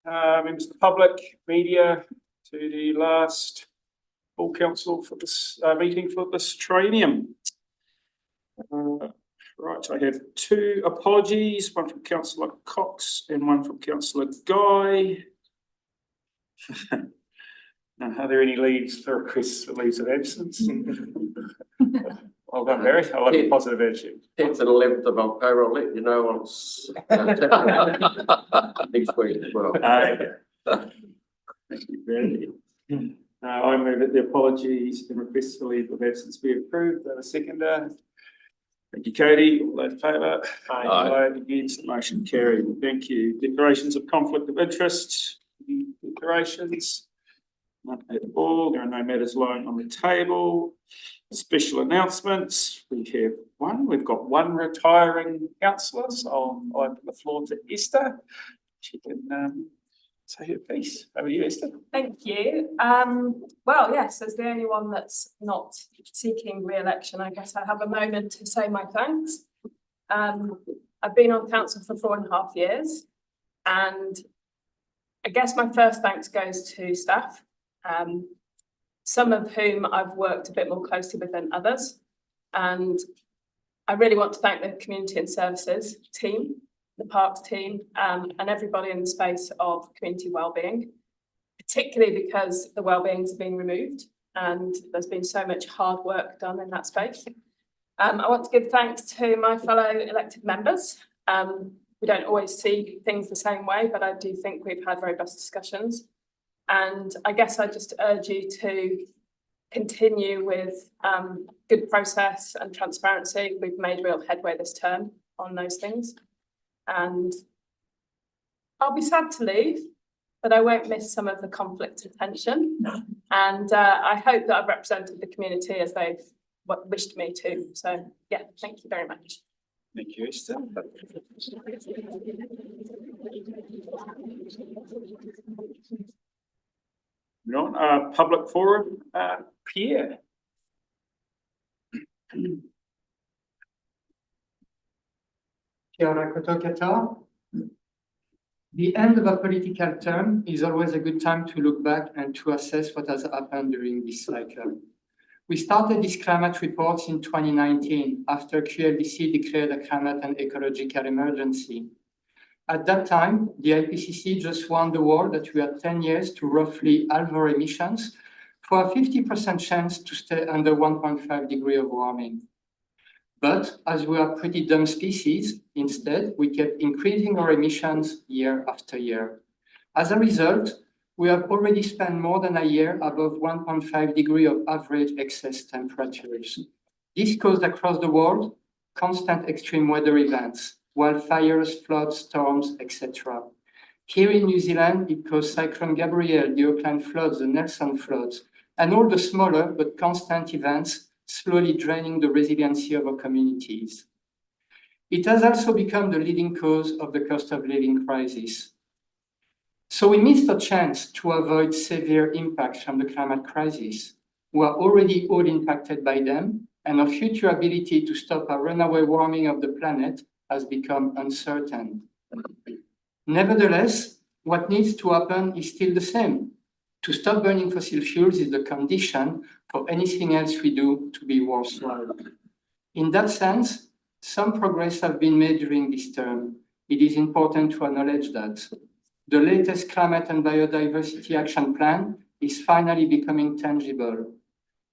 members of the public, media, to the last full council for this meeting for this triennium. Right, I have two apologies, one from Councillor Cox and one from Councillor Guy. Are there any leaves for requests for leaves of absence? Well done, Barry. I like a positive attitude. 10th and 11th of October, I'll let you know once next week as well. Thank you, Barry. I move that the apologies and requests for leave of absence be approved. A seconder. Thank you, Cody. All those in favour? Aye. Against, motion carried. Thank you. Declarations of conflict of interest. Declarations. None at all. There are no matters lying on the table. Special announcements. We have one. We've got one retiring councillor, so I'll open the floor to Esther. She can say her piece. Over to you, Esther. Thank you. Well, yes, as the only one that's not seeking re-election, I guess I have a moment to say my thanks. I've been on council for 4.5 years, and I guess my first thanks goes to staff, some of whom I've worked a bit more closely with than others. And I really want to thank the community and services team, the parks team, and everybody in the space of community wellbeing, particularly because the wellbeing's been removed and there's been so much hard work done in that space. I want to give thanks to my fellow elected members. We don't always see things the same way, but I do think we've had robust discussions. And I guess I just urge you to continue with good process and transparency. We've made real headway this term on those things. And I'll be sad to leave, but I won't miss some of the conflict and tension. And I hope that I've represented the community as they've wished me to. So, yeah, thank you very much. Thank you, Esther. We're on public forum, Pierre. Kia ora koutou katoa. The end of a political term is always a good time to look back and to assess what has happened during this cycle. We started this climate report in 2019 after QLDC declared a climate and ecological emergency. At that time, the IPCC just warned the world that we had 10 years to roughly halve our emissions for a 50% chance to stay under 1.5 degrees of warming. But as we are a pretty dumb species, instead, we kept increasing our emissions year after year. As a result, we have already spent more than a year above 1.5 degrees of average excess temperatures. This caused across the world constant extreme weather events, wildfires, floods, storms, etc. Here in New Zealand, it caused Cyclone Gabrielle, the Auckland floods, the Nelson floods, and all the smaller but constant events slowly draining the resiliency of our communities. It has also become the leading cause of the cost of living crisis. So we missed a chance to avoid severe impacts from the climate crisis. We are already all impacted by them, and our future ability to stop a runaway warming of the planet has become uncertain. Nevertheless, what needs to happen is still the same. To stop burning fossil fuels is the condition for anything else we do to be worthwhile. In that sense, some progress have been made during this term. It is important to acknowledge that. The latest Climate and Biodiversity Action Plan is finally becoming tangible,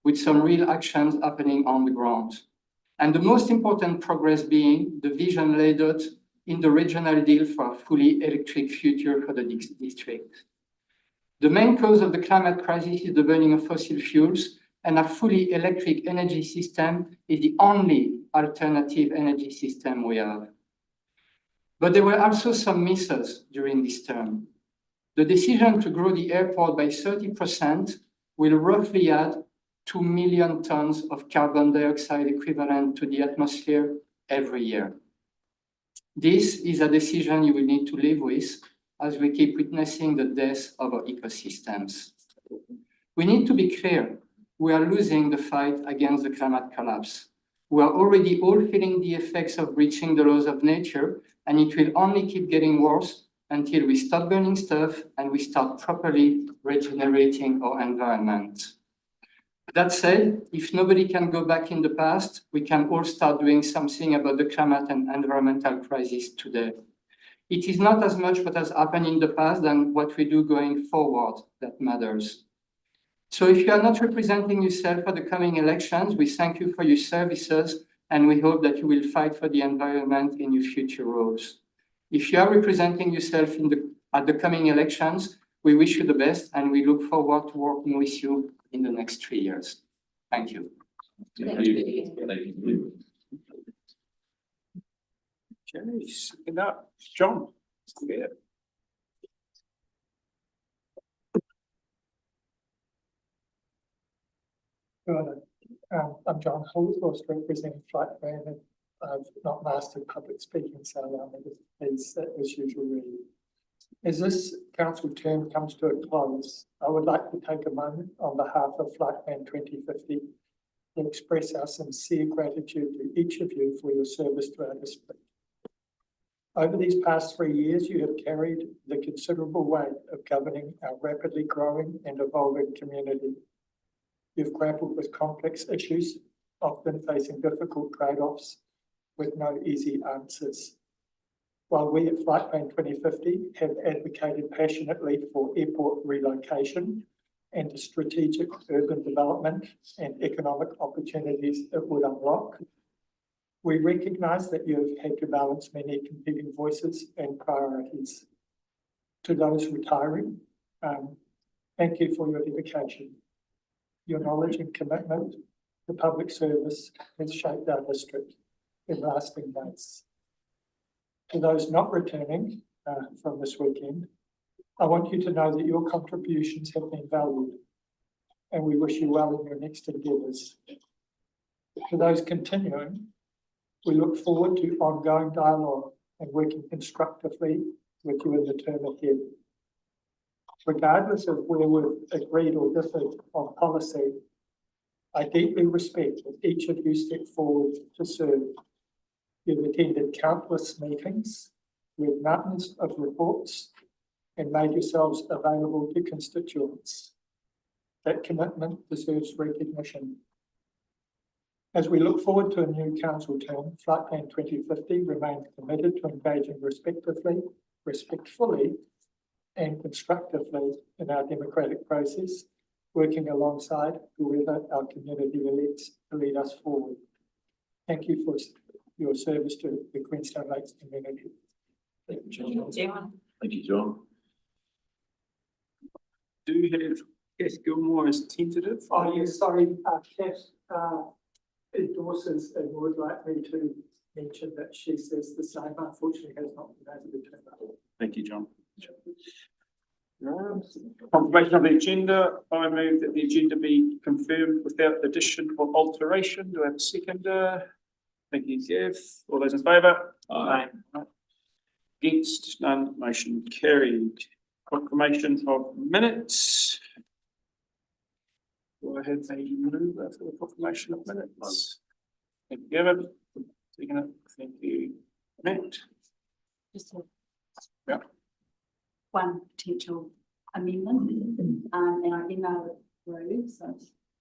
with some real actions happening on the ground. And the most important progress being the vision laid out in the regional deal for a fully electric future for the district. The main cause of the climate crisis is the burning of fossil fuels, and a fully electric energy system is the only alternative energy system we have. But there were also some misses during this term. The decision to grow the airport by 30% will roughly add 2 million tons of carbon dioxide equivalent to the atmosphere every year. This is a decision you will need to live with as we keep witnessing the death of our ecosystems. We need to be clear, we are losing the fight against the climate collapse. We are already all feeling the effects of breaching the laws of nature, and it will only keep getting worse until we stop burning stuff and we start properly regenerating our environment. That said, if nobody can go back in the past, we can all start doing something about the climate and environmental crisis today. It is not as much what has happened in the past than what we do going forward that matters. So if you are not representing yourself for the coming elections, we thank you for your services and we hope that you will fight for the environment in your future roles. If you are representing yourself at the coming elections, we wish you the best and we look forward to working with you in the next 3 years. Thank you. Thank you. Thank you. Okay, second up, John. Yeah. I'm John Holdsworth, representing Flightman, and I've not mastered public speaking, so allow me to as usual read. As this council term comes to a close, I would like to take a moment on behalf of Flightman 2050 to express our sincere gratitude to each of you for your service to our district. Over these past 3 years, you have carried the considerable weight of governing our rapidly growing and evolving community. You've grappled with complex issues, often facing difficult trade-offs with no easy answers. While we at Flightman 2050 have advocated passionately for airport relocation and the strategic urban development and economic opportunities it would unlock, we recognise that you have had to balance many competing voices and priorities. To those retiring, thank you for your dedication. Your knowledge and commitment to public service has shaped our district in lasting ways. To those not returning from this weekend, I want you to know that your contributions have been valued and we wish you well in your next endeavours. To those continuing, we look forward to ongoing dialogue and working constructively with you in the term ahead. Regardless of where we've agreed or differed on policy, I deeply respect that each of you stepped forward to serve. You've attended countless meetings, read mountains of reports, and made yourselves available to constituents. That commitment deserves recognition. As we look forward to a new council term, Flightman 2050 remains committed to engaging respectfully, and constructively in our democratic process, working alongside whoever our community elects to lead us forward. Thank you for your service to the Queenstown Lakes community. Thank you, John. Thank you, John. Do you have Kath Gilmore as tentative? Oh, yes, sorry, Kath endorses and would like me to mention that she says the same, unfortunately has not been able to turn up. Thank you, John. Confirmation of the agenda. I move that the agenda be confirmed without addition or alteration. Do I have a seconder? Thank you, Jeff. All those in favour? Aye. Against? None. Motion carried. Confirmation of minutes. Do I have a mover for the confirmation of minutes? Thank you, Gavin. Taking it. Thank you, Matt. Just Yeah. one potential amendment, and I emailed it through,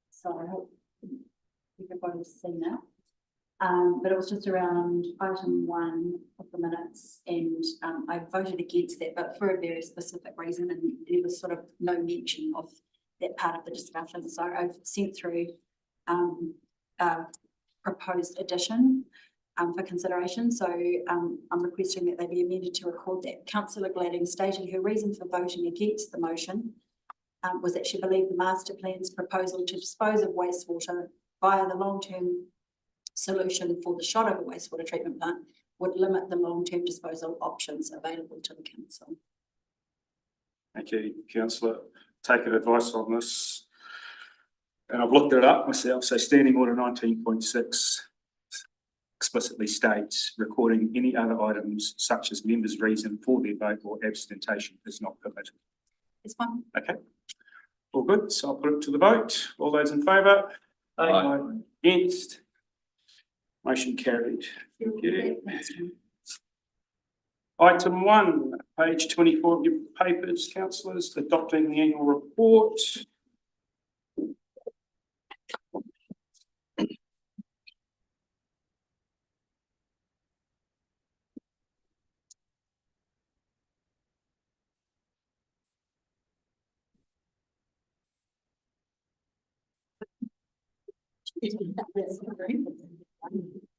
so I hope everybody's seen that. But it was just around item 1 of the minutes, and I voted against that, but for a very specific reason, and there was sort of no mention of that part of the discussion. So I've sent through a proposed addition for consideration. So I'm requesting that they be amended to record that Councillor Gladding stated her reason for voting against the motion was that she believed the master plan's proposal to dispose of wastewater via the long-term solution for the Shotover wastewater treatment plant would limit the long-term disposal options available to the council. Thank you, councillor. Taken advice on this, and I've looked it up myself. So Standing Order 19.6 explicitly states recording any other items such as members' reason for their vote or abstention is not permitted. It's fine. Okay, all good. So I'll put it to the vote. All those in favour? Aye. Against? Motion carried. Thank you. Item 1, page 24 of your papers, councillors, adopting the annual report.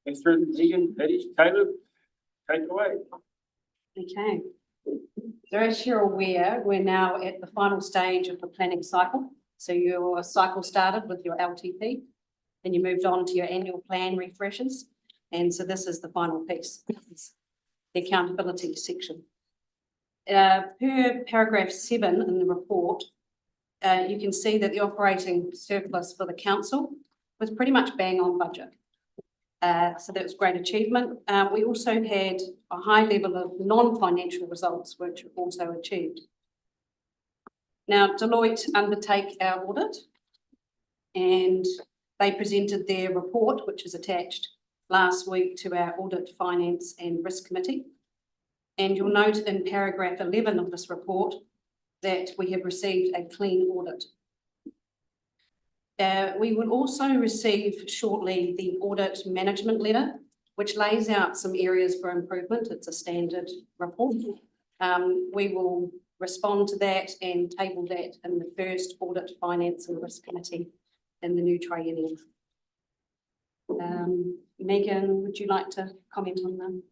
Catherine, Megan, Eddie, Caleb, take it away. Okay. So as you're aware, we're now at the final stage of the planning cycle. So your cycle started with your LTP, then you moved on to your annual plan refreshes. And so this is the final piece, the accountability section. Per paragraph 7 in the report, you can see that the operating surplus for the council was pretty much bang on budget. So that was great achievement. We also had a high level of non-financial results, which were also achieved. Now, Deloitte undertake our audit, and they presented their report, which is attached last week to our Audit, Finance and Risk Committee. And you'll note in paragraph 11 of this report that we have received a clean audit. We will also receive shortly the audit management letter, which lays out some areas for improvement. It's a standard report. We will respond to that and table that in the first Audit, Finance and Risk Committee in the new triennium. Megan, would you like to comment on the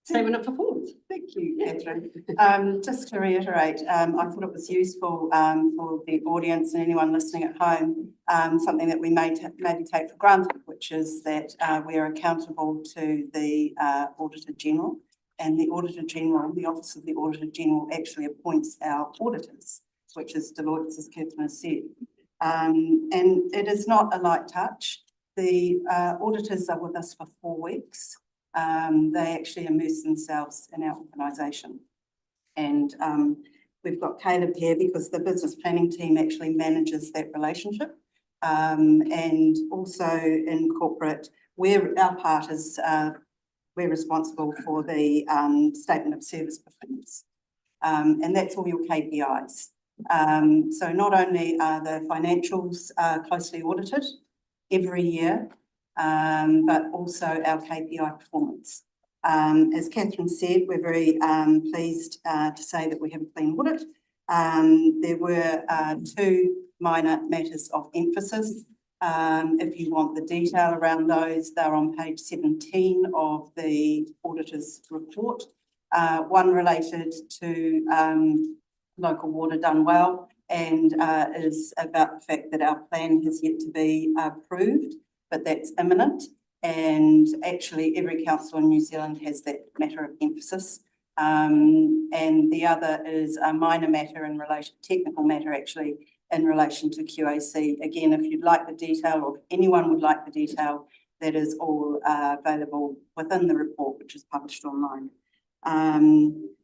statement of performance? Thank you, Catherine. Just to reiterate, I thought it was useful for the audience and anyone listening at home, something that we maybe take for granted, which is that we are accountable to the Auditor General, and the Auditor General, the Office of the Auditor General actually appoints our auditors, which is Deloitte, as Catherine has said. And it is not a light touch. The auditors are with us for 4 weeks. They actually immerse themselves in our organisation. And we've got Caleb here because the business planning team actually manages that relationship. And also in corporate, our part is we're responsible for the statement of service performance. And that's all your KPIs. So not only are the financials closely audited every year, but also our KPI performance. As Catherine said, we're very pleased to say that we have a clean audit. There were 2 minor matters of emphasis. If you want the detail around those, they're on page 17 of the auditor's report. One related to local water done well, and is about the fact that our plan has yet to be approved, but that's imminent. And actually every council in New Zealand has that matter of emphasis. And the other is a minor matter in relation, technical matter actually, in relation to QAC. Again, if you'd like the detail, or if anyone would like the detail, that is all available within the report, which is published online.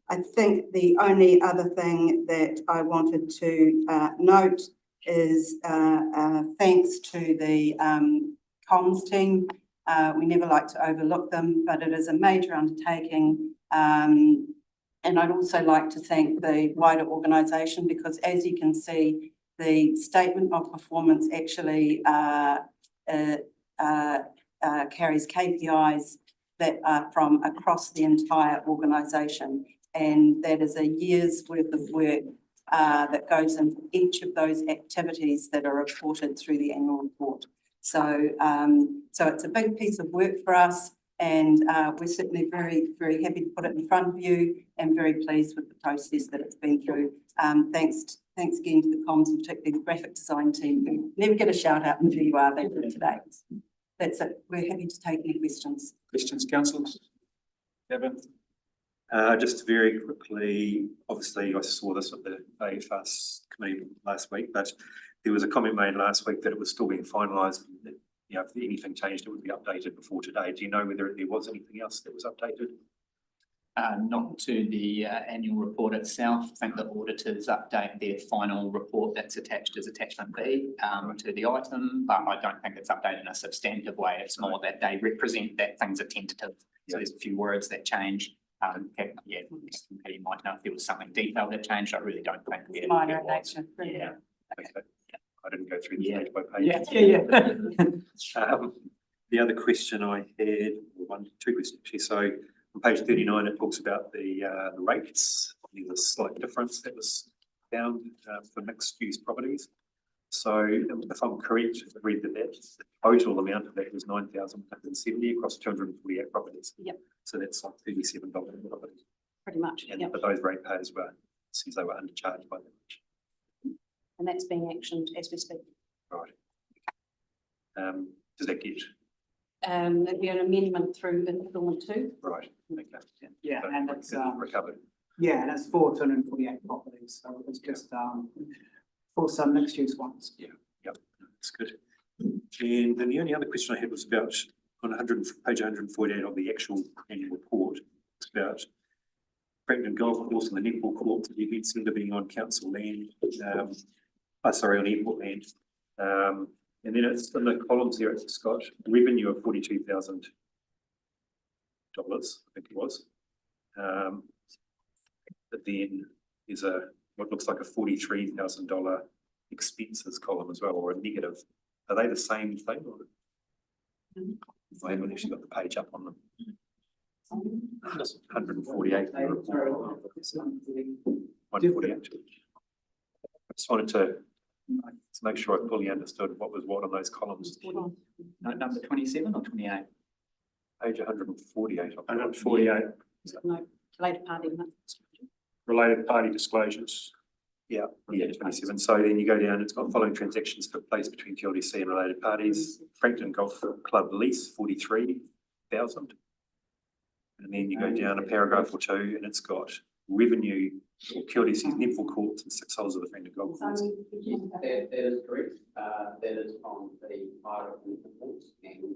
I think the only other thing that I wanted to note is thanks to the comms team. We never like to overlook them, but it is a major undertaking. And I'd also like to thank the wider organisation, because as you can see, the statement of performance actually carries KPIs that are from across the entire organisation. And that is a year's worth of work that goes into each of those activities that are reported through the annual report. So, so it's a big piece of work for us, and we're certainly very, very happy to put it in front of you, and very pleased with the process that it's been through. Thanks again to the comms, and particularly the graphic design team, who never get a shout out until you are there today. That's it. We're happy to take any questions. Questions, councillors? Kevin? Just very quickly, obviously I saw this at the AFS committee last week, but there was a comment made last week that it was still being finalised. You know, if anything changed, it would be updated before today. Do you know whether there was anything else that was updated? Not to the annual report itself. I think the auditors update their final report that's attached as attachment B to the item, but I don't think it's updated in a substantive way. It's more that they represent that things are tentative. So there's a few words that change, Yeah, Patty might know if there was something detailed that changed. I really don't think there Minor there was. nature. Yeah. Okay. I didn't go through this Yeah. page by page. Yeah. The other question I had, two questions actually. So on page 39, it talks about the rates. There's a slight difference that was found for mixed use properties. So if I'm correct, I read that the total amount of that was 9,170 across 248 properties. Yep. So that's like $37 per property. Pretty much, And yep. but those ratepayers were, since they were undercharged by that much. And that's being actioned as we speak. Right. Does that get There'd be an amendment through installment 2. right? Okay. Yeah, So and it's, recovered. yeah, and it's for 248 properties, so it's just, for some mixed use ones. Yep, that's good. And then the only other question I had was about on page 148 of the actual annual report. It's about Frankton Golf Course and the netball court, the event centre being on council land, on airport land. And then it's in the columns here, it's got revenue of $42,000, I think it was. But then there's what looks like a $43,000 expenses column as well, or a negative. Are they the same thing? Or? I haven't actually got the page up on them. 148. 148. I just wanted to make sure I fully understood what was what on those columns. Number 27 or 28? Page 148. 148, No, related party. No. related party disclosures. Yeah, 27. So then you go down, it's got following transactions took place between QLDC and related parties. Frankton Golf Club lease, 43,000. And then you go down a paragraph or two and it's got revenue, or QLDC's netball courts and 6 holes of the Frankton Golf course. That is correct. That is from the fire and reports and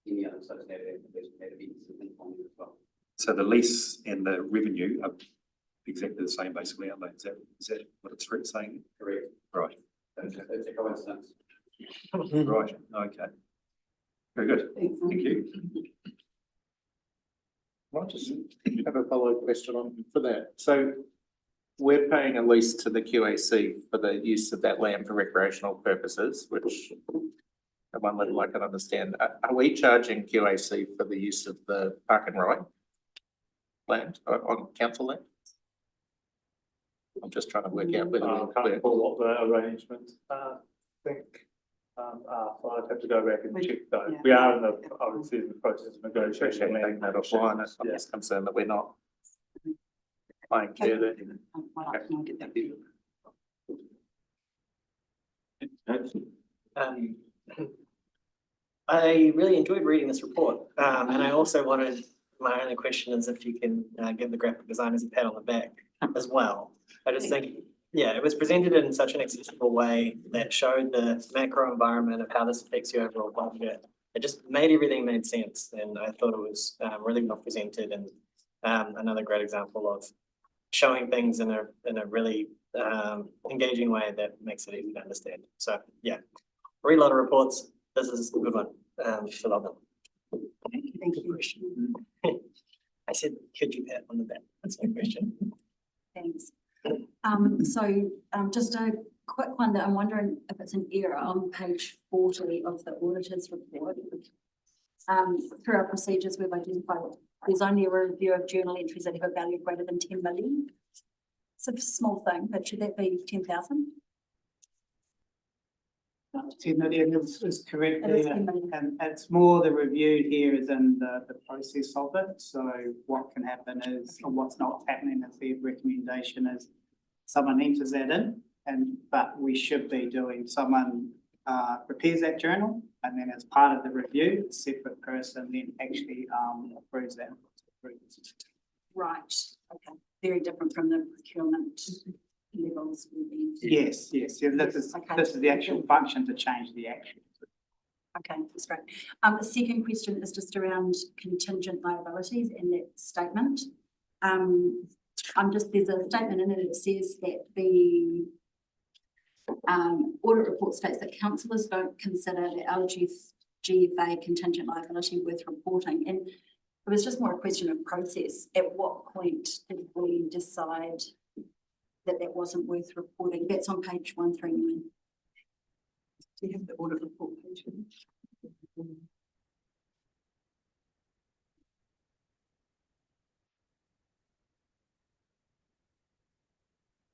any other associated events on it as well. So the lease and the revenue are exactly the same, basically, aren't they? Is that what it's saying? Correct. Right. It's a coincidence. Right. Okay. Very good. Thank you. I just have a follow-up question on for that. So we're paying a lease to the QAC for the use of that land for recreational purposes, which at one level I can understand. Are we charging QAC for the use of the park and ride land on council land? I'm just trying to work out whether I can't recall what the arrangement, think, I'd have to go back and check though. Yeah. We are in the, obviously in the process of negotiating. appreciate taking that offline. I'm just concerned that we're not playing fair there. I'll get that. I really enjoyed reading this report, and I also wanted, my only question is if you can give the graphic designers a pat on the back as well. I just think, yeah, it was presented in such an accessible way that showed the macro environment of how this affects your overall budget. It just made everything made sense, and I thought it was really well presented, and another great example of showing things in a really engaging way that makes it easy to understand. So yeah, read a lot of reports. This is a good one. So love them. Thank you. I said, could you pat on the back? That's my question. Thanks. Just a quick one that I'm wondering if it's an error on page 40 of the auditor's report. Through our procedures, we've identified there's only a review of journal entries that have a value greater than 10 million. It's a small thing, but should that be 10,000? 10 million is correct It is there, 10 million. and it's more the review here is in the process of it. So what can happen is, or what's not happening is the recommendation is someone enters that in, but we should be doing, someone prepares that journal, and then as part of the review, a separate person then actually approves that. Right, okay. Very different from the procurement levels. Yes, yes, yeah, this is the actual function to change the action. Okay, that's great. The second question is just around contingent liabilities in that statement. There's a statement in it that says that the audit report states that councillors don't consider the LGFA contingent liability worth reporting. And It was just more a question of process. At what point did we decide that that wasn't worth reporting? That's on page 139. Do you have the audit report page?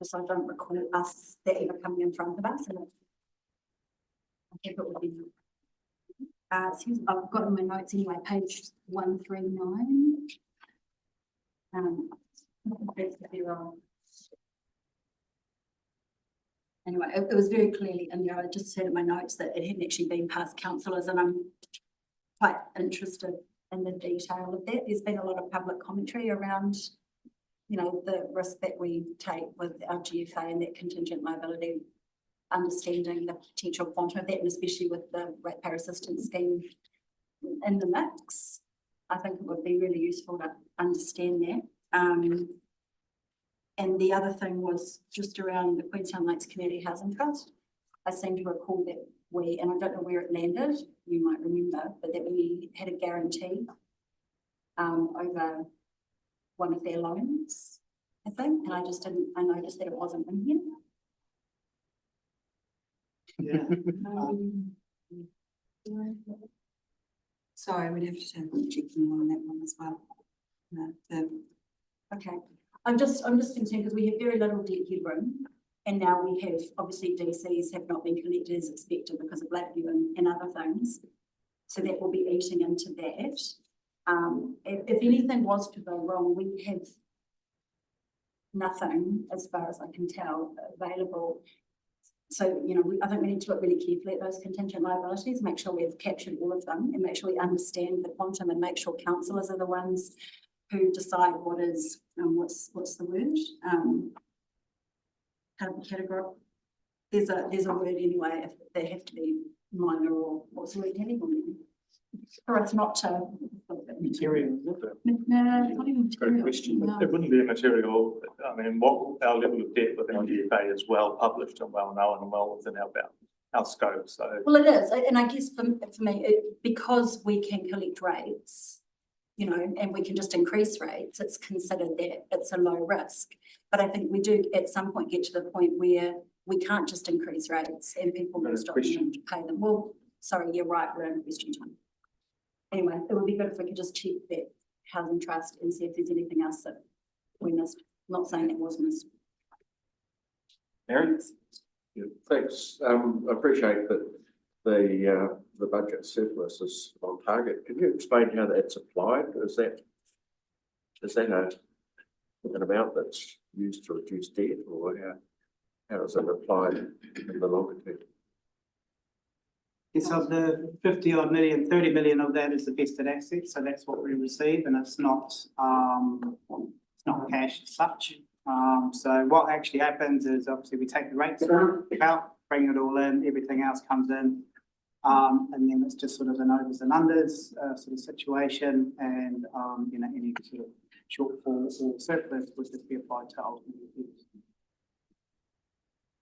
Because I don't recall us that ever coming in front of us, and I think it would be. Excuse me, I've got in my notes anyway, page 139. Anyway, it was very clearly, and I just said in my notes that it hadn't actually been past councillors, and I'm quite interested in the detail of that. There's been a lot of public commentary around, you know, the risk that we take with our GFA and that contingent liability, understanding the potential quantum of that, and especially with the ratepayer assistance scheme in the mix. I think it would be really useful to understand that. And the other thing was just around the Queenstown Lakes Community Housing Trust. I seem to recall that we, and I don't know where it landed, you might remember, but that we had a guarantee over one of their loans, I think, and I noticed that it wasn't in here. Yeah. Sorry, we'd have to check on that one as well. Okay, I'm just thinking because we have very little debt headroom, and now we have, obviously DCs have not been collected as expected because of Blackview and other things. So that will be eating into that. If anything was to go wrong, we have nothing, as far as I can tell, available. So, you know, I think we need to look really carefully at those contingent liabilities, make sure we've captured all of them, and make sure we understand the quantum, and make sure councillors are the ones who decide what is, what's the word? Category. There's a word anyway, if they have to be minor, or what's the word, Henry? For us not to. Material. No, not even Great material. question. No. It wouldn't be a material, I mean, what our level of debt within GFA is well published and well known and well within our scope, so. Well, it is, and I guess for me, because we can collect rates, you know, and we can just increase rates, it's considered that it's a low risk. But I think we do at some point get to the point where we can't just increase rates and people will stop needing to pay them. Well, sorry, you're right, we're in question time. Anyway, it would be good if we could just check that housing trust and see if there's anything else that we missed. Not saying it was missed. Mary? Yeah, thanks. I appreciate that the budget surplus is on target. Can you explain how that's applied? Is that an amount that's used to reduce debt, or how is it applied in the longer term? Yes, of the 50 odd million, 30 million of that is the vested asset, so that's what we receive, and it's not cash as such. So what actually happens is obviously we take the rates out, bring it all in, everything else comes in. And then it's just sort of an overs and unders sort of situation, and you know, any sort of shortfall or surplus would just be applied to ultimate use.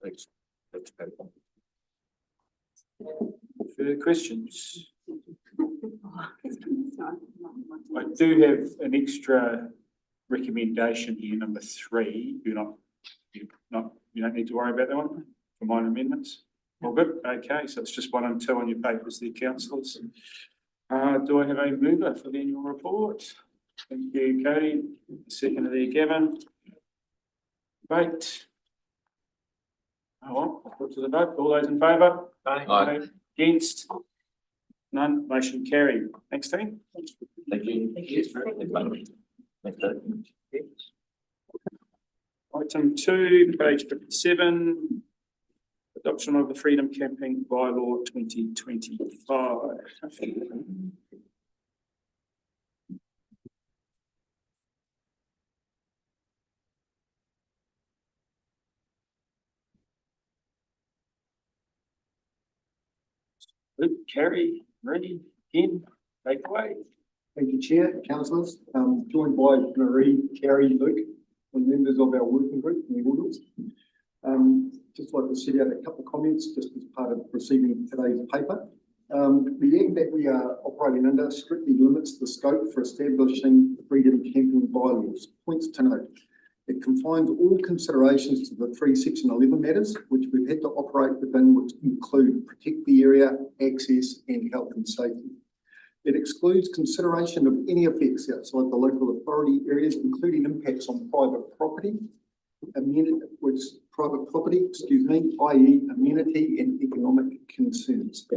Thanks. Thanks, Pat. Further questions? I do have an extra recommendation here, number 3. You don't need to worry about that one for minor amendments. All good. Okay, so it's just 1 and 2 on your papers there, councillors. Do I have a mover for the annual report? Thank you, Cody. Seconder there, Gavin. Debate. I'll put to the vote. All those in favour? Aye. Against? None. Motion carried. Thanks, team. Thank you. Thanks, Dave. Item 2, page 57. Adoption of the Freedom Camping Bylaw 2025. Luke, Carrie, ready, Ken, take away. Thank you, Chair, councillors. Joined by Marie, Carrie, Luke, and members of our working group in the audience. Just like to set out a couple of comments just as part of receiving today's paper. The act that we are operating under strictly limits the scope for establishing freedom camping bylaws. Points to note. It confines all considerations to the 3 Section 11 matters, which we've had to operate within, which include protect the area, access, and health and safety. It excludes consideration of any effects outside the local authority areas, including impacts on private property, i.e. amenity and economic concerns.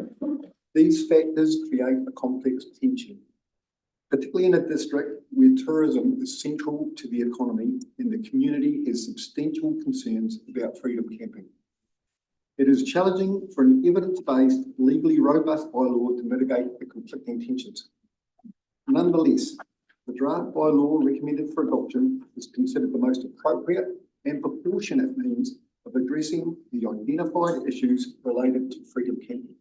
These factors create a complex tension, particularly in a district where tourism is central to the economy and the community has substantial concerns about freedom camping. It is challenging for an evidence-based, legally robust bylaw to mitigate the conflicting tensions. Nonetheless, the draft bylaw recommended for adoption is considered the most appropriate and proportionate means of addressing the identified issues related to freedom camping.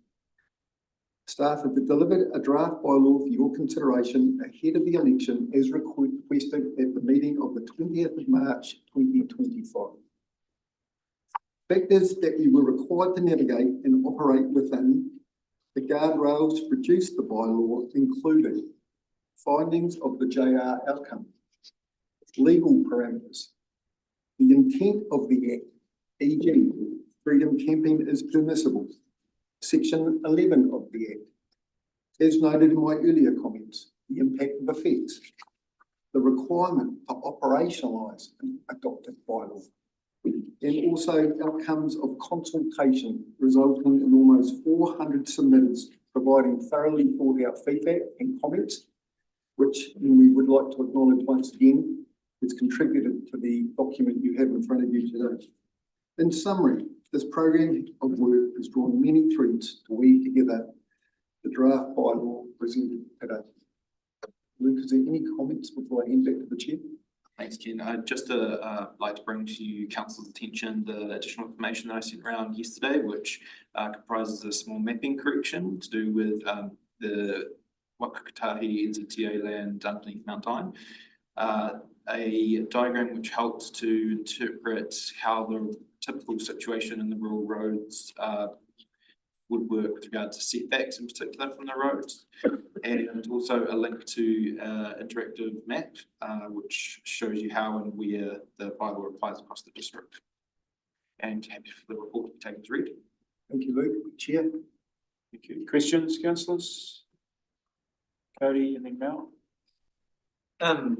Staff have delivered a draft bylaw for your consideration ahead of the election as requested at the meeting of the 20th of March 2025. Factors that you were required to navigate and operate within the guardrails to produce the bylaw included findings of the JR outcome, legal parameters, the intent of the Act, e.g. freedom camping is permissible, Section 11 of the Act. As noted in my earlier comments, the impact of effects, the requirement to operationalise an adopted bylaw, and also outcomes of consultation resulting in almost 400 submitters providing thoroughly thought out feedback and comments, which we would like to acknowledge once again has contributed to the document you have in front of you today. In summary, this program of work has drawn many threads to weave together the draft bylaw presented today. Luke, is there any comments before I hand back to the chair? Thanks, Ken. Just like to bring to you council's attention the additional information that I sent around yesterday, which comprises a small mapping correction to do with the Wakakatahi NZTA land underneath Mount Tyne. A diagram which helps to interpret how the typical situation in the rural roads would work with regard to setbacks in particular from the roads, and also a link to interactive map which shows you how and where the bylaw applies across the district. And happy for the report to be taken to read. Thank you, Luke. Chair. Thank you. Questions, councillors? Cody and then Mel.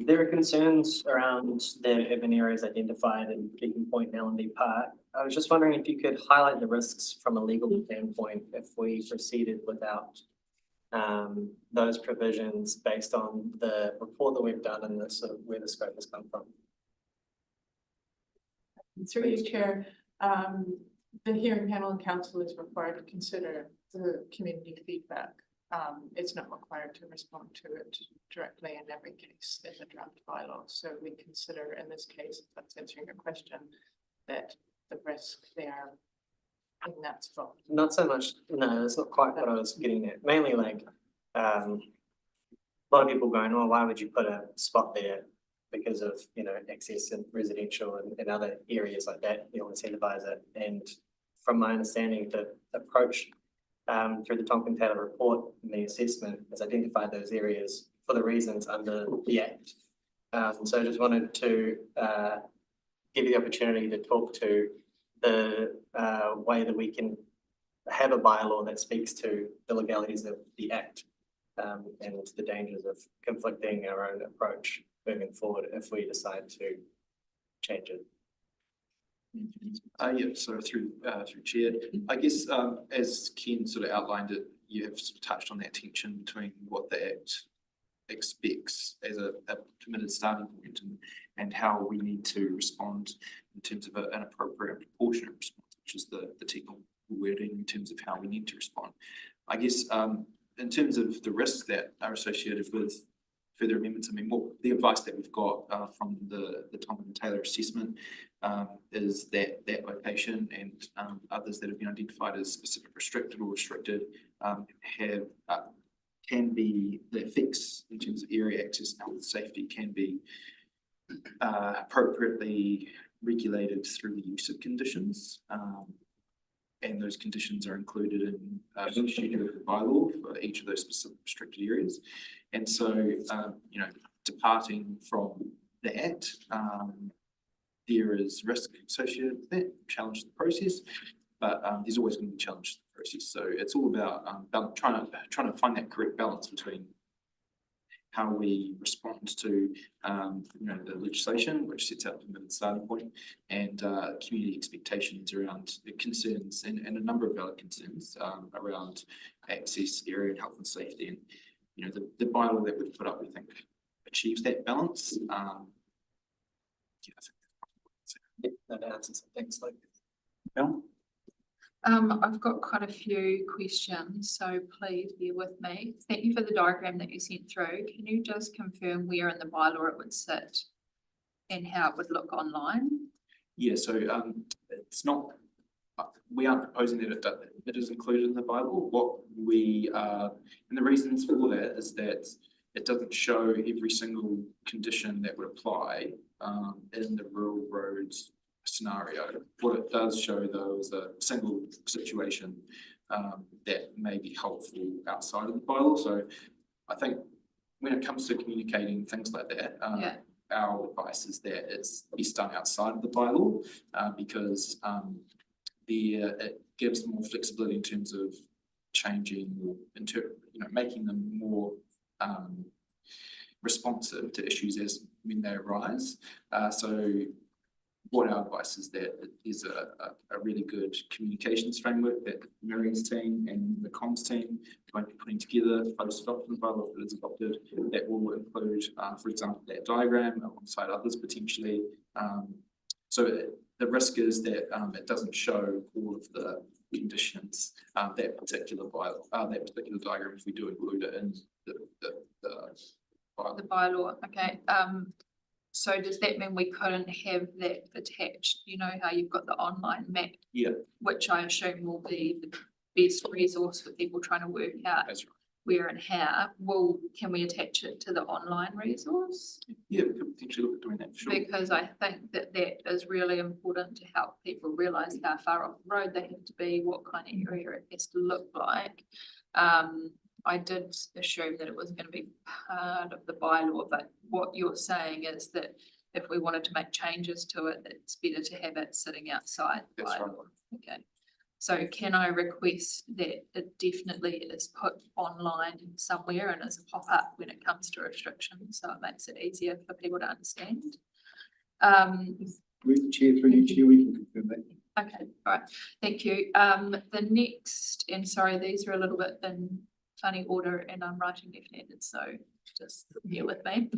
There are concerns around the urban areas identified in Beacon Point and L&D Park. I was just wondering if you could highlight the risks from a legal standpoint if we proceeded without those provisions based on the report that we've done and the sort of where the scope has come from. Through you, Chair, the hearing panel and council is required to consider the community feedback. It's not required to respond to it directly in every case in the draft bylaw. So we consider in this case, if that's answering your question, that the risk there in that spot. Not so much, no, that's not quite what I was getting at. Mainly like a lot of people going, oh, why would you put a spot there? Because of, you know, access in residential and other areas like that, you'll incentivize it. And from my understanding, the approach through the Tonkin Taylor report and the assessment has identified those areas for the reasons under the Act. So I just wanted to give you the opportunity to talk to the way that we can have a bylaw that speaks to the legalities of the Act and the dangers of conflicting our own approach moving forward if we decide to change it. Yeah, so through chair, I guess as Ken sort of outlined it, you have sort of touched on that tension between what the Act expects as a permitted starting point and how we need to respond in terms of an appropriate and proportionate response, which is the technical wording in terms of how we need to respond. I guess in terms of the risks that are associated with further amendments, I mean, what the advice that we've got from the Tonkin Taylor assessment is that location and others that have been identified as specific restricted or restricted can be, the effects in terms of area access and health and safety can be appropriately regulated through the use of conditions. and those conditions are included in the schedule of the bylaw for each of those specific restricted areas. And so, you know, departing from that, there is risk associated with that, challenge the process, but there's always going to be challenge to the process. So it's all about trying to find that correct balance between how we respond to you know, the legislation, which sets out the starting point, and community expectations around the concerns and a number of valid concerns around access, area, and health and safety. And you know, the bylaw that we've put up, we think, achieves that balance. Yeah, That answers some things like. Bill? I've got quite a few questions, so please bear with me. Thank you for the diagram that you sent through. Can you just confirm where in the bylaw it would sit and how it would look online? Yeah, so it's not, we aren't proposing that it is included in the bylaw. What we and the reasons for that is that it doesn't show every single condition that would apply in the rural roads scenario. What it does show though is a single situation that may be helpful outside of the bylaw. So I think when it comes to communicating things like that, our advice is that it's best done outside of the bylaw because it gives more flexibility in terms of changing or making them more responsive to issues as when they arise. So what our advice is that there's a really good communications framework that Marian's team and the comms team might be putting together post-adoption bylaw that is adopted that will include, for example, that diagram alongside others potentially. So the risk is that it doesn't show all of the conditions, that particular bylaw, that particular diagram, if we do include it in the bylaw. The bylaw, okay. So does that mean we couldn't have that attached? You know how you've got the online map? Yeah. Which I assume will be the best resource for people trying to work out where and how. Well, can we attach it to the online resource? Yeah, we could potentially look at doing that for sure. Because I think that is really important to help people realise how far off the road they have to be, what kind of area it has to look like. I did assume that it was going to be part of the bylaw, but what you're saying is that if we wanted to make changes to it, it's better to have it sitting outside the bylaw. Right. Okay. So can I request that it definitely is put online somewhere and as a pop-up when it comes to restrictions, so it makes it easier for people to understand? With the chair, through you, chair, we can confirm that. Okay, all right, thank you. The next, and sorry, these are a little bit in funny order and I'm writing left-handed, so just bear with me.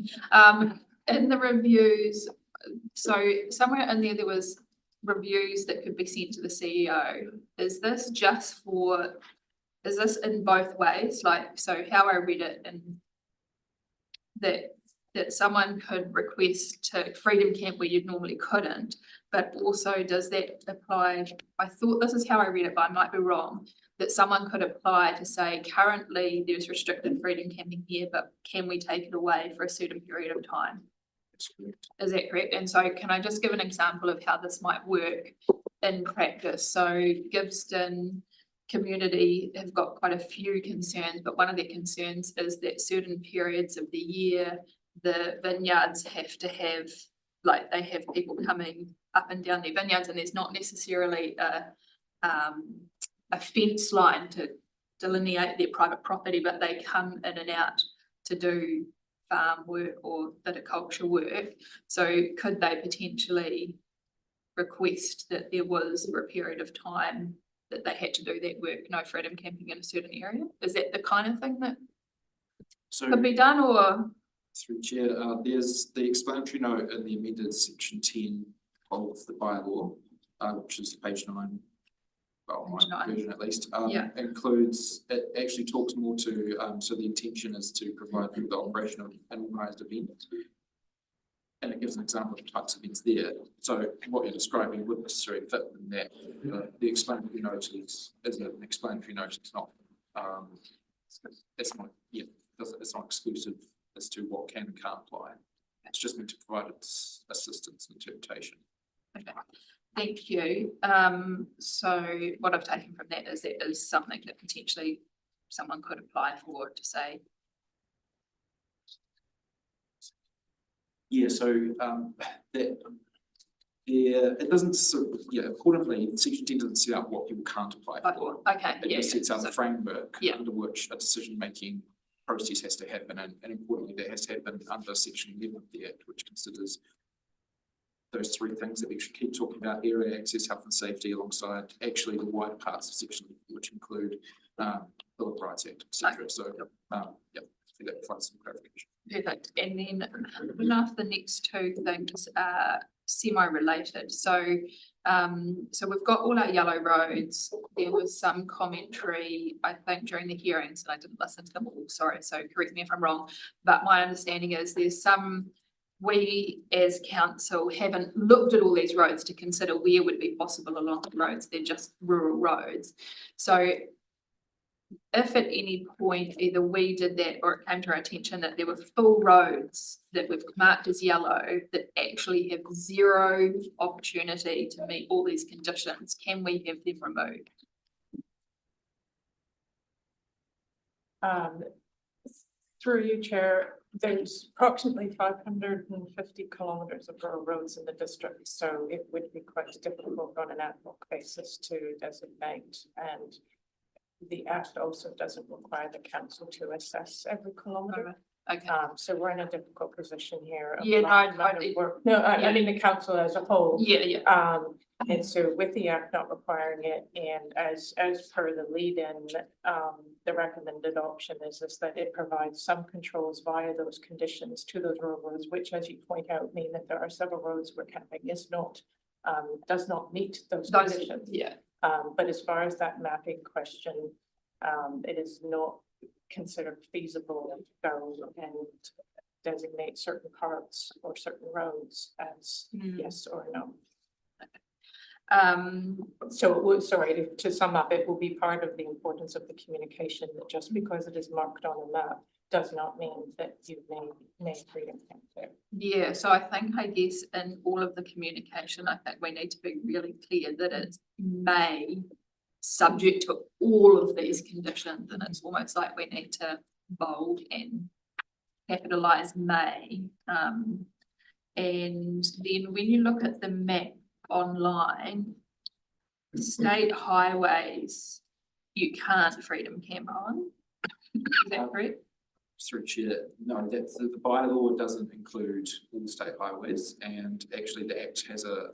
In the reviews, so somewhere in there was reviews that could be sent to the CEO. Is this in both ways? Like, so how I read it and that someone could request to Freedom Camp where you normally couldn't, but also does that apply? I thought this is how I read it, but I might be wrong, that someone could apply to say, currently there's restricted freedom camping here, but can we take it away for a certain period of time? That's correct. Is that correct? And so can I just give an example of how this might work in practice? So Gibston community have got quite a few concerns, but one of their concerns is that certain periods of the year, the vineyards have to have, like, they have people coming up and down their vineyards, and there's not necessarily a fence line to delineate their private property, but they come in and out to do farm work or viticulture work. So could they potentially request that there was for a period of time that they had to do that work, no freedom camping in a certain area? Is that the kind of thing that could be done, or? Through chair, there's the explanatory note in the amended section 10 of the bylaw, which is page 9. Well, my version at least, includes, it actually talks more to, so the intention is to provide for the operation of an organised event. And it gives an example of the types of events there. So what you're describing wouldn't necessarily fit in that. The explanatory note is an explanatory note, it's not, it's not exclusive as to what can and can't apply. It's just meant to provide its assistance in interpretation. Okay. Thank you. So what I've taken from that is that is something that potentially someone could apply for to say, Yeah, so that it doesn't accordingly, section 10 doesn't set out what people can't apply for. okay, It yeah, just sets out so- the framework Yeah. under which a decision-making process has to happen, and importantly, that has to happen under section 11 of the Act, which considers those three things that we should keep talking about: area access, health and safety, alongside actually the wider parts of section, which include Bill of Rights Act, etc. So, I think that provides some clarification. Perfect. And then enough, the next two things are semi-related. So we've got all our yellow roads. There was some commentary, I think, during the hearings, and I didn't listen to them all, sorry, so correct me if I'm wrong. But my understanding is we as council haven't looked at all these roads to consider where would be possible along the roads. They're just rural roads. So if at any point either we did that or it came to our attention that there were full roads that we've marked as yellow that actually have zero opportunity to meet all these conditions, can we have them removed? Through you, Chair, there's approximately 550 kilometres of rural roads in the district, so it would be quite difficult on an ad hoc basis to designate, and the Act also doesn't require the council to assess every kilometre. Okay. So we're in a difficult position here. Yeah, no, I mean the council as a whole. Yeah. And so with the Act not requiring it, and as per the lead-in, the recommended option is that it provides some controls via those conditions to those rural roads, which, as you point out, mean that there are several roads where camping is not, does not meet those conditions. Yeah. But as far as that mapping question, it is not considered feasible to go and designate certain parts or certain roads as yes or no. So it would, sorry, to sum up, it will be part of the importance of the communication that just because it is marked on a map does not mean that you may freedom camp there. Yeah, so I guess in all of the communication, I think we need to be really clear that it's may subject to all of these conditions, and it's almost like we need to bold and capitalize may. And then when you look at the map online, state highways, you can't freedom camp on. Is that correct? Through Chair, no, that's the bylaw doesn't include all state highways, and actually the Act has a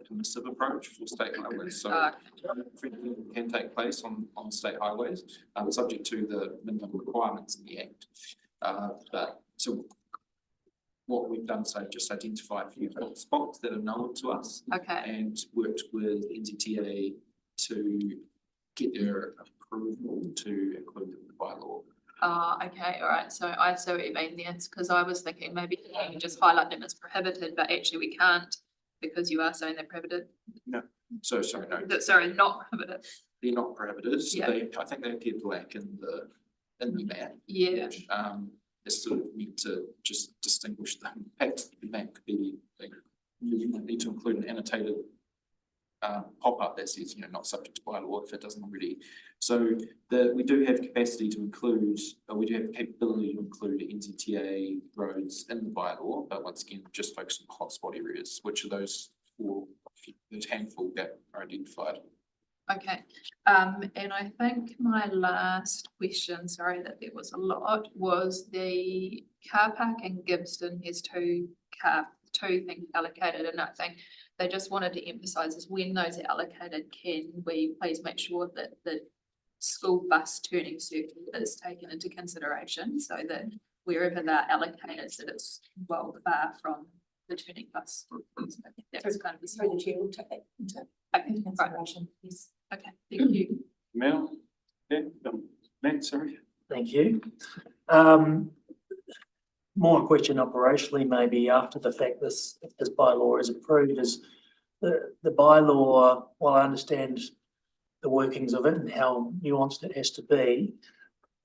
permissive approach for state highways. So freedom can take place on state highways, subject to the minimum requirements in the Act. But so what we've done, so just identify a few spots that are known to us. Okay. And worked with NZTA to get their approval to include them in the bylaw. Okay, all right. So I see what you mean there, because I was thinking maybe you can just highlight them as prohibited, but actually we can't because you are saying they're prohibited. No, so sorry, no. Sorry, not prohibited. They're not prohibited. Yeah. I think they appear black in the map. Yeah. Which, is sort of meant to just distinguish them. Perhaps the map could be like, you might need to include an annotated pop-up that says, not subject to bylaw if it doesn't already. So we do have capacity to include, we do have capability to include NZTA roads in the bylaw, but once again, just focus on hotspot areas, which are those handful that are identified. Okay, and I think my last question, sorry that there was a lot, was the car park in Gibston has two things allocated, and I think they just wanted to emphasise is when those are allocated, can we please make sure that the school bus turning circle is taken into consideration so that wherever they're allocated, that it's well far from the turning bus. So that's kind of the So the chair will take that into consideration. Yes. Okay, thank you. Mel? Yeah, Matt, sorry. Thank you. More question operationally, maybe after the fact if this bylaw is approved, is the bylaw, while I understand the workings of it and how nuanced it has to be,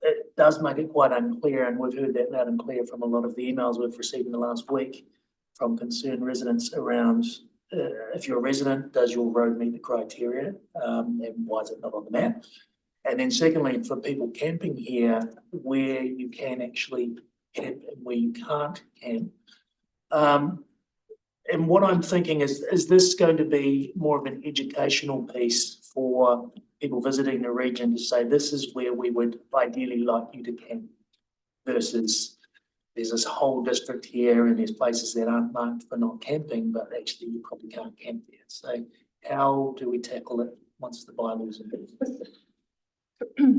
it does make it quite unclear, and we've heard that loud and clear from a lot of the emails we've received in the last week from concerned residents around if you're a resident, does your road meet the criteria? And why is it not on the map? And then secondly, for people camping here, where you can actually camp and where you can't camp. And what I'm thinking is this going to be more of an educational piece for people visiting the region to say, this is where we would ideally like you to camp, versus there's this whole district here and there's places that aren't marked for not camping, but actually you probably can't camp there. So how do we tackle it once the bylaws are in?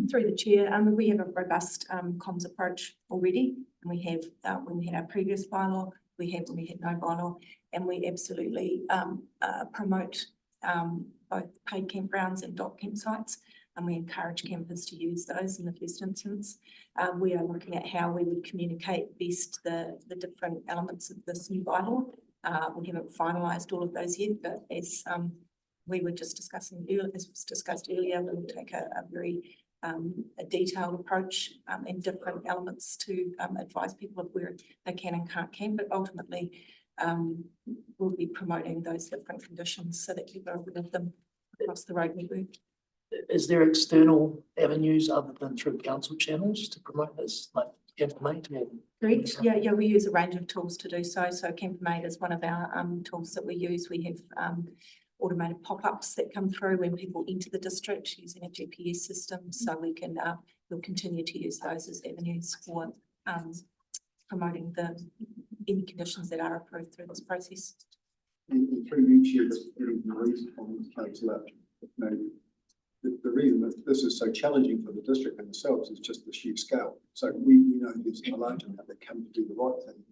Through the chair, we have a robust comms approach already, and we have when we had our previous bylaw, we had when we had no bylaw, and we absolutely promote both paid campgrounds and dog campsites, and we encourage campers to use those in the first instance. We are looking at how we would communicate best the different elements of this new bylaw. We haven't finalised all of those yet, but as we were just discussing earlier, as was discussed earlier, we will take a very a detailed approach and different elements to advise people of where they can and can't camp, but ultimately we'll be promoting those different conditions so that people are aware of them across the road network. Is there external avenues other than through council channels to promote this, like Campmate? Correct. Yeah, we use a range of tools to do so. So Campmate is one of our tools that we use. We have automated pop-ups that come through when people enter the district using a GPS system. So we can we'll continue to use those as avenues for promoting any conditions that are approved through this process. And through you, Chair, the reason on councillor, the reason that this is so challenging for the district and themselves is just the sheer scale. So we know there's a large amount that come to do the right thing,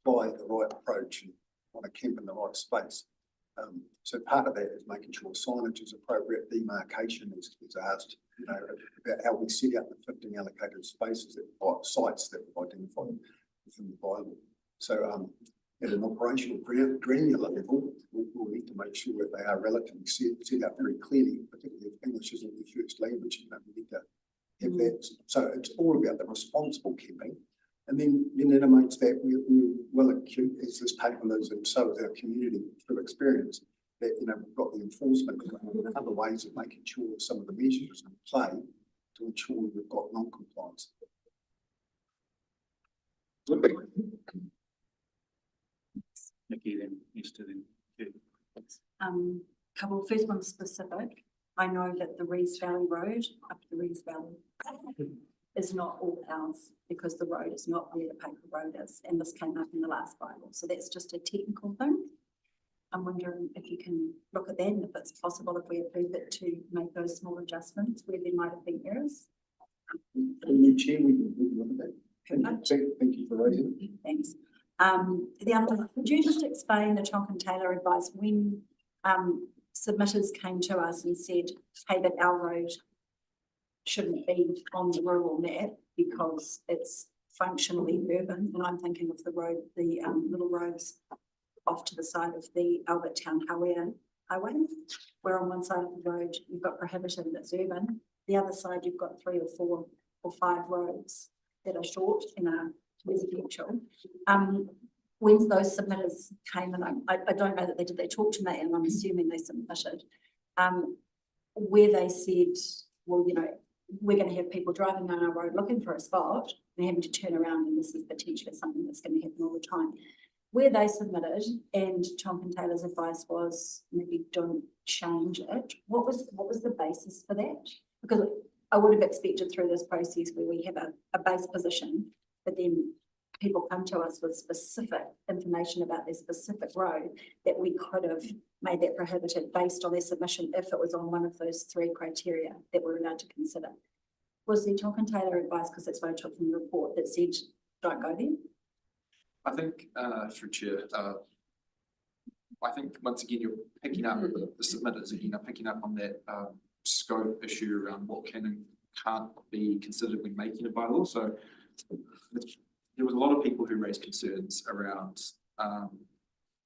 apply the right approach, and want to camp in the right space. So part of that is making sure signage is appropriate, demarcation is asked, about how we set out the 15 allocated spaces sites that we've identified within the bylaw. So at an operational granular level, we'll need to make sure that they are relatively set out very clearly, particularly if English isn't your first language, we need to have that. So it's all about the responsible camping. And then amongst that, we're well acute as this table is, and so is our community through experience, that we've got the enforcement and other ways of making sure some of the measures in play to ensure we've got non-compliance. Nikki, then used to then. Couple, first one specific. I know that the Rees Valley Road up to the Rees Valley is not all ours because the road is not where the paper road is, and this came up in the last bylaw. So that's just a technical thing. I'm wondering if you can look at that and if it's possible, if we approve it, to make those small adjustments where there might have been errors. New Chair, we can look at that. Thank you for raising it. Thanks. The other one, could you just explain the Chonk and Taylor advice when submitters came to us and said, hey, that our road shouldn't be on the rural map because it's functionally urban, and I'm thinking of the road, the little roads off to the side of the Albert Town Highway, where on one side of the road you've got prohibited that's urban, the other side you've got 3 or 4 or 5 roads that are short and are residential. When those submitters came, and I don't know that they talk to me, and I'm assuming they submitted, where they said, well, we're going to have people driving on our road looking for a spot and having to turn around, and this is potentially something that's going to happen all the time. Where they submitted, and Chonk and Taylor's advice was maybe don't change it. What was the basis for that? Because I would have expected through this process where we have a base position, but then people come to us with specific information about their specific road, that we could have made that prohibited based on their submission if it was on one of those 3 criteria that we're allowed to consider. Was the Chonk and Taylor advice, because that's what I took from the report, that said don't go there? I think, through Chair, I think once again you're picking up the submitters again, picking up on that scope issue around what can and can't be considered when making a bylaw. So there was a lot of people who raised concerns around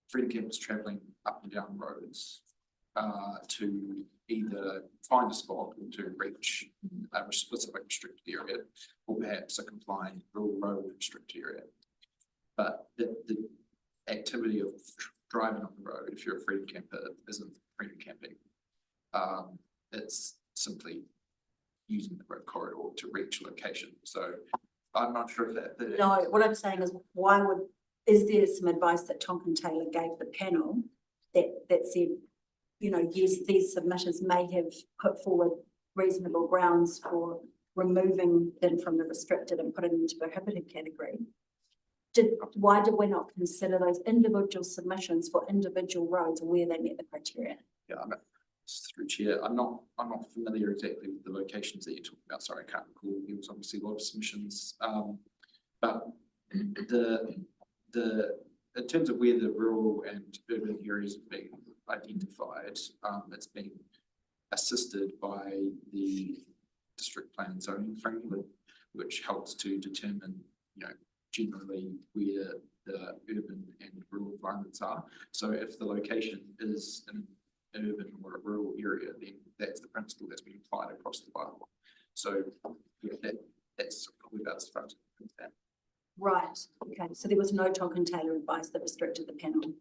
freedom campers travelling up and down roads to either find a spot or to reach a specific restricted area, or perhaps a compliant rural road restricted area. But the activity of driving on the road, if you're a freedom camper, isn't freedom camping. It's simply using the road corridor to reach a location. So I'm not sure if that. No, what I'm saying is is there some advice that Tonkin Taylor gave the panel that said, you know, yes, these submitters may have put forward reasonable grounds for removing them from the restricted and putting them into the prohibited category. Why did we not consider those individual submissions for individual roads where they met the criteria? Yeah, through chair, I'm not familiar exactly with the locations that you're talking about. Sorry, I can't recall. There was obviously a lot of submissions. But in terms of where the rural and urban areas have been identified, it's been assisted by the district plan and zoning framework, which helps to determine, you know, generally where the urban and rural environments are. So if the location is in an urban or a rural area, then that's the principle that's been applied across the bylaw. So yeah, that's probably about as far as that. Right, okay, so there was no Tonkin Taylor advice that restricted the panel?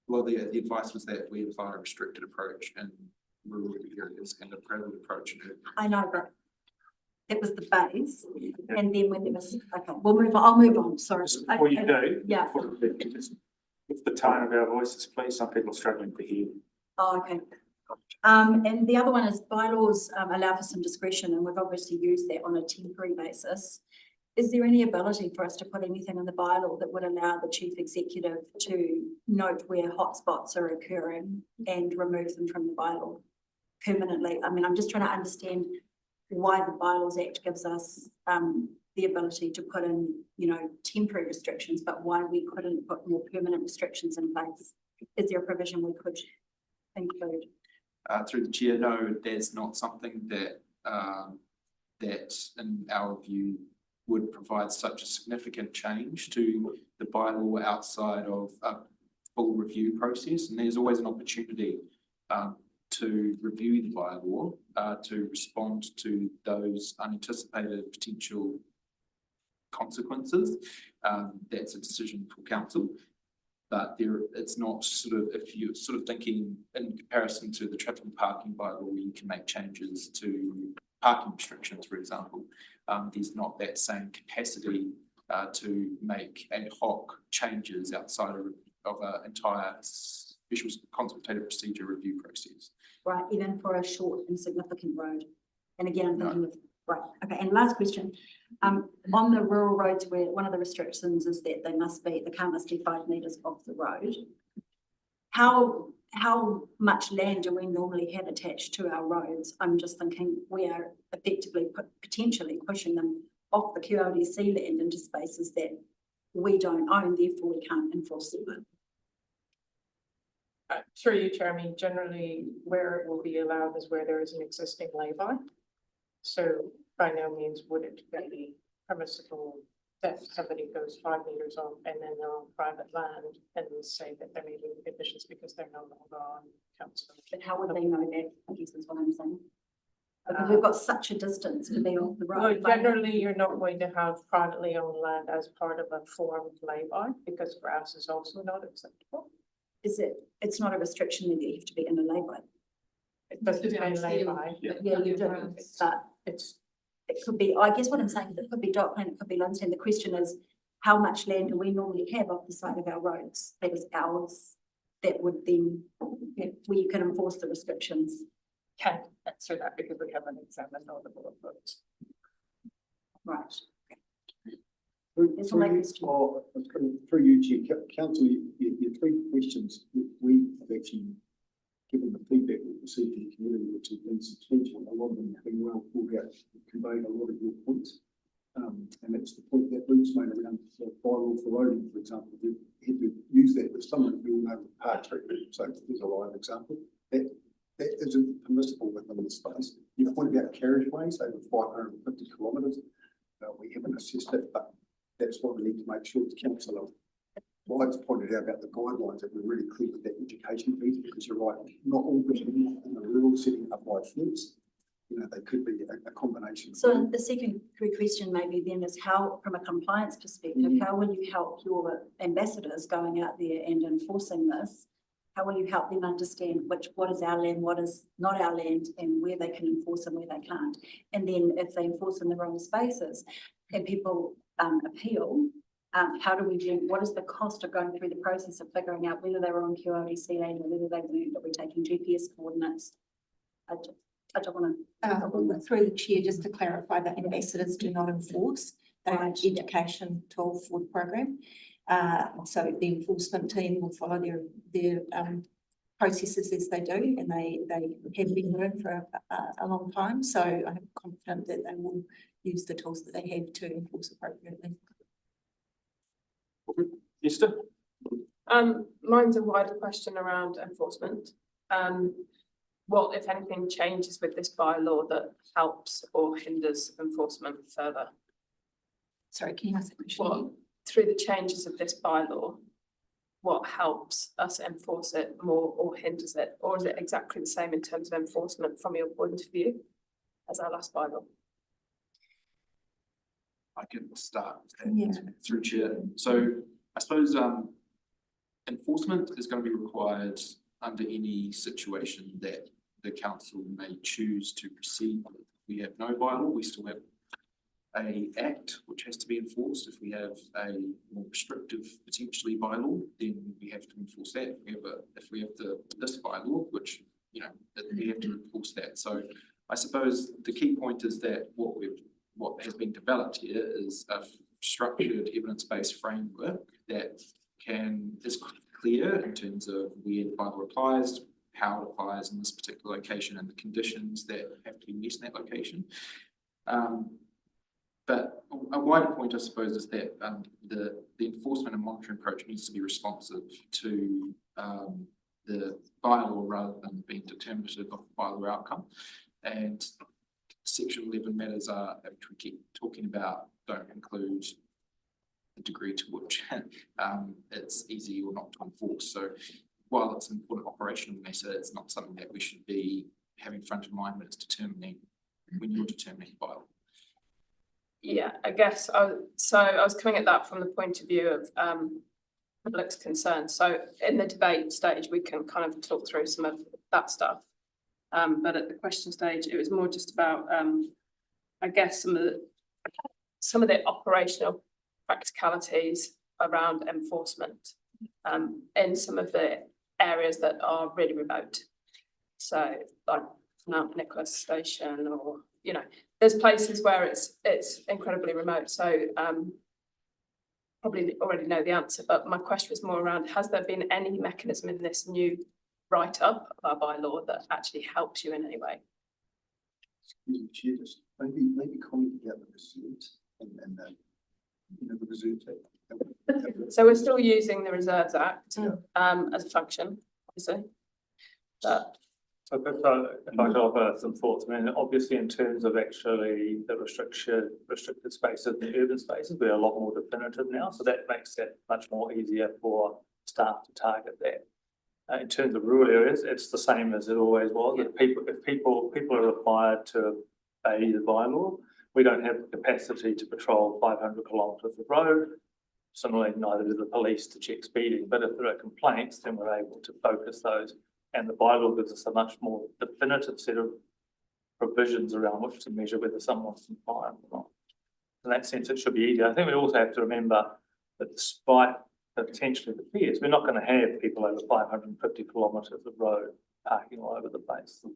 Well, the advice was that we apply a restricted approach in rural areas and a prohibited approach in urban. I know, but it was the base, and then when there was, okay, we'll move on, I'll move on, sorry. Before you do. Yeah. Just with the tone of our voices, please, some people are struggling to hear. Oh, okay. And the other one is bylaws allow for some discretion, and we've obviously used that on a temporary basis. Is there any ability for us to put anything in the bylaw that would allow the chief executive to note where hotspots are occurring and remove them from the bylaw permanently? I mean, I'm just trying to understand why the Bylaws Act gives us the ability to put in, you know, temporary restrictions, but why we couldn't put more permanent restrictions in place. Is there a provision we could include? Through the chair, no, there's not something that that in our view would provide such a significant change to the bylaw outside of a full review process. And there's always an opportunity to review the bylaw to respond to those unanticipated potential consequences. That's a decision for council. But it's not sort of, if you're sort of thinking in comparison to the traffic and parking bylaw, where you can make changes to parking restrictions, for example, there's not that same capacity to make ad hoc changes outside of an entire special consultative procedure review process. Right, even for a short and significant road. And again, I'm thinking of, right, okay, and last question. On the rural roads where one of the restrictions is that the car must be 5 metres off the road. How much land do we normally have attached to our roads? I'm just thinking we are effectively potentially pushing them off the QLDC land into spaces that we don't own, therefore we can't enforce them. Through you, Chair, I mean, generally where it will be allowed is where there is an existing lay-by. So by no means would it be permissible that somebody goes 5 metres off and then they're on private land and say that they're meeting conditions because they're no longer on council. But how would they know that, I guess is what I'm saying? Because we've got such a distance to be off the road. Well, generally, you're not going to have privately owned land as part of a formed lay-by because grass is also not acceptable. It's not a restriction that you have to be in a lay-by. It doesn't say lay-by. Yeah, you do, but it could be, I guess what I'm saying is it could be Dockland, it could be Lunstead. The question is, how much land do we normally have off the side of our roads? That is ours, that would then, where you can enforce the restrictions. Can't answer that because we haven't examined all the bullet points. Right. That's my question. Through you, Chair, Council, your 3 questions, we have actually given the feedback we received from the community, which has been substantial. A lot of them have been well thought out, conveyed a lot of your points. And that's the point that Luke's made around the bylaw for roading, for example. We had to use that with someone we all know with Park Street. So there's a live example. That isn't permissible within the space. You point about carriageways over 550 kilometres. We haven't assessed it, but that's what we need to make sure the council White's pointed out about the guidelines, that we're really clear with that education piece, because you're right, not all buildings in the rural setting are by fence. they could be a combination. So the second question maybe then is how, from a compliance perspective, how will you help your ambassadors going out there and enforcing this? How will you help them understand what is our land, what is not our land, and where they can enforce and where they can't? And then if they enforce in the wrong spaces and people appeal, how do we do, what is the cost of going through the process of figuring out whether they were on QLDC land or whether they weren't, that we're taking GPS coordinates? I don't want to. Through the chair, just to clarify that ambassadors do not enforce, they're an education tool for the program. So the enforcement team will follow their processes as they do, and they have been doing for a long time. So I'm confident that they will use the tools that they have to enforce appropriately. Esther? Mine's a wider question around enforcement. What, if anything, changes with this bylaw that helps or hinders enforcement further? Sorry, can you ask the question? What, through the changes of this bylaw, what helps us enforce it more or hinders it? Or is it exactly the same in terms of enforcement from your point of view as our last bylaw? I can start Yeah. through chair. So I suppose enforcement is going to be required under any situation that the council may choose to proceed with. If we have no bylaw, we still have a act which has to be enforced. If we have a more restrictive potentially bylaw, then we have to enforce that. If we have this bylaw, which we have to enforce that. So I suppose the key point is that what has been developed here is a structured evidence-based framework that is clear in terms of where the bylaw applies, how it applies in this particular location, and the conditions that have to be met in that location. But a wider point, I suppose, is that the enforcement and monitoring approach needs to be responsive to the bylaw rather than being determinative of the bylaw outcome. And Section 11 matters which we keep talking about don't include the degree to which it's easy or not to enforce. So while it's an important operational matter, it's not something that we should be having front of mind when it's determining, when you're determining bylaw. Yeah, I guess I was coming at that from the point of view of public's concern. So in the debate stage, we can kind of talk through some of that stuff. But at the question stage, it was more just about I guess some of the operational practicalities around enforcement in some of the areas that are really remote. So like Mount Nicholas Station, or there's places where it's incredibly remote. So probably already know the answer, but my question was more around, has there been any mechanism in this new write-up of our bylaw that actually helps you in any way? Chair, just maybe comment about the reserve and the reserve tape. So we're still using the Reserves Act as a function, obviously. But So if I could offer some thoughts, I mean, obviously in terms of actually the restricted spaces and the urban spaces, we're a lot more definitive now, so that makes it much more easier for staff to target that. In terms of rural areas, it's the same as it always was. If people are required to obey the bylaw, we don't have the capacity to patrol 500 kilometres of road. Similarly, neither do the police to check speeding, but if there are complaints, then we're able to focus those. And the bylaw gives us a much more definitive set of provisions around which to measure whether someone's compliant or not. In that sense, it should be easier. I think we also have to remember that despite potentially the fears, we're not going to have people over 550 kilometres of road parking all over the place. So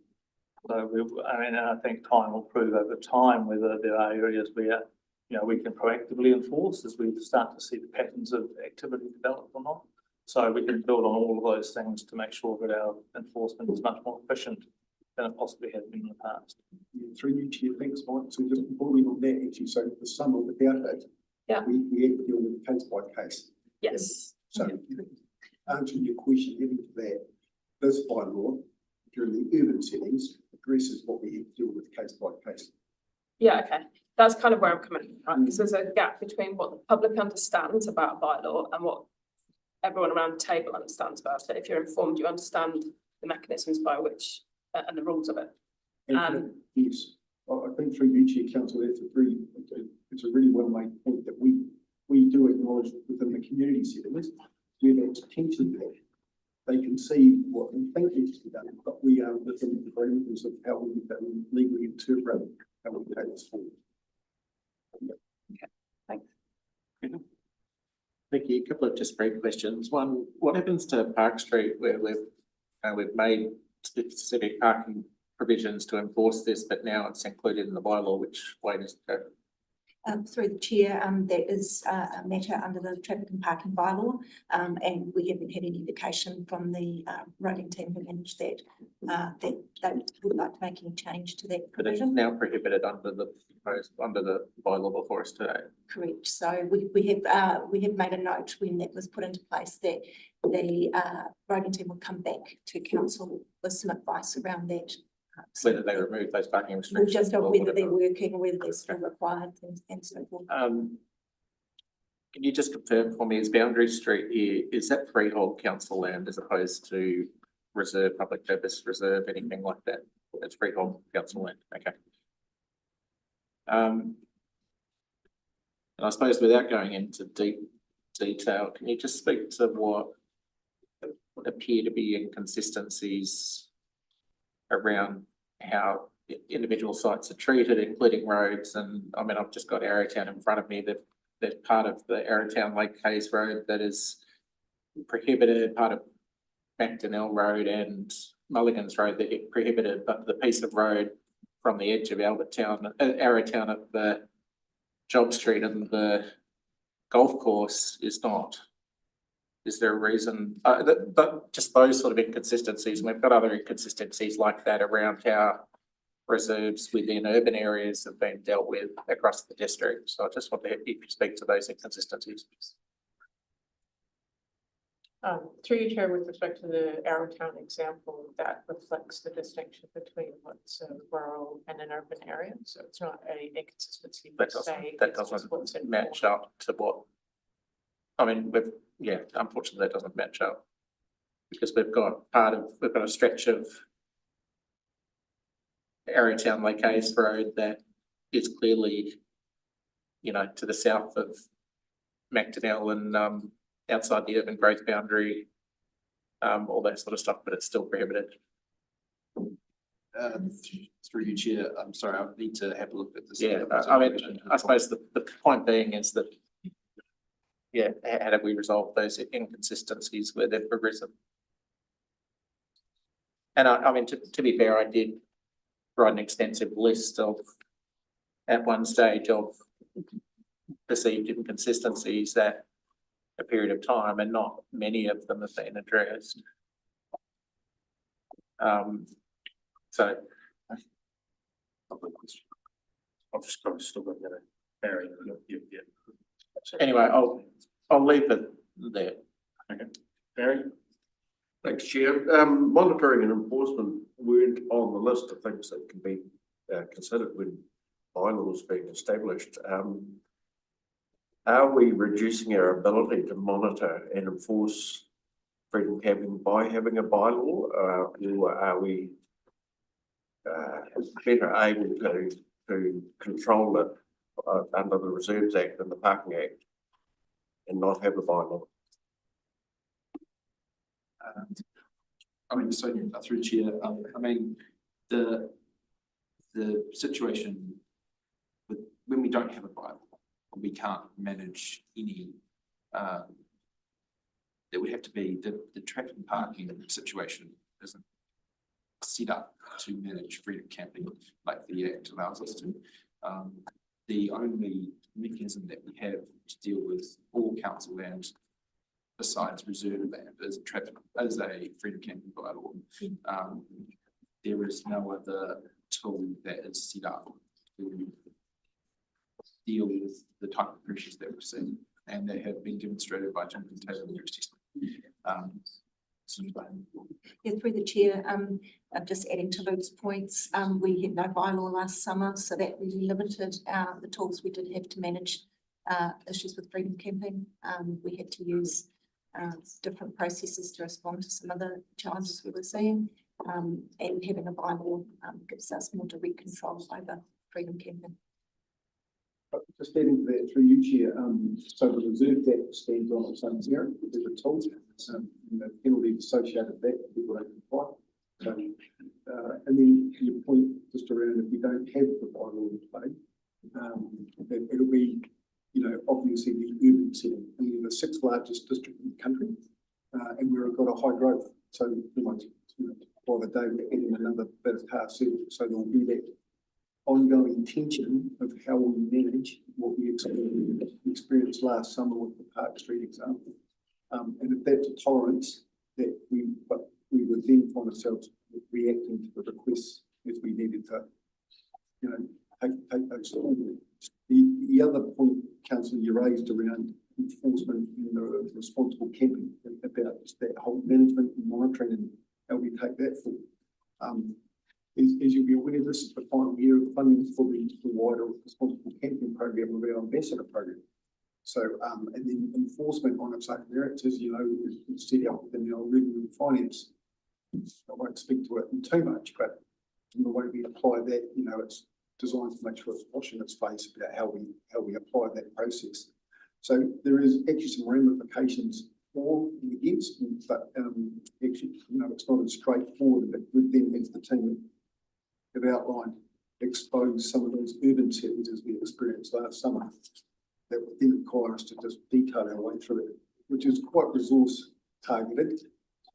I think time will prove over time whether there are areas where we can proactively enforce as we start to see the patterns of activity develop or not. So we can build on all of those things to make sure that our enforcement is much more efficient than it possibly has been in the past. Through you, Chair, thanks, Mike. So just building on that, actually, so the summer without it, we have to deal with case by case. Yes. So answering your question, getting to that, this bylaw during the urban settings addresses what we have to deal with case by case. Yeah, okay. That's kind of where I'm coming from, because there's a gap between what the public understands about a bylaw and what everyone around the table understands about it. If you're informed, you understand the mechanisms by which and the rules of it. Yes, I think through you, Chair, Councillor, it's a really well made point that we do acknowledge within the community settings where that's tension there. They can see what we think needs to be done, but we are within the parameters of how we legally interpret how we take this forward. Thank you. A couple of just brief questions. One, what happens to Park Street where we've made specific parking provisions to enforce this, but now it's included in the bylaw? Which way does it go? Through the chair, that is a matter under the traffic and parking bylaw, and we haven't had any indication from the roading team who manage that that they would like to make any change to that But it's provision. now prohibited under the bylaw before us today. Correct. So we have made a note when that was put into place that the roading team will come back to council with some advice around that. Whether they remove those parking We'll restrictions. just or know whether whatever. they're working or whether they're still required and so forth. Can you just confirm for me, is Boundary Street here, is that freehold council land as opposed to reserve, public purpose reserve, anything like that? It's freehold council land, okay. And I suppose without going into deep detail, can you just speak to what appear to be inconsistencies around how individual sites are treated, including roads? And I mean, I've just got Arrowtown in front of me, that there's part of the Arrowtown Lake Hayes Road that is prohibited, part of Macdonnell Road and Mulligan's Road that get prohibited, but the piece of road from the edge of Arrowtown at the Job Street and the golf course is not. Is there a reason, just those sort of inconsistencies, and we've got other inconsistencies like that around how reserves within urban areas have been dealt with across the district. So I just want to have you speak to those inconsistencies. Through you, Chair, with respect to the Arrowtown example, that reflects the distinction between what's a rural and an urban area. So it's not a inconsistency per se. That doesn't match up to what, I mean, unfortunately that doesn't match up. Because we've got a stretch of Arrowtown Lake Hayes Road that is clearly, to the south of Macdonnell and outside the urban growth boundary, all that sort of stuff, but it's still prohibited. Through you, Chair, I'm sorry, I need to have a look at this. Yeah, I mean, I suppose the point being is that, how do we resolve those inconsistencies where they've arisen? And I mean, to be fair, I did write an extensive list at one stage of perceived inconsistencies at a period of time, and not many of them have been addressed. So I've just still got that Barry. anyway, I'll leave it there. Okay, Barry? Thanks, Chair. Monitoring and enforcement weren't on the list of things that can be considered when bylaws being established. Are we reducing our ability to monitor and enforce freedom camping by having a bylaw, or are we better able to control it under the Reserves Act and the Parking Act and not have a bylaw? I mean, so through Chair, I mean, the situation with when we don't have a bylaw, we can't manage any, that would have to be the traffic and parking situation isn't set up to manage freedom camping like the Act allows us to. The only mechanism that we have to deal with all council land besides reserve land is a freedom camping bylaw. There is no other tool that is set up to deal with the type of pressures that we've seen, and they have been demonstrated by Jonathan Taylor and Through the chair, just adding to Luke's points, we had no bylaw last summer, so that really limited the tools we did have to manage issues with freedom camping. We had to use different processes to respond to some of the challenges we were seeing. And having a bylaw gives us more direct control over freedom camping. Just adding to that through you, Chair, so the reserve debt stands on its own merit, there's a tool, penalties associated with that, people don't comply. So, and then your point just around if we don't have the bylaw in play, it'll be, obviously the urban setting, and we're the 6th largest district in the country, and we've got a high growth, so by the day we're adding another bit of car service, so there'll be that ongoing tension of how we manage what we experienced last summer with the Park Street example. And if that's a tolerance that we would then find ourselves reacting to the requests as we needed to, take those forward. The other point, Councillor, you raised around enforcement and the responsible camping, about just that whole management and monitoring and how we take that forward. As you'll be aware, this is the final year of funding for the wider responsible camping program of our ambassador program. So, and then enforcement on its own merits, as you know, is set out within our revenue and finance. I won't speak to it too much, but the way we apply that, it's designed to make sure it's washing its face about how we apply that process. So there is actually some ramifications for and against, but actually, it's not as straightforward, but we then, as the team have outlined, expose some of those urban settings as we experienced last summer that would then require us to just detail our way through it, which is quite resource targeted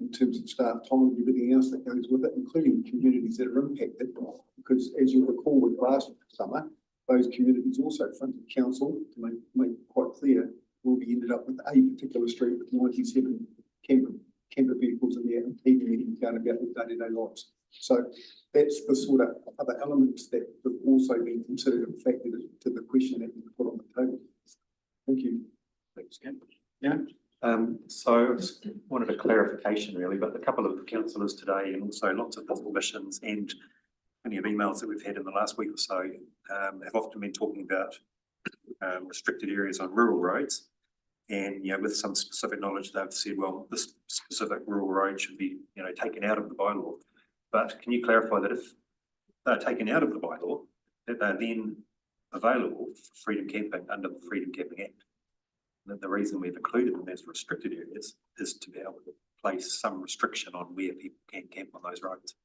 in terms of staff time and everything else that goes with it, including communities that are impacted. Because as you recall with last summer, those communities also fronted council to make quite clear where we ended up with a particular street with 97 camper vehicles in there impeding anything going about their day-to-day lives. So that's the sort of other elements that have also been considered and factored into the question that we put on the table. Thank you. Thanks, Ken. Yeah. So I just wanted a clarification really, but a couple of councillors today and also lots of submissions and plenty of emails that we've had in the last week or so have often been talking about restricted areas on rural roads. And, with some specific knowledge, they've said, well, this specific rural road should be, taken out of the bylaw. But can you clarify that if they're taken out of the bylaw, that they're then available for freedom camping under the Freedom Camping Act? And the reason we've included them as restricted areas is to be able to place some restriction on where people can camp on those roads.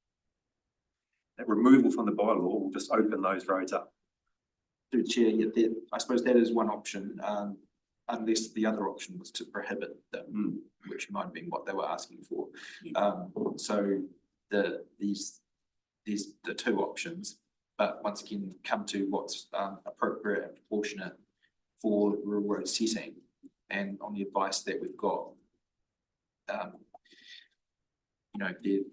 That removal from the bylaw will just open those roads up. Through the chair, I suppose that is one option, unless the other option was to prohibit them, which might have been what they were asking for. So these the two options, but once again, come to what's appropriate and proportionate for rural road setting, and on the advice that we've got, the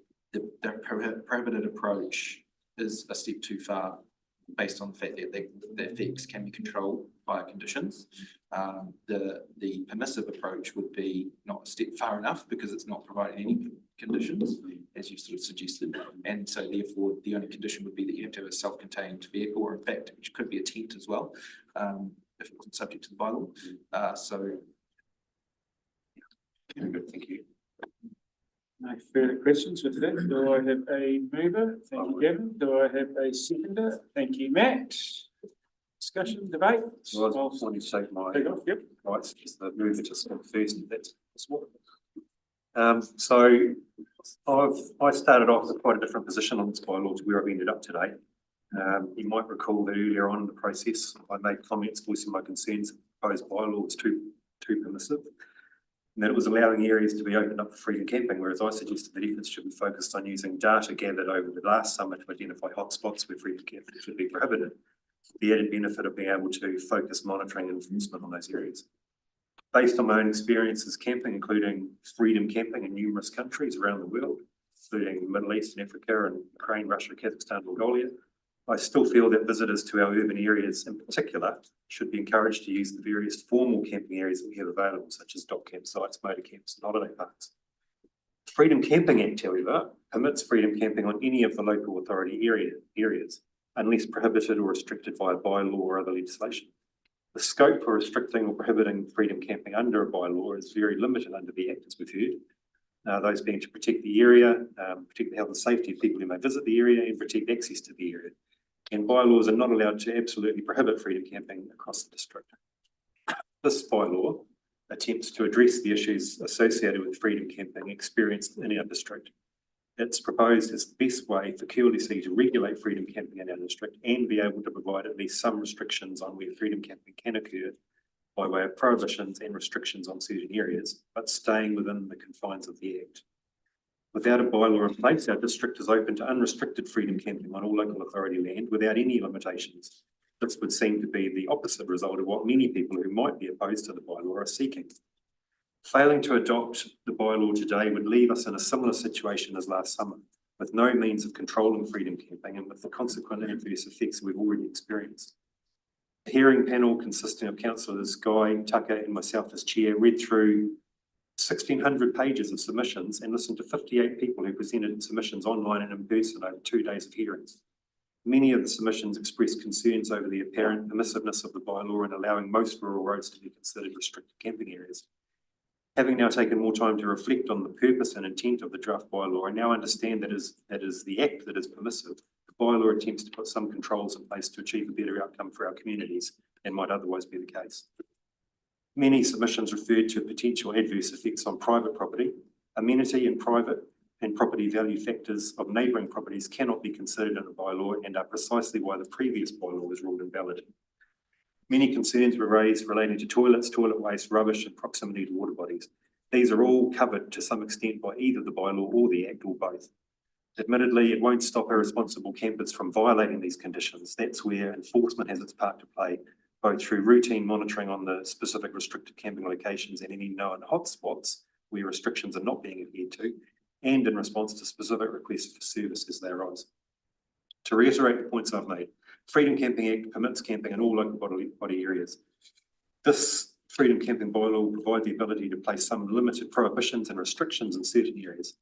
prohibited approach is a step too far, based on the fact that the effects can be controlled by conditions. The permissive approach would be not a step far enough because it's not providing any conditions, as you sort of suggested. And so therefore, the only condition would be that you have to have a self-contained vehicle, or in fact, which could be a tent as well, if it wasn't subject to the bylaw. Very good, thank you. No further questions with that. Do I have a mover? Thank you, Gavin. Do I have a seconder? Thank you, Matt. Discussion, debate? So I was wanting to take my rights, just the mover just first, if that's possible. So I started off with quite a different position on this bylaw to where I've ended up today. You might recall that earlier on in the process, I made comments voicing my concerns that the proposed bylaw was too permissive, and that it was allowing areas to be opened up for freedom camping, whereas I suggested that efforts should be focused on using data gathered over the last summer to identify hotspots where freedom camping should be prohibited, the added benefit of being able to focus monitoring and enforcement on those areas. Based on my own experiences camping, including freedom camping in numerous countries around the world, including the Middle East and Africa and Ukraine, Russia, Kazakhstan, Mongolia, I still feel that visitors to our urban areas in particular should be encouraged to use the various formal camping areas that we have available, such as dog campsites, motor camps, and holiday parks. The Freedom Camping Act, however, permits freedom camping on any of the local authority areas, unless prohibited or restricted by a bylaw or other legislation. The scope for restricting or prohibiting freedom camping under a bylaw is very limited under the Act, as we've heard, those being to protect the area, protect the health and safety of people who may visit the area and protect access to the area. And bylaws are not allowed to absolutely prohibit freedom camping across the district. This bylaw attempts to address the issues associated with freedom camping experienced in our district. It's proposed as the best way for QLDC to regulate freedom camping in our district and be able to provide at least some restrictions on where freedom camping can occur by way of prohibitions and restrictions on certain areas, but staying within the confines of the Act. Without a bylaw in place, our district is open to unrestricted freedom camping on all local authority land without any limitations. This would seem to be the opposite result of what many people who might be opposed to the bylaw are seeking. Failing to adopt the bylaw today would leave us in a similar situation as last summer, with no means of controlling freedom camping and with the consequent adverse effects we've already experienced. The hearing panel consisting of councillors Guy, Tucker and myself as chair read through 1,600 pages of submissions and listened to 58 people who presented submissions online and in person over 2 days of hearings. Many of the submissions expressed concerns over the apparent permissiveness of the bylaw in allowing most rural roads to be considered restricted camping areas. Having now taken more time to reflect on the purpose and intent of the draft bylaw, I now understand that is the Act that is permissive. The bylaw attempts to put some controls in place to achieve a better outcome for our communities than might otherwise be the case. Many submissions referred to potential adverse effects on private property. Amenity and private and property value factors of neighbouring properties cannot be considered in a bylaw and are precisely why the previous bylaw was ruled invalid. Many concerns were raised relating to toilets, toilet waste, rubbish and proximity to water bodies. These are all covered to some extent by either the bylaw or the Act or both. Admittedly, it won't stop irresponsible campers from violating these conditions. That's where enforcement has its part to play, both through routine monitoring on the specific restricted camping locations and any known hotspots where restrictions are not being adhered to, and in response to specific requests for service as they arise. To reiterate the points I've made, Freedom Camping Act permits camping in all local body areas. This Freedom Camping bylaw will provide the ability to place some limited prohibitions and restrictions in certain areas.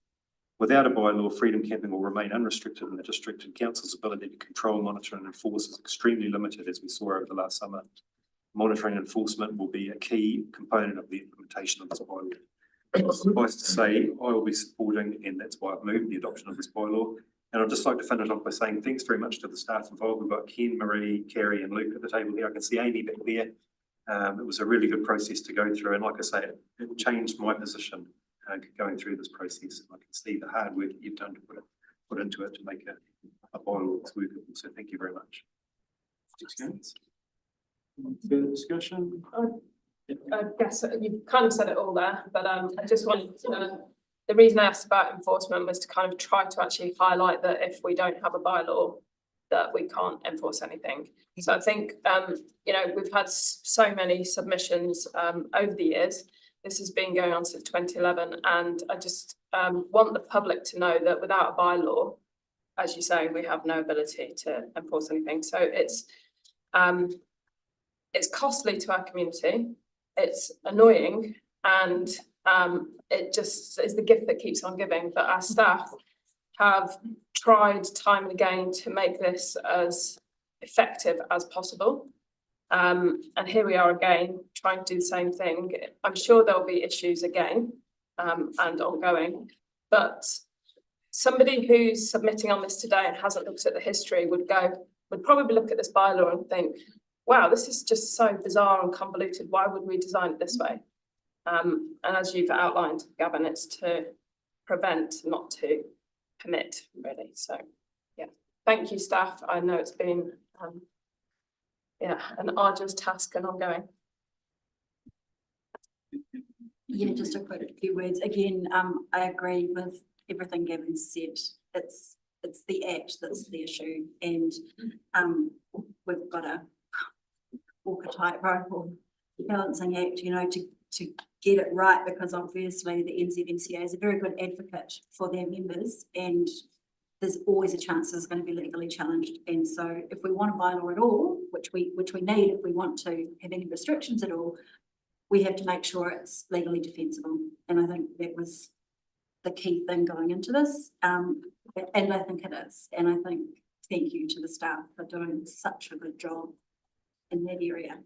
Without a bylaw, freedom camping will remain unrestricted in the district, and council's ability to control, monitor and enforce is extremely limited, as we saw over the last summer. Monitoring and enforcement will be a key component of the implementation of this bylaw. Suffice to say, I will be supporting, and that's why I've moved the adoption of this bylaw. And I'd just like to finish off by saying thanks very much to the staff involved. We've got Ken, Marie, Carrie and Luke at the table here. I can see Amy back there. It was a really good process to go through, and like I say, it changed my position going through this process. I can see the hard work you've done to put into it to make a bylaw that's workable. So thank you very much. Further discussion? I guess you've kind of said it all there, but I just wanted to, the reason I asked about enforcement was to kind of try to actually highlight that if we don't have a bylaw, that we can't enforce anything. So I think, you know, we've had so many submissions over the years. This has been going on since 2011, and I just want the public to know that without a bylaw, as you say, we have no ability to enforce anything. So it's costly to our community, it's annoying, and it just is the gift that keeps on giving. But our staff have tried time and again to make this as effective as possible. And here we are again, trying to do the same thing. I'm sure there'll be issues again and ongoing, but somebody who's submitting on this today and hasn't looked at the history would probably look at this bylaw and think, wow, this is just so bizarre and convoluted. Why would we design it this way? And as you've outlined, Gavin, it's to prevent, not to permit, really. So, yeah, thank you, staff. I know it's been an arduous task and ongoing. Yeah, just a quick few words. Again, I agree with everything Gavin said. It's the Act that's the issue, and we've got to walk a tightrope or balancing act, you know, to get it right, because obviously the NZNCA is a very good advocate for their members, and there's always a chance it's going to be legally challenged. And so if we want a bylaw at all, which we need if we want to have any restrictions at all, we have to make sure it's legally defensible. And I think that was the key thing going into this. And I think it is. And I think thank you to the staff for doing such a good job in that area.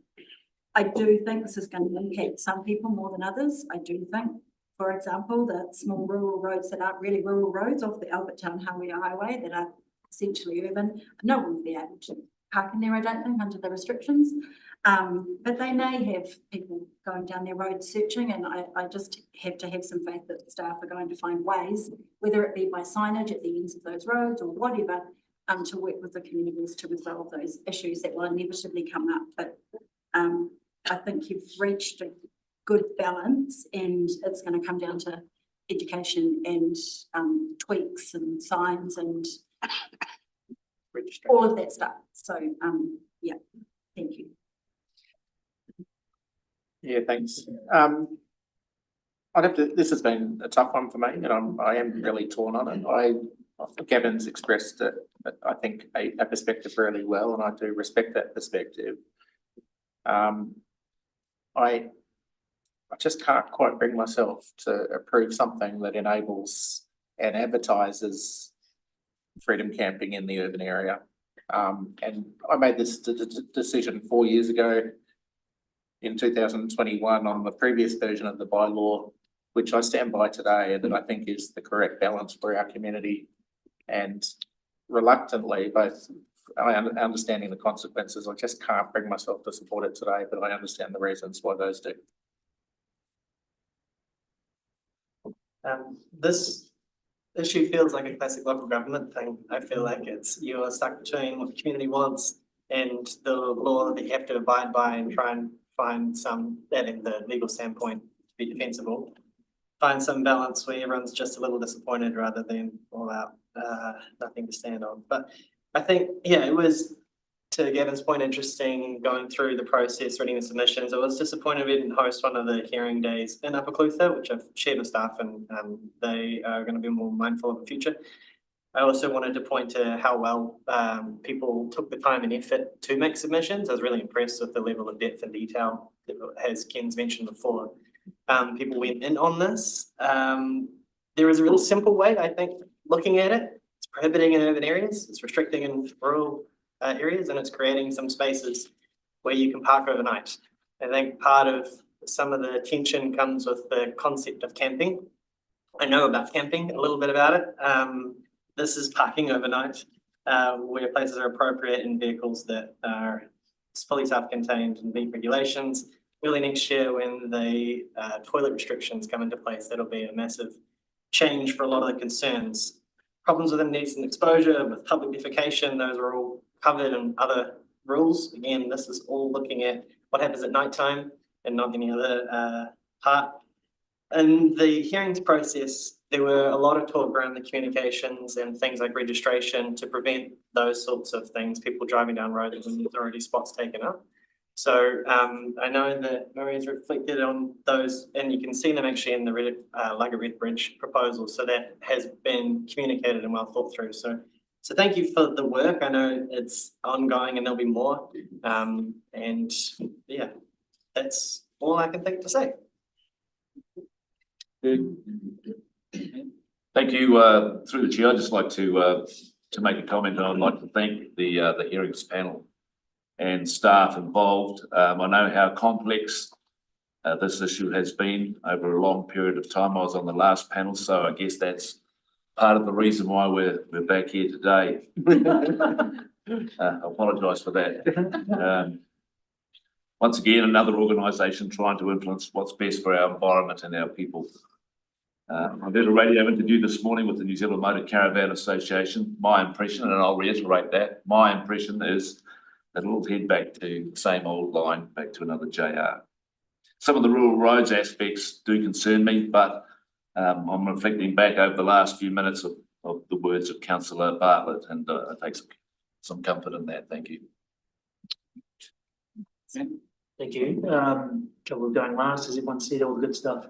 I do think this is going to impact some people more than others. I do think For example, the small rural roads that aren't really rural roads off the Albert Town Highway that are essentially urban, no one will be able to park in there, I don't think, under the restrictions. But they may have people going down their roads searching, and I just have to have some faith that the staff are going to find ways, whether it be by signage at the ends of those roads or whatever, to work with the communities to resolve those issues that will inevitably come up. But I think you've reached a good balance, and it's going to come down to education and tweaks and signs and all of that stuff. So yeah, thank you. Yeah, thanks. This has been a tough one for me, and I am really torn on it. Gavin's expressed I think a perspective really well, and I do respect that perspective. I just can't quite bring myself to approve something that enables and advertises freedom camping in the urban area. And I made this decision 4 years ago in 2021 on the previous version of the bylaw, which I stand by today, and that I think is the correct balance for our community. And reluctantly, both understanding the consequences, I just can't bring myself to support it today, but I understand the reasons why those do. This issue feels like a classic local government thing. I feel like you're stuck between what the community wants and the law that you have to abide by, and try and find some, that in the legal standpoint, to be defensible. Find some balance where everyone's just a little disappointed rather than all out, nothing to stand on. But I think, yeah, it was, to Gavin's point, interesting going through the process, reading the submissions. I was disappointed we didn't host one of the hearing days in Upper Clutha, which I've shared with staff, and they are going to be more mindful of the future. I also wanted to point to how well people took the time and effort to make submissions. I was really impressed with the level of depth and detail, as Ken's mentioned before. People went in on this. There is a really simple way, I think, looking at it. It's prohibiting in urban areas, it's restricting in rural areas, and it's creating some spaces where you can park overnight. I think part of some of the tension comes with the concept of camping. I know about camping, a little bit about it. This is parking overnight, where places are appropriate in vehicles that are fully self-contained and meet regulations. Early next year, when the toilet restrictions come into place, that'll be a massive change for a lot of the concerns. Problems with indecent exposure, with public defecation, those are all covered in other rules. Again, this is all looking at what happens at nighttime and not any other part. In the hearings process, there were a lot of talk around the communications and things like registration to prevent those sorts of things, people driving down roads when there's already spots taken up. So I know that Maria's reflected on those, and you can see them actually in the Lugga Red Bridge proposal. So that has been communicated and well thought through. So thank you for the work. I know it's ongoing and there'll be more. And yeah, that's all I can think to say. Thank you. Through the chair, I'd just like to make a comment, and I'd like to thank the hearings panel and staff involved. I know how complex this issue has been over a long period of time. I was on the last panel, so I guess that's part of the reason why we're back here today. I apologise for that. Once again, another organisation trying to influence what's best for our environment and our people. I did a radio interview this morning with the New Zealand Motor Caravan Association. My impression, and I'll reiterate that, my impression is that it'll head back to the same old line, back to another JR. Some of the rural roads aspects do concern me, but I'm reflecting back over the last few minutes of the words of Councillor Bartlett, and I take some comfort in that. Thank you. Thank you. Trouble going last, as everyone said, all the good stuff.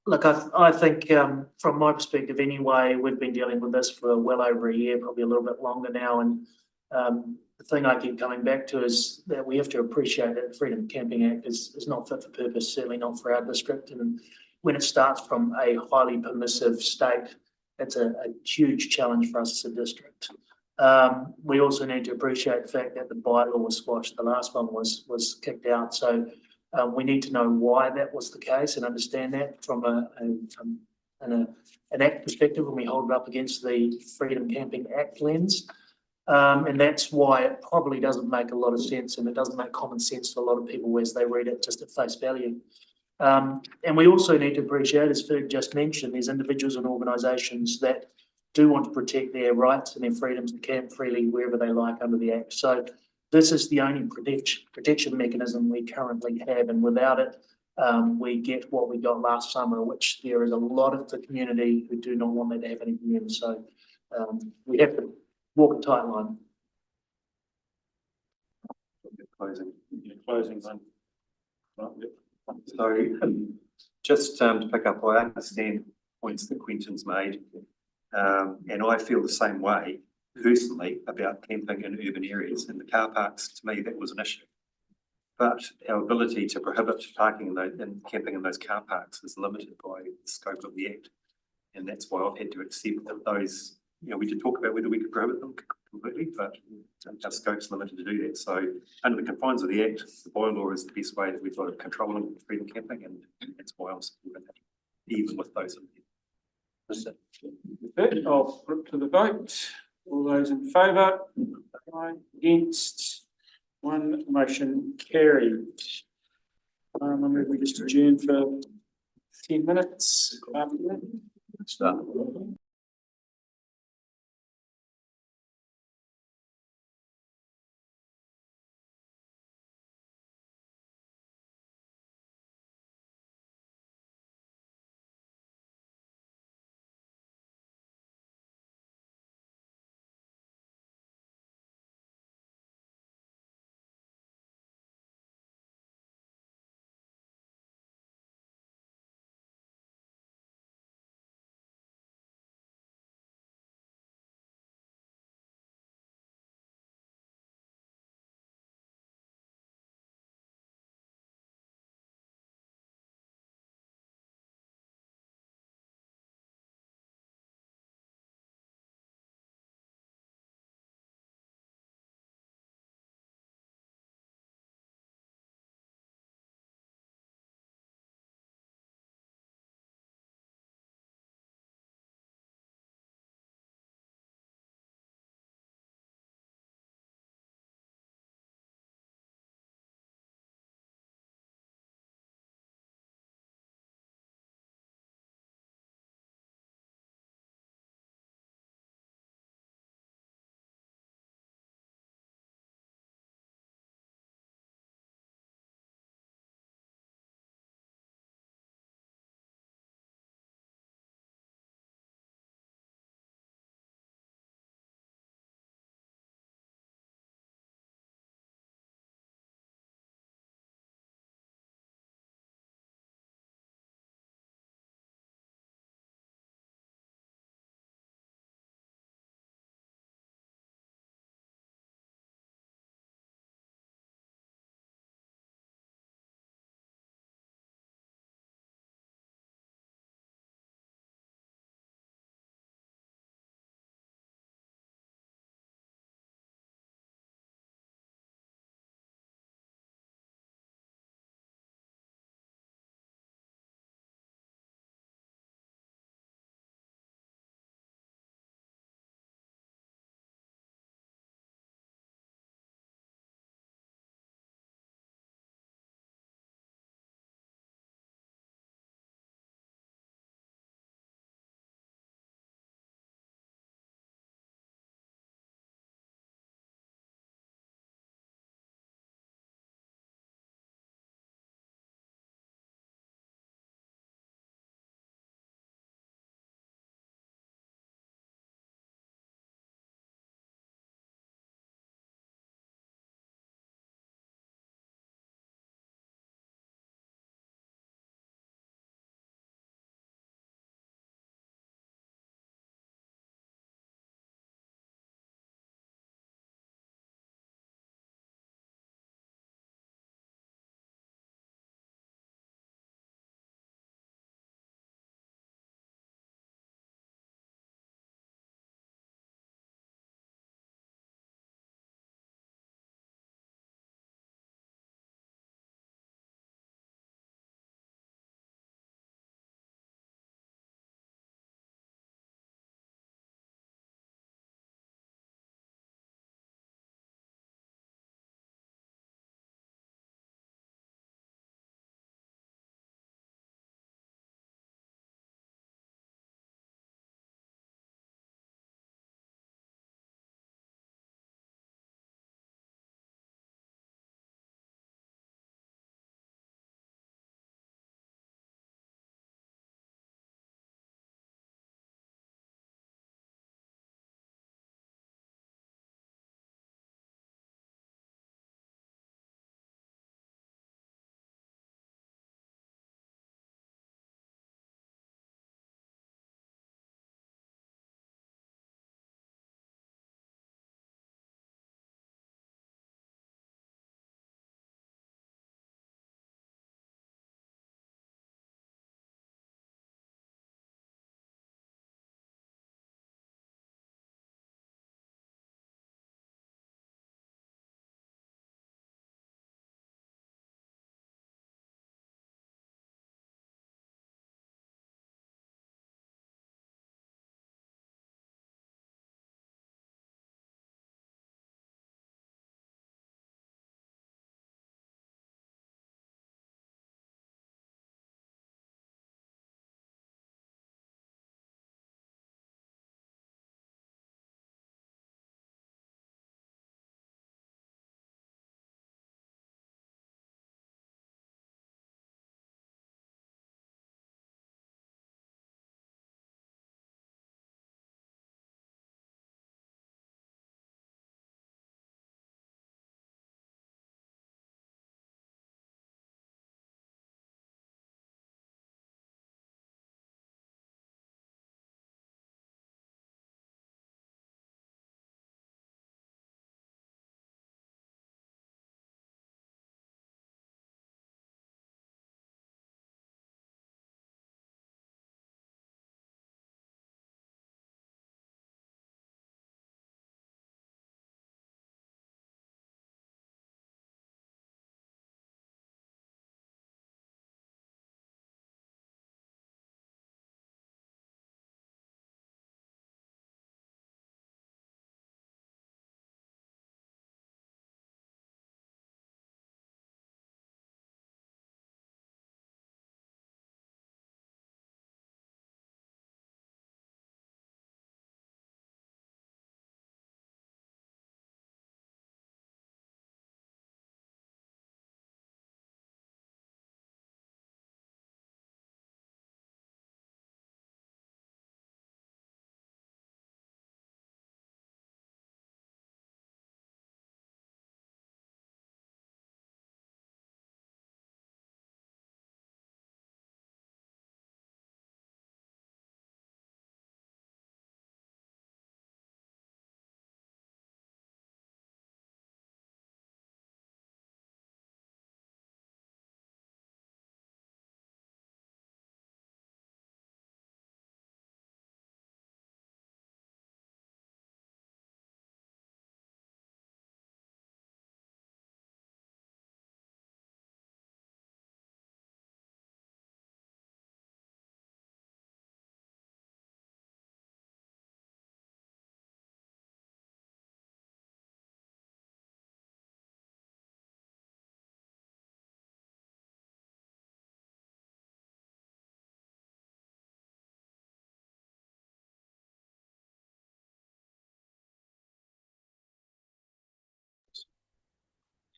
Look, I think from my perspective anyway, we've been dealing with this for well over a year, probably a little bit longer now. And the thing I keep coming back to is that we have to appreciate that the Freedom Camping Act is not fit for purpose, certainly not for our district. And when it starts from a highly permissive state, it's a huge challenge for us as a district. We also need to appreciate the fact that the bylaw was squashed. The last one was kicked out. So We need to know why that was the case and understand that from an act perspective when we hold it up against the Freedom Camping Act lens. And that's why it probably doesn't make a lot of sense, and it doesn't make common sense to a lot of people as they read it just at face value. And we also need to appreciate, as Ferg just mentioned, there's individuals and organisations that do want to protect their rights and their freedoms to camp freely wherever they like under the Act. So this is the only protection mechanism we currently have, and without it, we get what we got last summer, which there is a lot of the community who do not want that to happen again. So we have to walk a tight line. Closing. Closing one. So just to pick up, I understand points that Quentin's made. And I feel the same way personally about camping in urban areas. In the car parks, to me, that was an issue. But our ability to prohibit parking and camping in those car parks is limited by the scope of the Act. And that's why I've had to accept that those, we did talk about whether we could prohibit them completely, but our scope's limited to do that. So under the confines of the Act, the bylaw is the best way that we've got of controlling freedom camping, and that's why I'm supporting it, even with those in there. With that, I'll put it to the vote. All those in favour? Aye. Against? One. Motion carried. I move we just adjourn for 10 minutes after that. Start.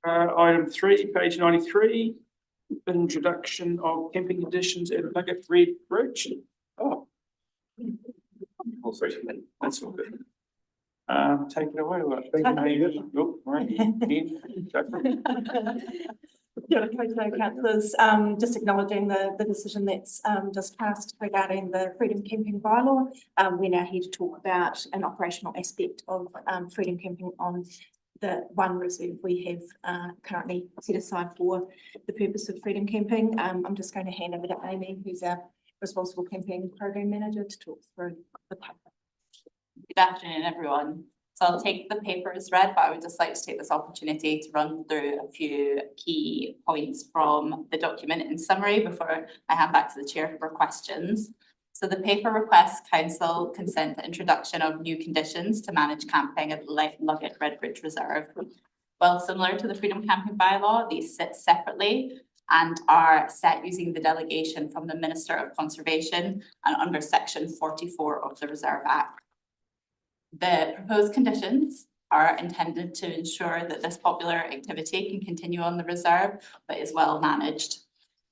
Item 3, page 93, introduction of camping conditions at Nugget Red Bridge. Oh. All three, that's all good. Take it away. Oh, right. Councillors, just acknowledging the decision that's just passed regarding the Freedom Camping bylaw. We're now here to talk about an operational aspect of freedom camping on the one reserve we have currently set aside for the purpose of freedom camping. I'm just going to hand over to Amy, who's our responsible camping program manager, to talk through the paper. Good afternoon, everyone. So I'll take the paper as read, but I would just like to take this opportunity to run through a few key points from the document in summary before I hand back to the chair for questions. So the paper requests council consent the introduction of new conditions to manage camping at Nugget Red Bridge Reserve. Well, similar to the Freedom Camping bylaw, these sit separately and are set using the delegation from the Minister of Conservation and under section 44 of the Reserve Act. The proposed conditions are intended to ensure that this popular activity can continue on the reserve, but is well managed.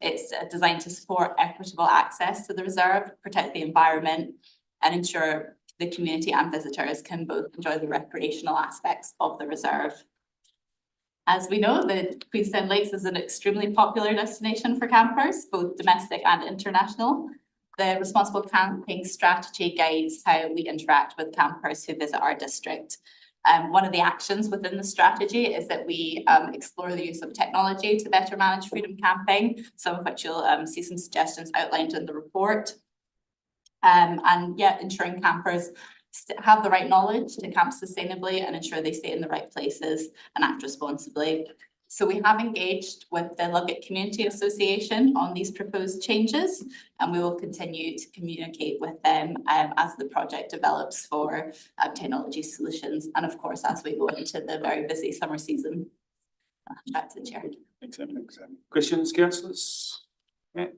It's designed to support equitable access to the reserve, protect the environment, and ensure the community and visitors can both enjoy the recreational aspects of the reserve. As we know, the Queenstown Lakes is an extremely popular destination for campers, both domestic and international. The responsible camping strategy guides how we interact with campers who visit our district. One of the actions within the strategy is that we explore the use of technology to better manage freedom camping, some of which you'll see some suggestions outlined in the report. And yeah, ensuring campers have the right knowledge to camp sustainably and ensure they stay in the right places and act responsibly. So we have engaged with the Nugget Community Association on these proposed changes, and we will continue to communicate with them as the project develops for technology solutions, and of course, as we go into the very busy summer season. Back to the chair. Excellent. Questions, councillors? Yeah.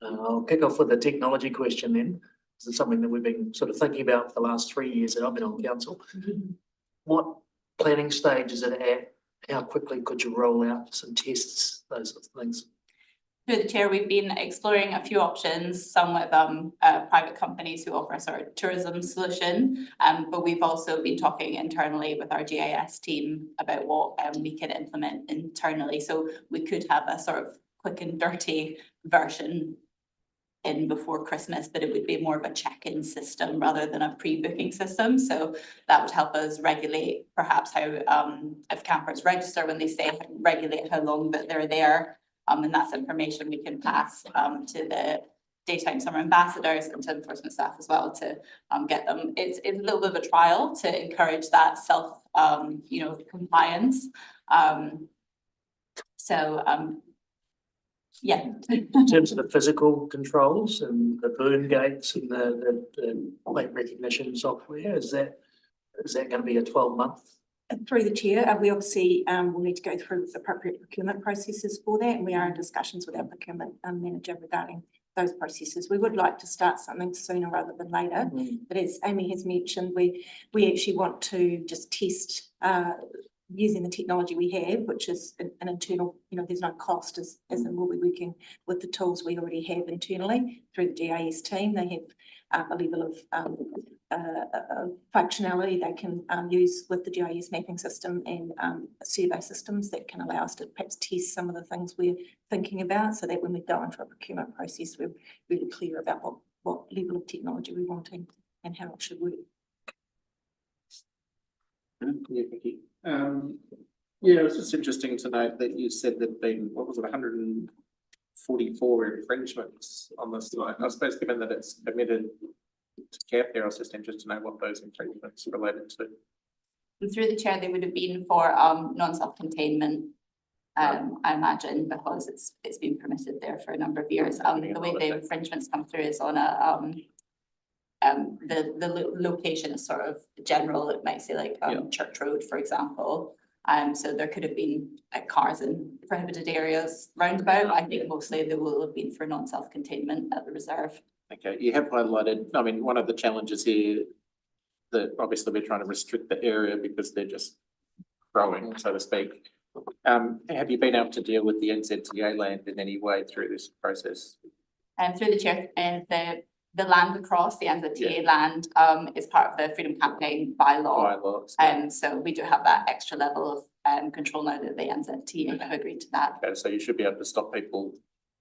I'll kick off with the technology question then. This is something that we've been sort of thinking about for the last 3 years that I've been on council. What planning stage is it at? How quickly could you roll out some tests, those sorts of things? Through the chair, we've been exploring a few options, some with private companies who offer a sort of tourism solution, but we've also been talking internally with our GIS team about what we could implement internally. So we could have a sort of quick and dirty version in before Christmas, but it would be more of a check-in system rather than a pre-booking system. So that would help us regulate perhaps how, if campers register when they stay, regulate how long that they're there. And that's information we can pass to the daytime summer ambassadors and to enforcement staff as well to get them. It's a little bit of a trial to encourage that self, compliance. Yeah. In terms of the physical controls and the burn gates and the plate recognition software, is that going to be a 12-month? Through the chair, we obviously will need to go through appropriate procurement processes for that, and we are in discussions with our procurement manager regarding those processes. We would like to start something sooner rather than later, but as Amy has mentioned, we actually want to just test using the technology we have, which is an internal, there's no cost as in we'll be working with the tools we already have internally through the GIS team. They have a level of functionality they can use with the GIS mapping system and survey systems that can allow us to perhaps test some of the things we're thinking about, so that when we go into a procurement process, we're really clear about what level of technology we're wanting and how it should work. Yeah, thank you. Yeah, it was just interesting to note that you said there'd been, 144 infringements on the site. I suppose given that it's permitted to camp there, I was just interested to know what those infringements related to. And through the chair, they would have been for non-self-containment, I imagine, because it's been permitted there for a number of years. The way the infringements come through is on the location is sort of general. It might say like Church Road, for example. So there could have been cars in prohibited areas roundabout. I think mostly they will have been for non-self-containment at the reserve. Okay, you have highlighted, I mean, one of the challenges here that obviously we're trying to restrict the area because they're just growing, so to speak. Have you been able to deal with the NZTA land in any way through this process? Through the chair, the land across the NZTA land is part of the Freedom Campaign bylaw. So we do have that extra level of control now that the NZTA have agreed to that. Okay, so you should be able to stop people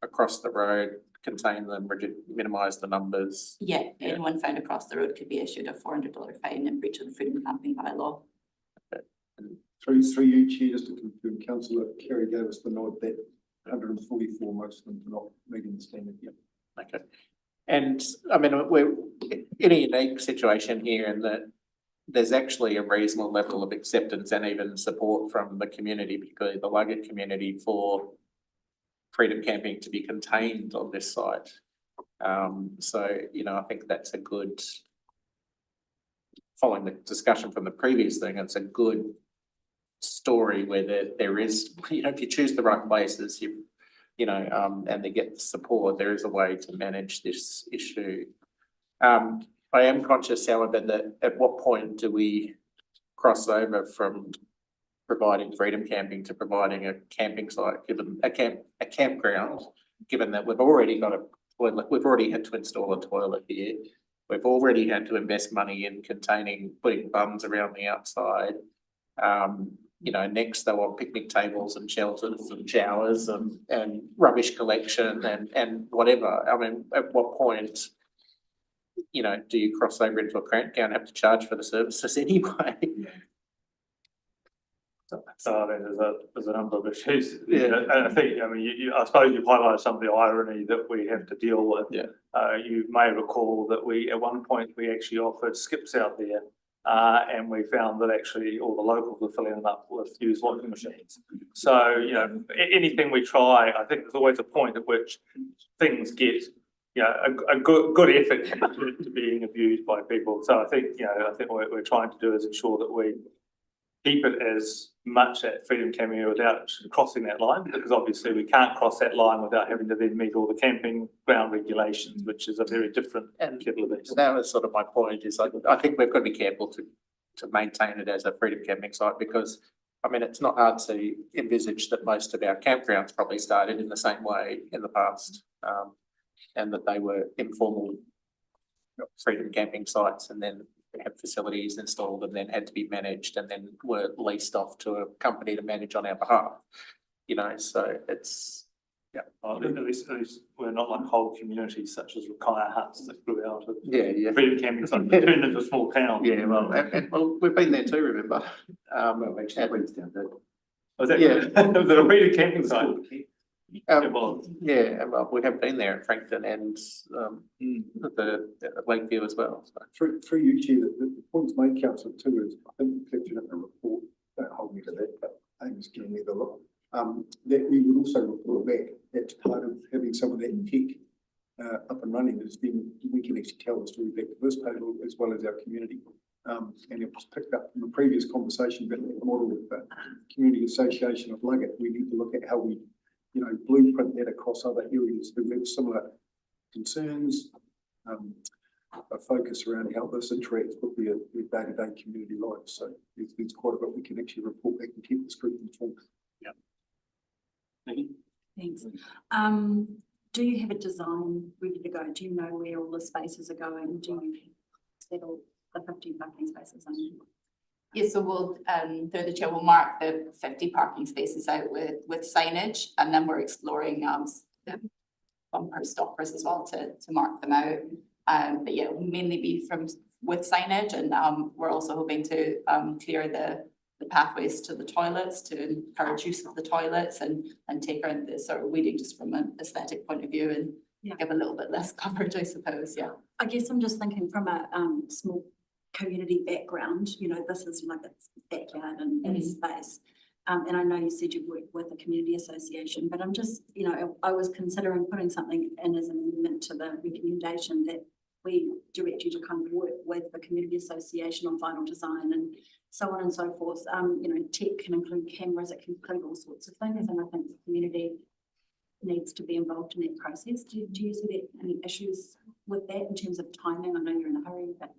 across the road, contain them, minimise the numbers. Yeah, anyone found across the road could be issued a $400 fine in breach of the Freedom Campaign bylaw. And through you, Chair, just to confirm, Councillor Kerry gave us the nod that 144, most of them are not meeting the standard yet. Okay. And I mean, we're in a unique situation here in that there's actually a reasonable level of acceptance and even support from the community, particularly the Luggett community, for freedom camping to be contained on this site. So, you know, I think that's a good, following the discussion from the previous thing, it's a good story where there is, you know, if you choose the right places, and they get support, there is a way to manage this issue. I am conscious, however, that at what point do we cross over from providing freedom camping to providing a camping site, given a campground, given that we've already got a toilet, we've already had to install a toilet here, we've already had to invest money in putting bums around the outside. You know, next they want picnic tables and shelters and showers and rubbish collection and whatever. I mean, at what point, you know, do you cross over into a campground and have to charge for the services anyway? So I mean, there's a number of issues. Yeah, and I think, I mean, I suppose you've highlighted some of the irony that we have to deal with. Yeah. You may recall that at one point we actually offered skips out there. And we found that actually all the locals were filling them up with used washing machines. So, you know, anything we try, I think there's always a point at which things get, you know, a good effort to being abused by people. So I think, what we're trying to do is ensure that we keep it as much at freedom camping without crossing that line, because obviously we can't cross that line without having to then meet all the camping ground regulations, which is a very different kettle of fish. That was sort of my point, is I think we've got to be careful to maintain it as a freedom camping site, because I mean, it's not hard to envisage that most of our campgrounds probably started in the same way in the past, and that they were informal freedom camping sites, and then have facilities installed and then had to be managed and then were leased off to a company to manage on our behalf. You know, so it's, yeah. At least we're not like whole communities such as Rakaya huts that grew out of freedom camping sites, turned into a small town. Yeah, well, we've been there too, remember? Actually, down there. Was that, was it a freedom camping site? Well, we have been there at Frankton and the Lakeview as well. So. Through you, Chair, the points made, Councillor, too, is I think we captured in the report, don't hold me to that, but Amy's giving me the look, that we would also report back that's part of having some of that tech up and running, is then we can actually tell the story back to this table as well as our community. And it was picked up from the previous conversation about the model with the Community Association of Luggett. We need to look at how we, you know, blueprint that across other areas who have similar concerns, a focus around how this interacts with their day-to-day community life. So there's quite a bit we can actually report back and keep this group informed. Yeah. Thanks. Do you have a design ready to go? Do you know where all the spaces are going? Do you settle the 15 parking spaces on? Yeah, so we'll, through the chair, we'll mark the 50 parking spaces out with signage, and then we're exploring bumper stoppers as well to mark them out. But yeah, it will mainly be with signage, and we're also hoping to clear the pathways to the toilets to encourage use of the toilets and take around the sort of weeding just from an aesthetic point of view and give a little bit less coverage, I suppose. Yeah. I guess I'm just thinking from a small community background, you know, this is like its backyard and space. And I know you said you worked with a community association, but I'm just, you know, I was considering putting something in as an amendment to the recommendation that we direct you to kind of work with the community association on final design and so on and so forth. You know, tech can include cameras, it can include all sorts of things, and I think the community needs to be involved in that process. Do you see any issues with that in terms of timing? I know you're in a hurry, but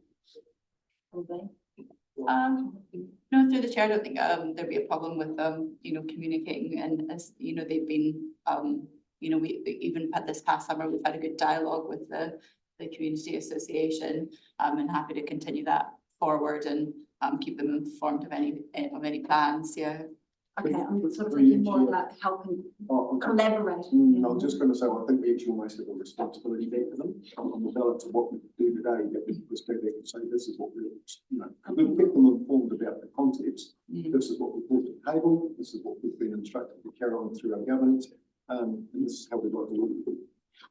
probably. No, No, through the chair, I don't think there'd be a problem with communicating, and as you know, they've been we even had this past summer, we've had a good dialogue with the community association, and happy to continue that forward and keep them informed of any plans. Yeah. Okay, I'm sort of thinking more about helping collaborate. I was just going to say, I think we actually almost have a responsibility back to them on the balance of what we do today, that we respect back and say, this is what we've kept them informed about the concepts. This is what we brought to the table. This is what we've been instructed to carry on through our governance. And this is how we'd like to work forward.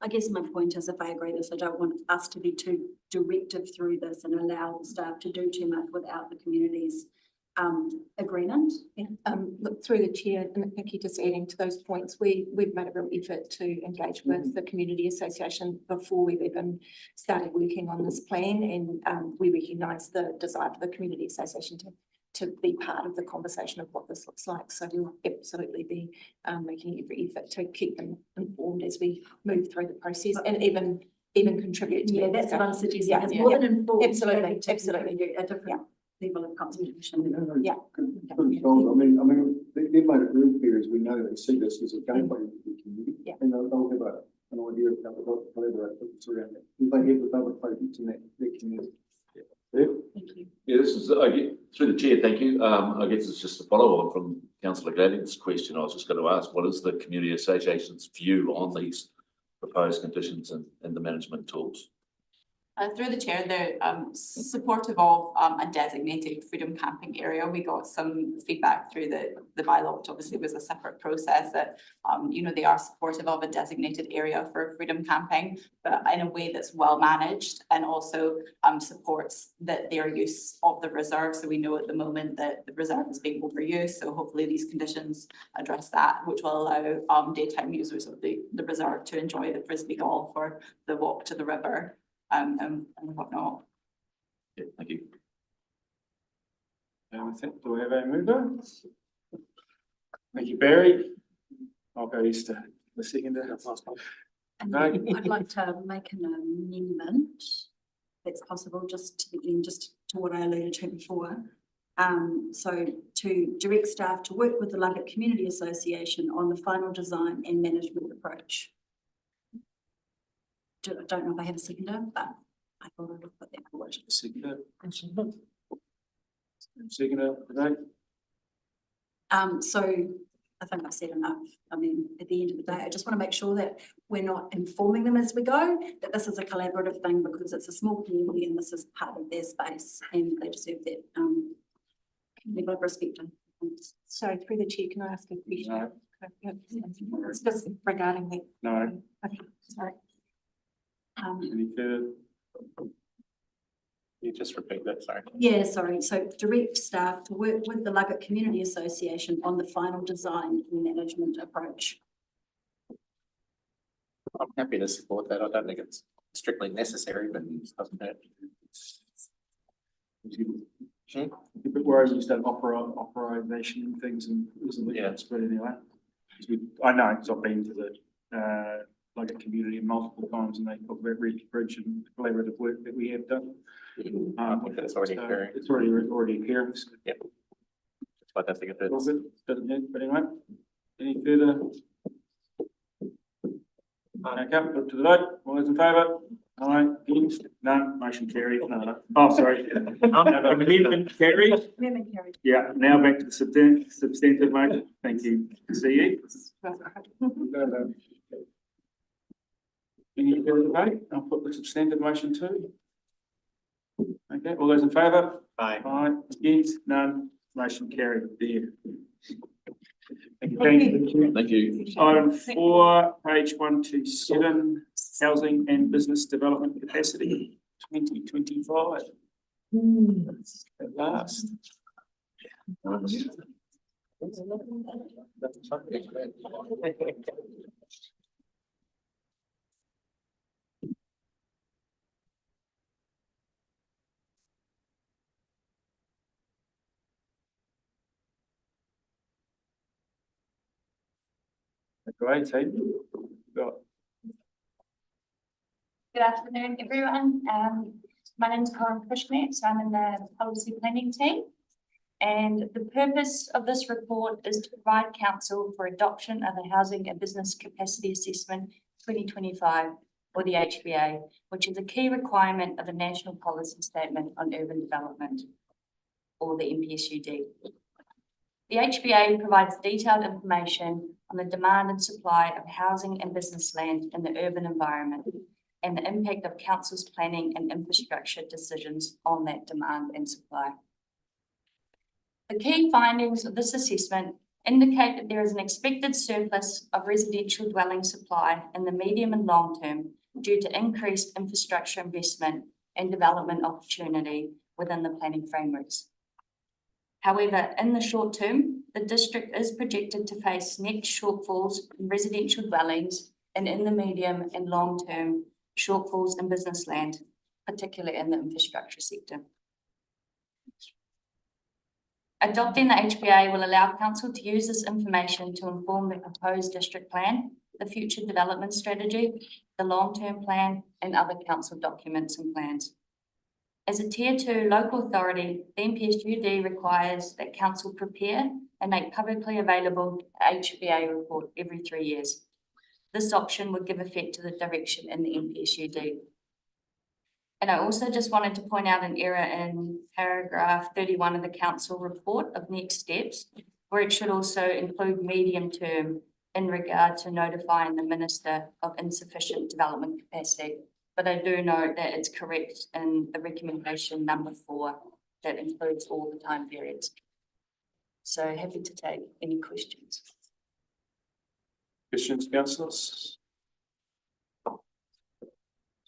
I guess my point is, if I agree with this, I don't want us to be too directive through this and allow staff to do too much without the community's agreement. Yeah, look, through the chair, and Nikki, just adding to those points, we've made a real effort to engage with the community association before we've even started working on this plan, and we recognise the desire for the community association to be part of the conversation of what this looks like. So we'll absolutely be making every effort to keep them informed as we move through the process, and even contribute to Yeah, that that's what I'm discussion. suggesting. It's more than informed. Absolutely, absolutely. A different level of consultation. Yeah. I mean, they've made it really clear as we know they see this as a gateway to the community. Yeah. And they'll have an idea of how they've got to collaborate with us around that. If they have with other projects in that community. Yeah. Thank you. Yeah, this is, through the chair, thank you. I guess it's just a follow on from Councillor Gladden's question. I was just going to ask, what is the community association's view on these proposed conditions and the management tools? Through the chair, they're supportive of a designated freedom camping area. We got some feedback through the bylaw, which obviously was a separate process, that they are supportive of a designated area for freedom camping, but in a way that's well managed, and also supports their use of the reserve. So we know at the moment that the reserve is being overused. So hopefully these conditions address that, which will allow daytime users of the reserve to enjoy the frisbee golf or the walk to the river. And whatnot. Yeah, thank you. Do we have a mover? Thank you, Barry. I'll go east to the seconder. And No. I'd like to make an amendment, if that's possible, just to the end, just to what I alluded to before. So to direct staff to work with the Luggett Community Association on the final design and management approach. I don't know if I have a seconder, but I thought I would put that forward. Seconder. Seconder, today. So I think I've said enough. I mean, at the end of the day, I just want to make sure that we're not informing them as we go, that this is a collaborative thing, because it's a small community and this is part of their space, and they deserve that level of respect. Sorry, through the chair, can I ask a question? No. It's just regarding the. No. Okay, sorry. Any further? You just repeat that, sorry. Yeah, sorry. So direct staff to work with the Luggett Community Association on the final design and management approach. I'm happy to support that. I don't think it's strictly necessary, but it doesn't hurt. A bit worried you start operation and things, and isn't it? Yeah. But anyway, I know, because I've been to the Luggett community multiple times, and they talk about Reach Bridge and the collaborative work that we have done. I think that's already So occurring. it's already occurring. So Yep. That's why I don't think it all hurts. good. Doesn't it? But anyway, any further? Okay, put to the vote. All those in favour? Aye. Against? None. Motion carried. No. Oh, sorry. Amendment carried. Amendment carried. Yeah, now back to the substantive motion. Thank you. See you. Any further debate? I'll put the substantive motion too. Okay, all those in favour? Aye. Aye. Against? None. Motion carried. There. Thank you. Thank you. Item 4, page 127, housing and business development capacity, 2025. At last. Great, hey. Got Good afternoon, everyone. My name is Corinne Cushnet, so I'm in the policy planning team. And the purpose of this report is to provide council for adoption of the Housing and Business Capacity Assessment 2025 or the HBA, which is a key requirement of the National Policy Statement on Urban Development or the NPSUD. The HBA provides detailed information on the demand and supply of housing and business land in the urban environment and the impact of council's planning and infrastructure decisions on that demand and supply. The key findings of this assessment indicate that there is an expected surplus of residential dwelling supply in the medium and long term due to increased infrastructure investment and development opportunity within the planning frameworks. However, in the short term, the district is projected to face net shortfalls in residential dwellings, and in the medium and long term, shortfalls in business land, particularly in the infrastructure sector. Adopting the HBA will allow council to use this information to inform the proposed district plan, the future development strategy, the long-term plan, and other council documents and plans. As a Tier 2 local authority, the NPSUD requires that council prepare and make publicly available the HBA report every 3 years. This option would give effect to the direction in the NPSUD. And I also just wanted to point out an error in paragraph 31 of the council report of next steps, where it should also include medium term in regard to notifying the minister of insufficient development capacity. But I do note that it's correct in the recommendation number 4 that includes all the time periods. So happy to take any questions. Questions, councillors?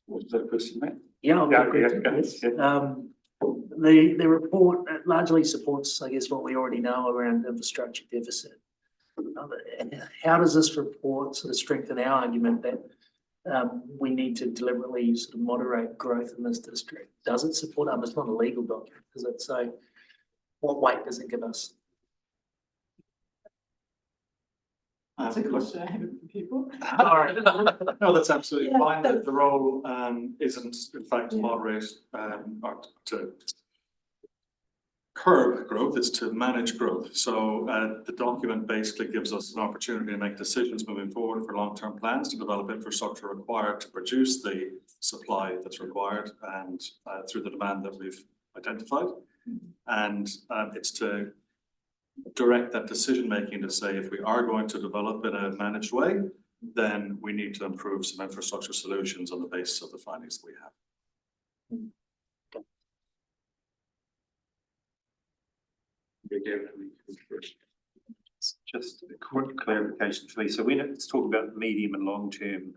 What's that question, Matt? Yeah, I've got Yeah, questions. yeah. The report largely supports, I guess, what we already know around infrastructure deficit. How does this report sort of strengthen our argument that we need to deliberately sort of moderate growth in this district? Does it support, it's not a legal document, does it? So what weight does it give us? That's a question I have for people. All right. No, that's absolutely fine. The role isn't in fact to moderate or to curb growth, it's to manage growth. So the document basically gives us an opportunity to make decisions moving forward for long-term plans to develop infrastructure required to produce the supply that's required and through the demand that we've identified. And it's to direct that decision making to say if we are going to develop in a managed way, then we need to improve some infrastructure solutions on the basis of the findings we have. Just a quick clarification for me. So when it's talking about medium and long-term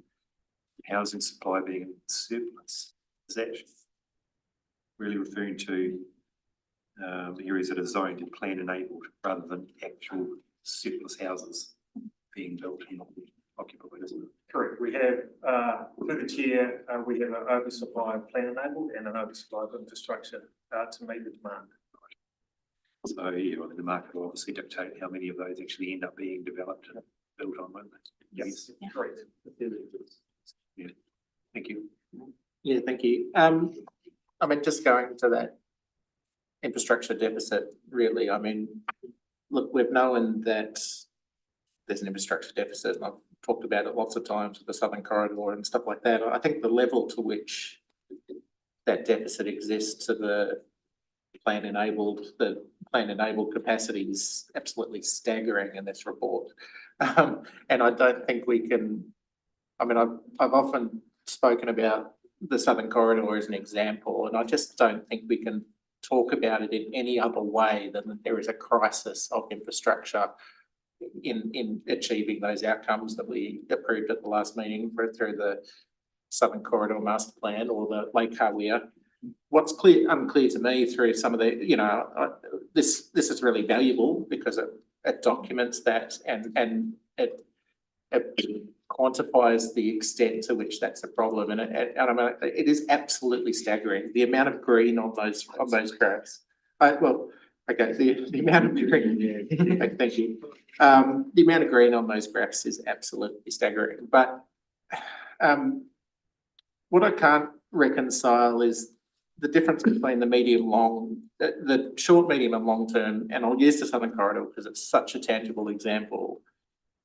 housing supply being in surplus, is that really referring to the areas that are zoned and plan enabled rather than actual surplus houses being built and occupied, isn't it? Correct. We have, through the chair, we have an oversupply of plan enabled and an oversupply of infrastructure to meet the demand. So yeah, well, the market will obviously dictate how many of those actually end up being developed and built on, won't they? Yes, correct. Yeah, thank you. Yeah, thank you. I mean, just going to that infrastructure deficit, really, I mean, look, we've known that there's an infrastructure deficit, and I've talked about it lots of times with the Southern Corridor and stuff like that. I think the level to which that deficit exists to the plan enabled capacity is absolutely staggering in this report. And I don't think we can, I mean, I've often spoken about the Southern Corridor as an example, and I just don't think we can talk about it in any other way than that there is a crisis of infrastructure in achieving those outcomes that we approved at the last meeting through the Southern Corridor Master Plan or the Lake Hawea. What's unclear to me through some of the, you know, this is really valuable because it documents that and it quantifies the extent to which that's a problem, and I mean, it is absolutely staggering the amount of green on those graphs. The amount of green. Thank you. The amount of green on those graphs is absolutely staggering. But what I can't reconcile is the difference between the medium, long, the short, medium and long term, and I'll use the Southern Corridor because it's such a tangible example,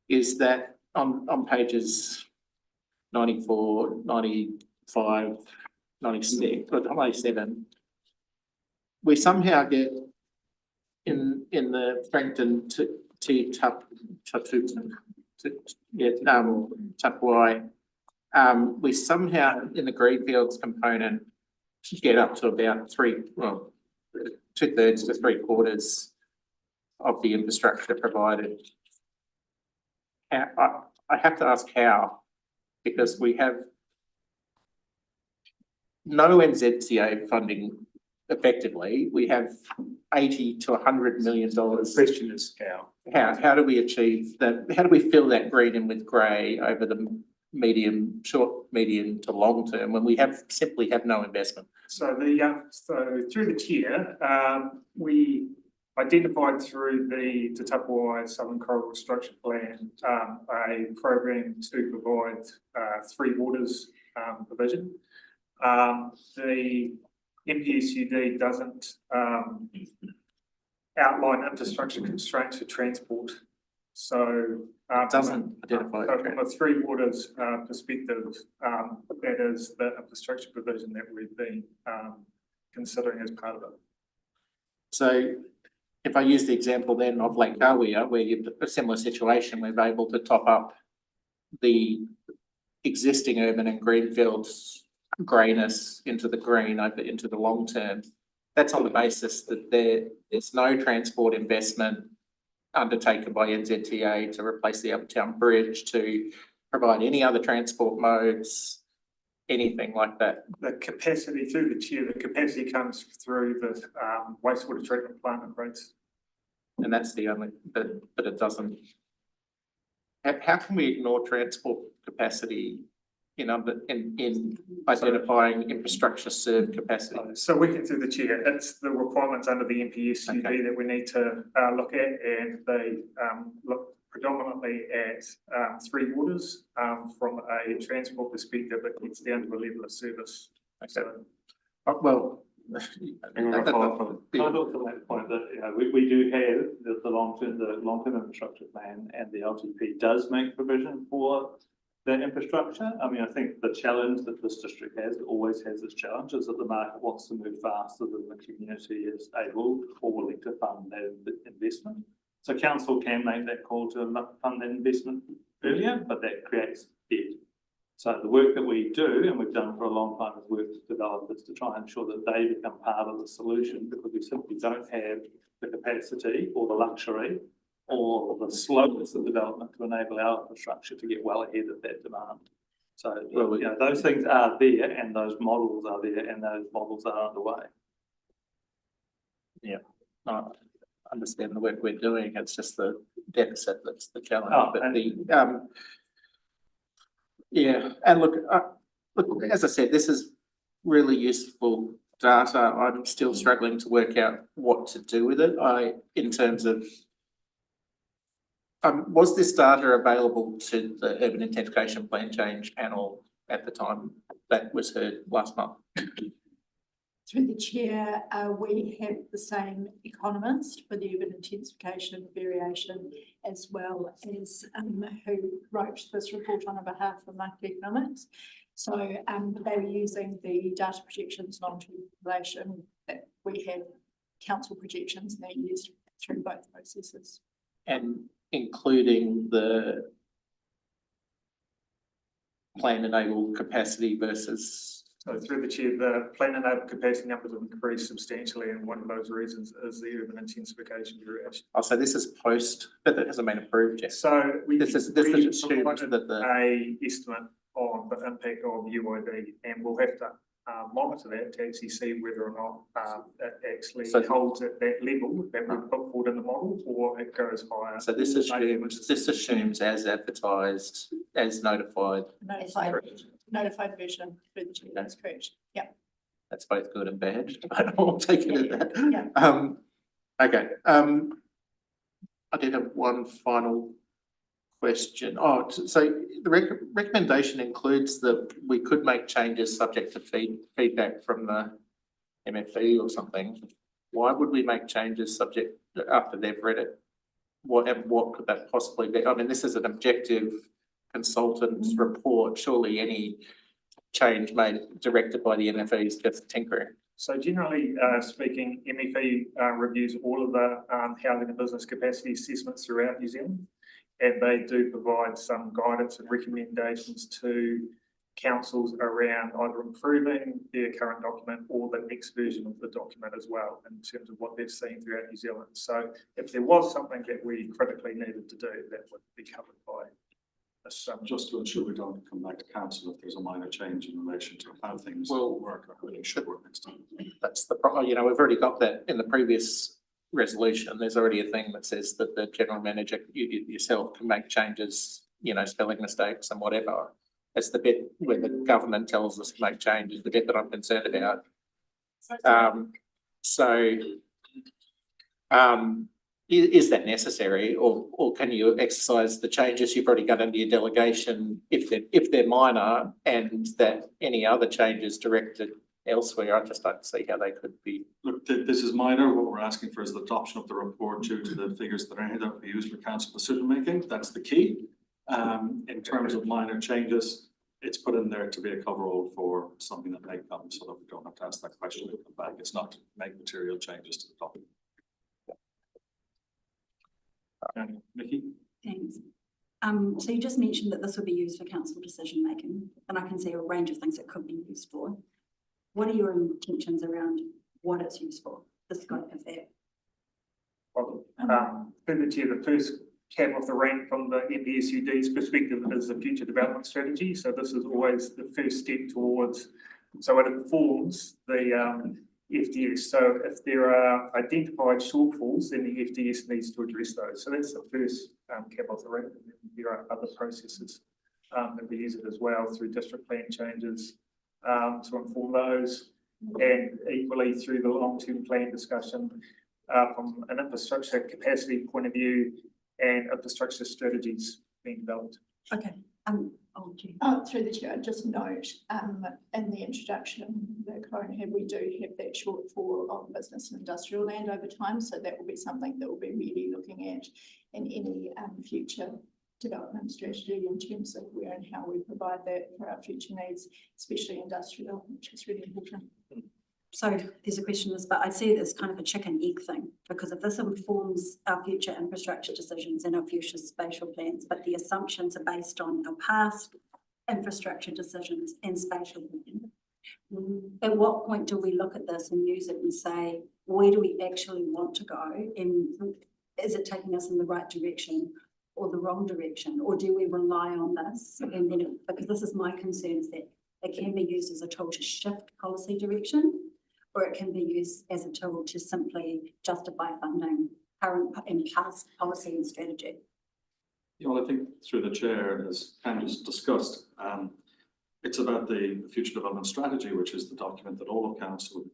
is that on pages 94, 95, 96, or 97, we somehow get in the Frankton Tapuai, we somehow in the greenfields component get up to about 2/3 to 3/4 of the infrastructure provided. I have to ask how, because we have no NZCA funding effectively. We have $80 to $100 million. The question is how. How do we achieve that? How do we fill that green in with grey over the short, medium to long term when we simply have no investment? So through the chair, we identified through the Te Tapuai Southern Corridor Structure Plan, a program to provide 3 waters provision. The MPSUD doesn't outline infrastructure constraints for transport. So it doesn't identify. So from a 3 waters perspective, that is the infrastructure provision that we've been considering as part of it. So if I use the example then of Lake Kawea, where you've a similar situation, we're able to top up the existing urban and greenfields greyness into the green over into the long term. That's on the basis that there's no transport investment undertaken by NZTA to replace the Uptown Bridge, to provide any other transport modes, anything like that. The capacity, through the chair, the capacity comes through the wastewater treatment plant upgrades. And that's the only, but it doesn't. How can we ignore transport capacity in identifying infrastructure served capacity? So working through the chair, it's the requirements under the NPSUD that we need to look at, and they look predominantly at 3 waters from a transport perspective. It gets down to a level of service. Okay. So, well, Can I follow to that point that we do have the long-term infrastructure plan, and the LTP does make provision for that infrastructure. I mean, I think the challenge that this district has, always has this challenge, is that the market wants to move faster than the community is able or willing to fund that investment. So council can make that call to fund that investment earlier, but that creates debt. So the work that we do, and we've done for a long time, is work to developers to try and ensure that they become part of the solution, because we simply don't have the capacity or the luxury or the slowness of development to enable our infrastructure to get well ahead of that demand. So, those things are there, and those models are there, and those models are underway. Yeah, I understand the work we're doing. It's just the deficit that's the challenge. Yeah, and look, as I said, this is really useful data. I'm still struggling to work out what to do with it. In terms of, was this data available to the Urban Intensification Plan Change panel at the time that was heard last month? Through the chair, we have the same economist for the urban intensification variation, as well as who wrote this report on behalf of market economics. So they were using the data projections long-term population that we have, council projections, and they're used through both processes. And including the plan enabled capacity versus. So through the chair, the plan enabled capacity numbers have increased substantially, and one of those reasons is the urban intensification variation. Oh, so this is post, but it hasn't been approved yet. So this is provided that a estimate on the impact of UID, and we'll have to monitor that to actually see whether or not it actually holds at that level that we've put forward in the model, or it goes higher. So this assumes as advertised, as notified. Notified version through the chair, that's correct. Yeah. That's both good and bad. I will take it as that. Yeah. Okay. I did have one final question. Oh, so the recommendation includes that we could make changes subject to feedback from the MFE or something, why would we make changes subject after they've read it? What could that possibly be? I mean, this is an objective consultant's report. Surely any change made directed by the MFE is just tinkering. So generally speaking, MFE reviews all of the housing and business capacity assessments throughout New Zealand. And they do provide some guidance and recommendations to councils around either improving their current document or the next version of the document as well, in terms of what they've seen throughout New Zealand. So if there was something that we critically needed to do, that would be covered by this. Just to ensure we don't come back to council if there's a minor change in relation to how things Well, work or how they should work next time. That's the problem. You know, we've already got that in the previous resolution. There's already a thing that says that the general manager, you yourself, can make changes, you know, spelling mistakes and whatever. It's the bit where the government tells us to make changes, the bit that I'm concerned about. Is that necessary, or can you exercise the changes you've already got under your delegation if they're minor, and that any other changes directed elsewhere? I just don't see how they could be. Look, this is minor. What we're asking for is the adoption of the report due to the figures that are here that will be used for council decision making. That's the key. In terms of minor changes, it's put in there to be a coverall for something that may come, so that we don't have to ask that question and come back. It's not to make material changes to the topic. Nikki? Thanks. So you just mentioned that this will be used for council decision making, and I can see a range of things it could be used for. What are your intentions around what it's used for, the scope of that? Well, the first cab off the rank from the NPSUD's perspective is the future development strategy. So this is always the first step towards, so it informs the FDS. So if there are identified shortfalls, then the FDS needs to address those. So that's the first cab off the rank. And then there are other processes that we use it as well through district plan changes to inform those, and equally through the long-term plan discussion from an infrastructure capacity point of view and infrastructure strategies being developed. Okay. Through the chair, just note in the introduction that Corinne had, we do have that shortfall of business and industrial land over time. So that will be something that we'll be really looking at in any future development strategy in terms of where and how we provide that for our future needs, especially industrial, which is really important. So there's a question of this, but I see it as kind of a chicken egg thing, because if this informs our future infrastructure decisions and our future spatial plans, but the assumptions are based on our past infrastructure decisions and spatial planning, at what point do we look at this and use it and say, where do we actually want to go? And is it taking us in the right direction or the wrong direction? Or do we rely on this? And then, because this is my concern, is that it can be used as a tool to shift policy direction, or it can be used as a tool to simply justify funding current and past policy and strategy. Yeah, well, I think through the chair, as Pam just discussed, it's about the future development strategy, which is the document that all of council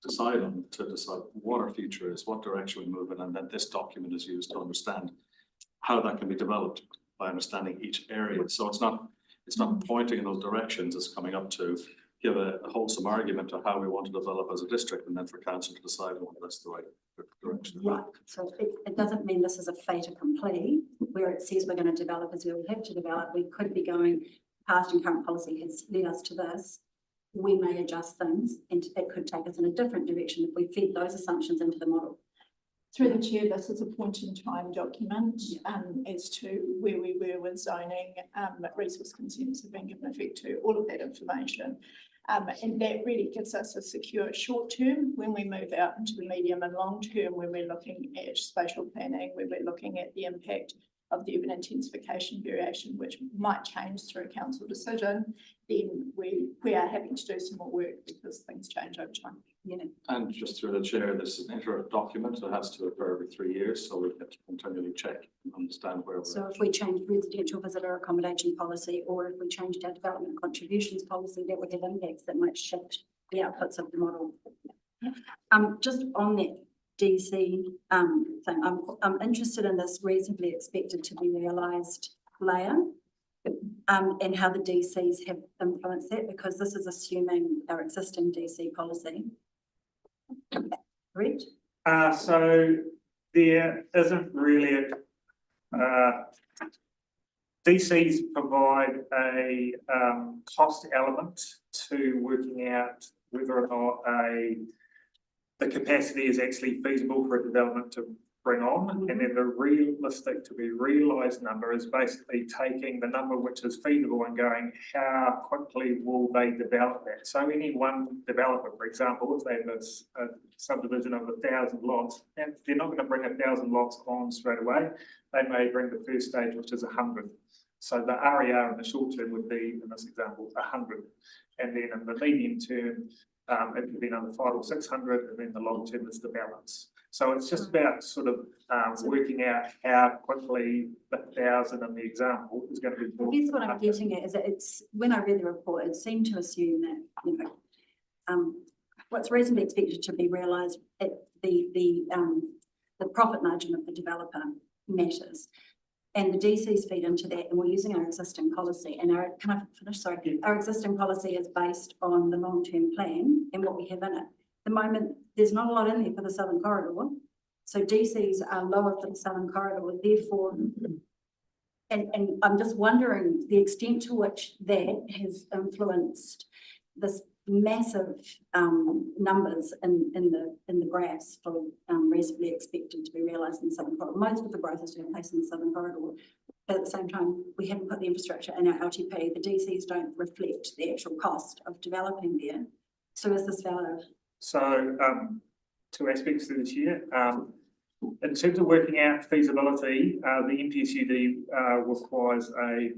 decide on to decide what our future is, what direction we move in, and then this document is used to understand how that can be developed by understanding each area. So it's not pointing in those directions, it's coming up to give a wholesome argument of how we want to develop as a district, and then for council to decide whether that's the right direction. Right, so it doesn't mean this is a fait accompli, where it says we're going to develop as we have to develop. We could be going, past and current policy has led us to this. We may adjust things, and it could take us in a different direction if we feed those assumptions into the model. Through the chair, this is a point in time document as to where we were with zoning, resource consents have been given effect to, all of that information. And that really gives us a secure short term when we move out into the medium and long term, when we're looking at spatial planning, when we're looking at the impact of the urban intensification variation, which might change through a council decision, then we are having to do some more work because things change over time. Yeah. And just through the chair, this is an iterative document that has to occur every 3 years, so we have to continually check and understand where we're at. So if we change residential visitor accommodation policy, or if we changed our development contributions policy, that would have impacts that might shift the outputs of the model. Just on that DC thing, I'm interested in this reasonably expected to be realised layer, and how the DCs have influenced that, because this is assuming our existing DC policy. Correct? So there isn't really DCs provide a cost element to working out whether or not the capacity is actually feasible for a development to bring on. And then the realistic to be realised number is basically taking the number which is feasible and going, how quickly will they develop that? So any one developer, for example, if they have a subdivision of 1,000 lots, and they're not going to bring 1,000 lots on straight away. They may bring the first stage, which is 100. So the RER in the short term would be, in this example, 100. And then in the medium term, it could be another 500 or 600, and then the long term is the balance. So it's just about sort of working out how quickly the 1,000 in the example is going to be. I guess what I'm getting at is that it's, when I read the report, it seemed to assume that, you know, what's reasonably expected to be realised at the profit margin of the developer matters. And the DCs feed into that, and we're using our existing policy. And can I finish? Sorry. Our existing policy is based on the long-term plan and what we have in it. At the moment, there's not a lot in there for the Southern Corridor. So DCs are lower for the Southern Corridor, therefore, and I'm just wondering the extent to which that has influenced this massive numbers in the graphs for reasonably expected to be realised in the Southern Corridor. Most of the growth is taking place in the Southern Corridor. But at the same time, we haven't put the infrastructure in our LTP. The DCs don't reflect the actual cost of developing there. So is this valid? So two aspects to this year. In terms of working out feasibility, the NPSUD requires a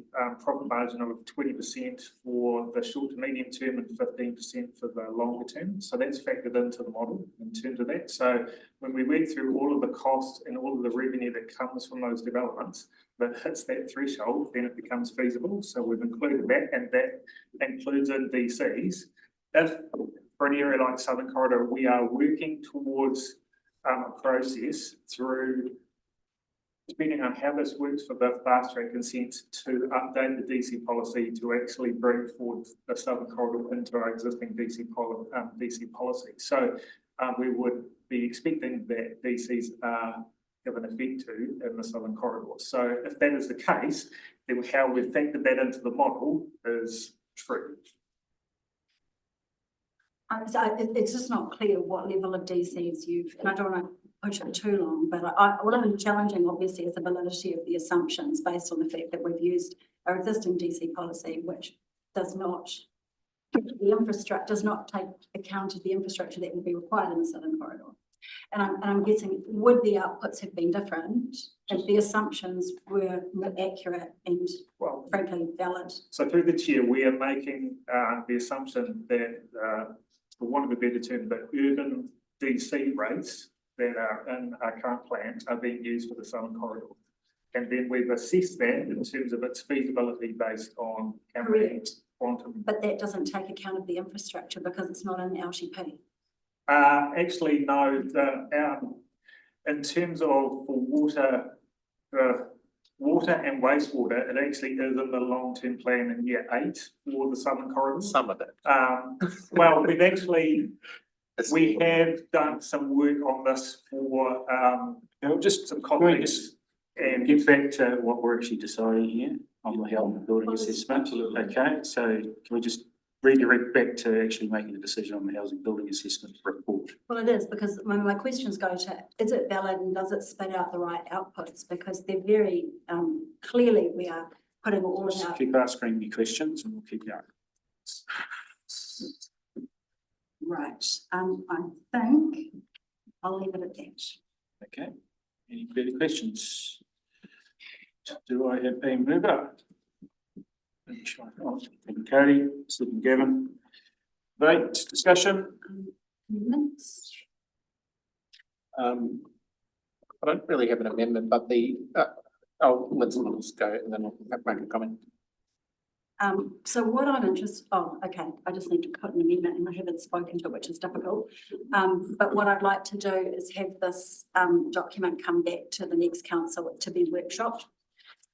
profit margin of 20% for the short to medium term and 15% for the longer term. So that's factored into the model in terms of that. So when we went through all of the costs and all of the revenue that comes from those developments, that hits that threshold, then it becomes feasible. So we've included that, and that includes in DCs. If for an area like Southern Corridor, we are working towards a process through, depending on how this works for the fast track consent, to update the DC policy to actually bring forward the Southern Corridor into our existing DC policy. So we would be expecting that DCs are given effect to in the Southern Corridor. So if that is the case, then how we've factored that into the model is true. So it's just not clear what level of DCs you've, and I don't want to push it too long, but what I'm challenging obviously is the validity of the assumptions based on the fact that we've used our existing DC policy, which does not take account of the infrastructure that will be required in the Southern Corridor. And I'm guessing, would the outputs have been different if the assumptions were more accurate and frankly valid? So through the chair, we are making the assumption that, for want of a better term, the urban DC rates that are in our current plan are being used for the Southern Corridor. And then we've assessed that in terms of its feasibility based on quantum. But that doesn't take account of the infrastructure because it's not in the LTP. Actually, no. In terms of for water and wastewater, it actually is in the long-term plan in year 8 for the Southern Corridor. Some of it. Well, we have done some work on this for just some context and get back to what we're actually deciding here on the health and building assessment. Absolutely. Okay, so can we just redirect back to actually making a decision on the housing building assessment report? Well, it is, because my questions go to, is it valid and does it spit out the right outputs? Because they're very clearly, we are putting all of our. Keep asking me questions and we'll keep going. Right, I think I'll leave it at that. Okay, any further questions? Do I have a mover? Thank you, Cody. Second, Gavin. Vote, discussion. Amendments. I don't really have an amendment, but let's go and then I'll make a comment. So what I'm interested, okay, I just need to put an amendment and I haven't spoken to it, which is difficult. But what I'd like to do is have this document come back to the next council to be workshopped,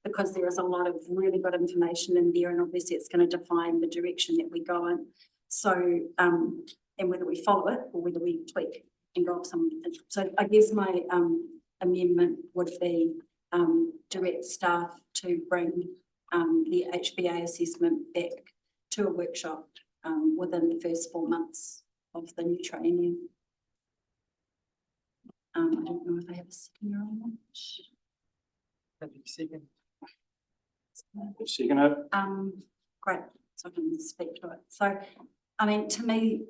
because there is a lot of really good information in there and obviously it's going to define the direction that we go in. So and whether we follow it or whether we tweak and go off some. So I guess my amendment would be direct staff to bring the HBA assessment back to a workshop within the first 4 months of the new training. I don't know if I have a second on that. Second. Second it. Great, so I can speak to it. So, I mean, to me,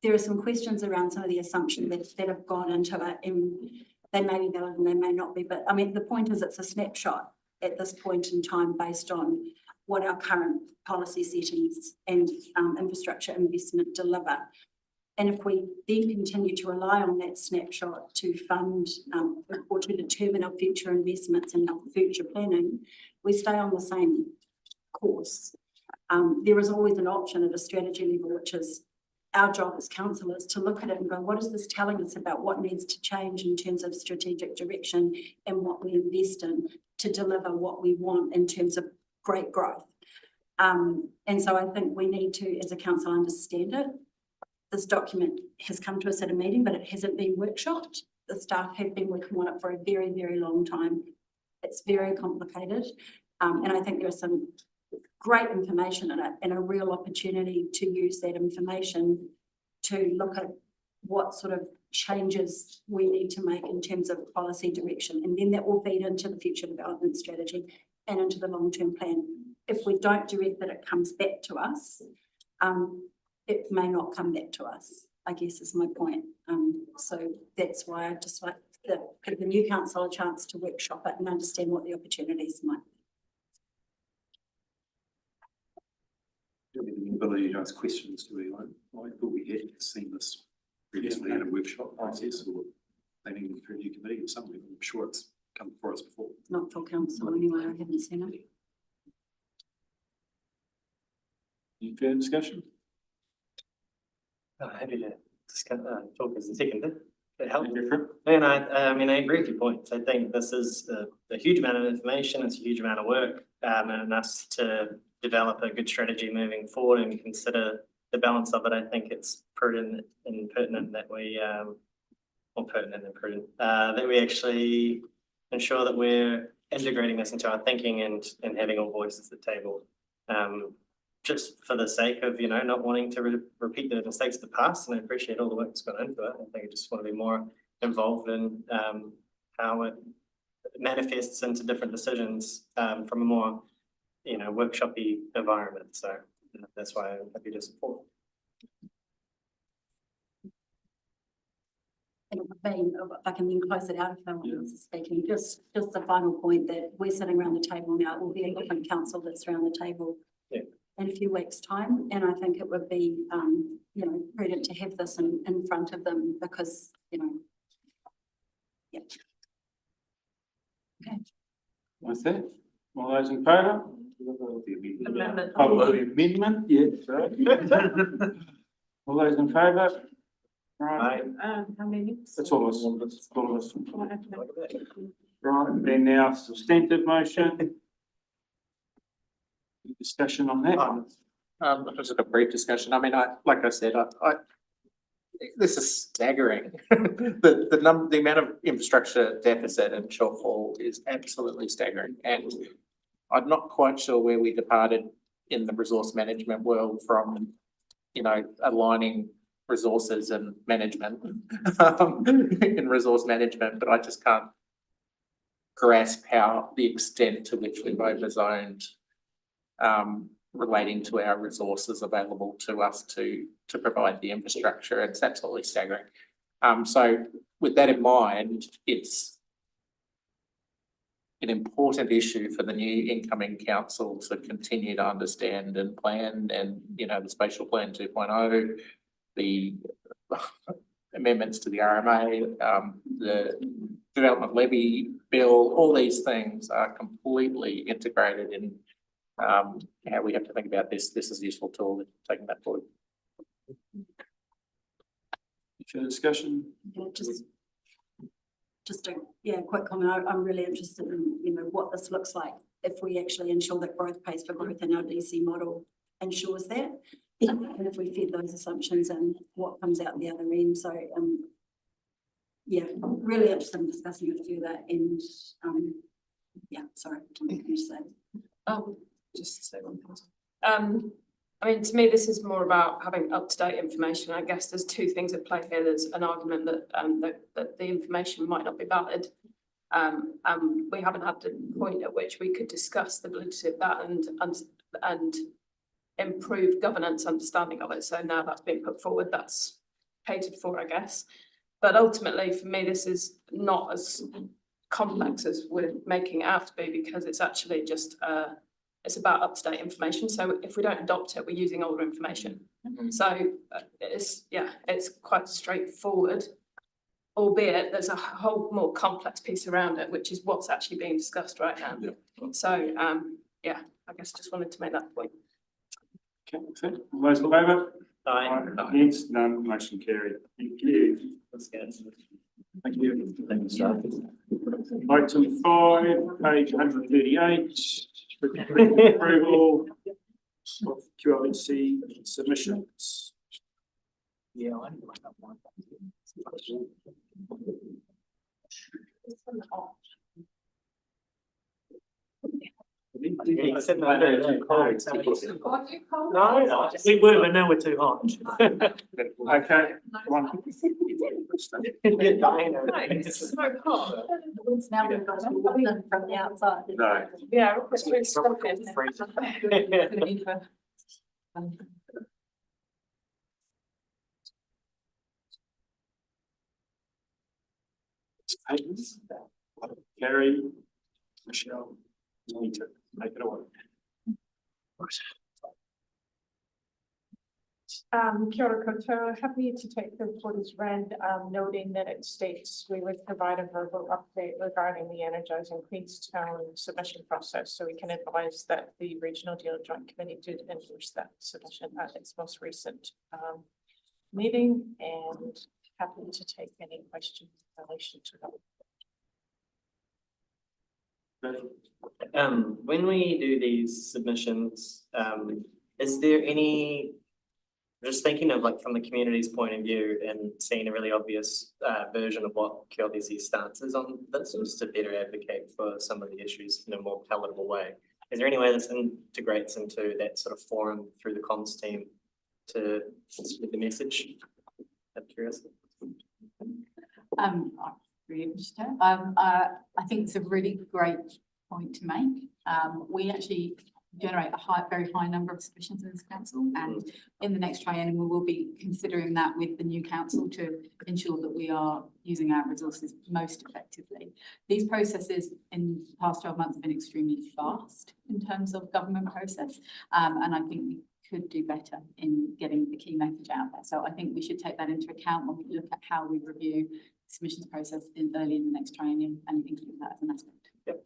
there are some questions around some of the assumptions that have gone into it, and they may be valid and they may not be, but I mean, the point is it's a snapshot at this point in time based on what our current policy settings and infrastructure investment deliver. And if we then continue to rely on that snapshot to fund or to determine our future investments and our future planning, we stay on the same course. There is always an option at a strategy level, which is our job as councillors to look at it and go, what is this telling us about what needs to change in terms of strategic direction and what we invest in to deliver what we want in terms of great growth. And so I think we need to, as a council, understand it. This document has come to us at a meeting, but it hasn't been workshopped. The staff have been working on it for a very, very long time. It's very complicated. And I think there's some great information in it and a real opportunity to use that information to look at what sort of changes we need to make in terms of policy direction. And then that will feed into the future development strategy and into the long-term plan. If we don't direct that it comes back to us, it may not come back to us, I guess is my point. So that's why I just like to give the new council a chance to workshop it and understand what the opportunities might be. Do we have the ability to ask questions, do we, like, thought we had seen this previously in a workshop process or planning for a new committee or something? I'm sure it's come before us before. Not for council anyway, I haven't seen it. Any further discussion? Happy to discuss, talk as a second. It helped. Different. And I mean, I agree with your points. I think this is a huge amount of information. It's a huge amount of work, and us to develop a good strategy moving forward and consider the balance of it. I think it's prudent and pertinent that we, or pertinent and prudent, that we actually ensure that we're integrating this into our thinking and having all voices at the table. Just for the sake of, you know, not wanting to repeat the mistakes of the past, and I appreciate all the work that's gone into it. I think I just want to be more involved in how it manifests into different decisions from a more, you know, workshopy environment. So that's why I'm happy to support. And if I can then close it out if no one else is speaking, just the final point that we're sitting around the table now, it will be a different council that's around the table. Yeah. In a few weeks' time, and I think it would be, you know, prudent to have this in front of them because, you know, yeah. Okay. What's that? All those in favour? Amendment. Oh, the amendment, yeah, sorry. All those in favour? Right, How many? that's all of us, that's all of us. Right, then now substantive motion. Discussion on that. Just a brief discussion. I mean, like I said, this is staggering. The amount of infrastructure deficit and shortfall is absolutely staggering. And I'm not quite sure where we departed in the resource management world from, you know, aligning resources and management in resource management, but I just can't grasp how the extent to which we've overzoned relating to our resources available to us to provide the infrastructure. It's absolutely staggering. So with that in mind, it's an important issue for the new incoming council to continue to understand and plan, and, you know, the spatial plan 2.0, the amendments to the RMA, the development levy bill, all these things are completely integrated in how we have to think about this. This is a useful tool in taking that forward. Further discussion? Yeah, just a quick comment. I'm really interested in, you know, what this looks like if we actually ensure that growth pays for growth and our DC model ensures that. And if we fed those assumptions and what comes out the other end, so, yeah, really interested in discussing it further and, yeah, sorry, didn't finish saying. Just to say one thing. I mean, to me, this is more about having up-to-date information. I guess there's two things at play here. There's an argument that the information might not be valid. We haven't had the point at which we could discuss the validity of that and improve governance understanding of it. So now that's been put forward, that's catered for, I guess. But ultimately, for me, this is not as complex as we're making it out to be, because it's actually just it's about up-to-date information. So if we don't adopt it, we're using older information. So it's quite straightforward, albeit there's a whole more complex piece around it, which is what's actually being discussed right now. So yeah, I guess just wanted to make that point. Okay, that's it. All those in favour? Aye. Against, none, motion carried. Thank you. Thank you. Item 5, page 138, approval of QLDC submissions. Yeah, I know that one. You said no, no, no. No, we were, but now we're too hot. Okay, one. It's so hot. Now we've got to from the outside. No. Yeah, it's really stuck in. Gary, Michelle, need to make it away. Kia ora koutou, happy to take the report as read, noting that it states we would provide a verbal update regarding the Energising Queenstown submission process. So we can advise that the Regional Deal Joint Committee did endorse that submission at its most recent meeting, and happy to take any questions in relation to that. When we do these submissions, is there any, just thinking of like from the community's point of view and seeing a really obvious version of what QLDC's stance is on this, just to better advocate for some of the issues in a more palatable way. Is there any way this integrates into that sort of forum through the comms team to spread the message? I'm curious. Really interested. I think it's a really great point to make. We actually generate a very high number of submissions in this council, and in the next triennium we will be considering that with the new council to ensure that we are using our resources most effectively. These processes in the past 12 months have been extremely fast in terms of government process, and I think we could do better in getting the key message out there. So I think we should take that into account when we look at how we review submissions process early in the next triennium and include that as an aspect. Yep.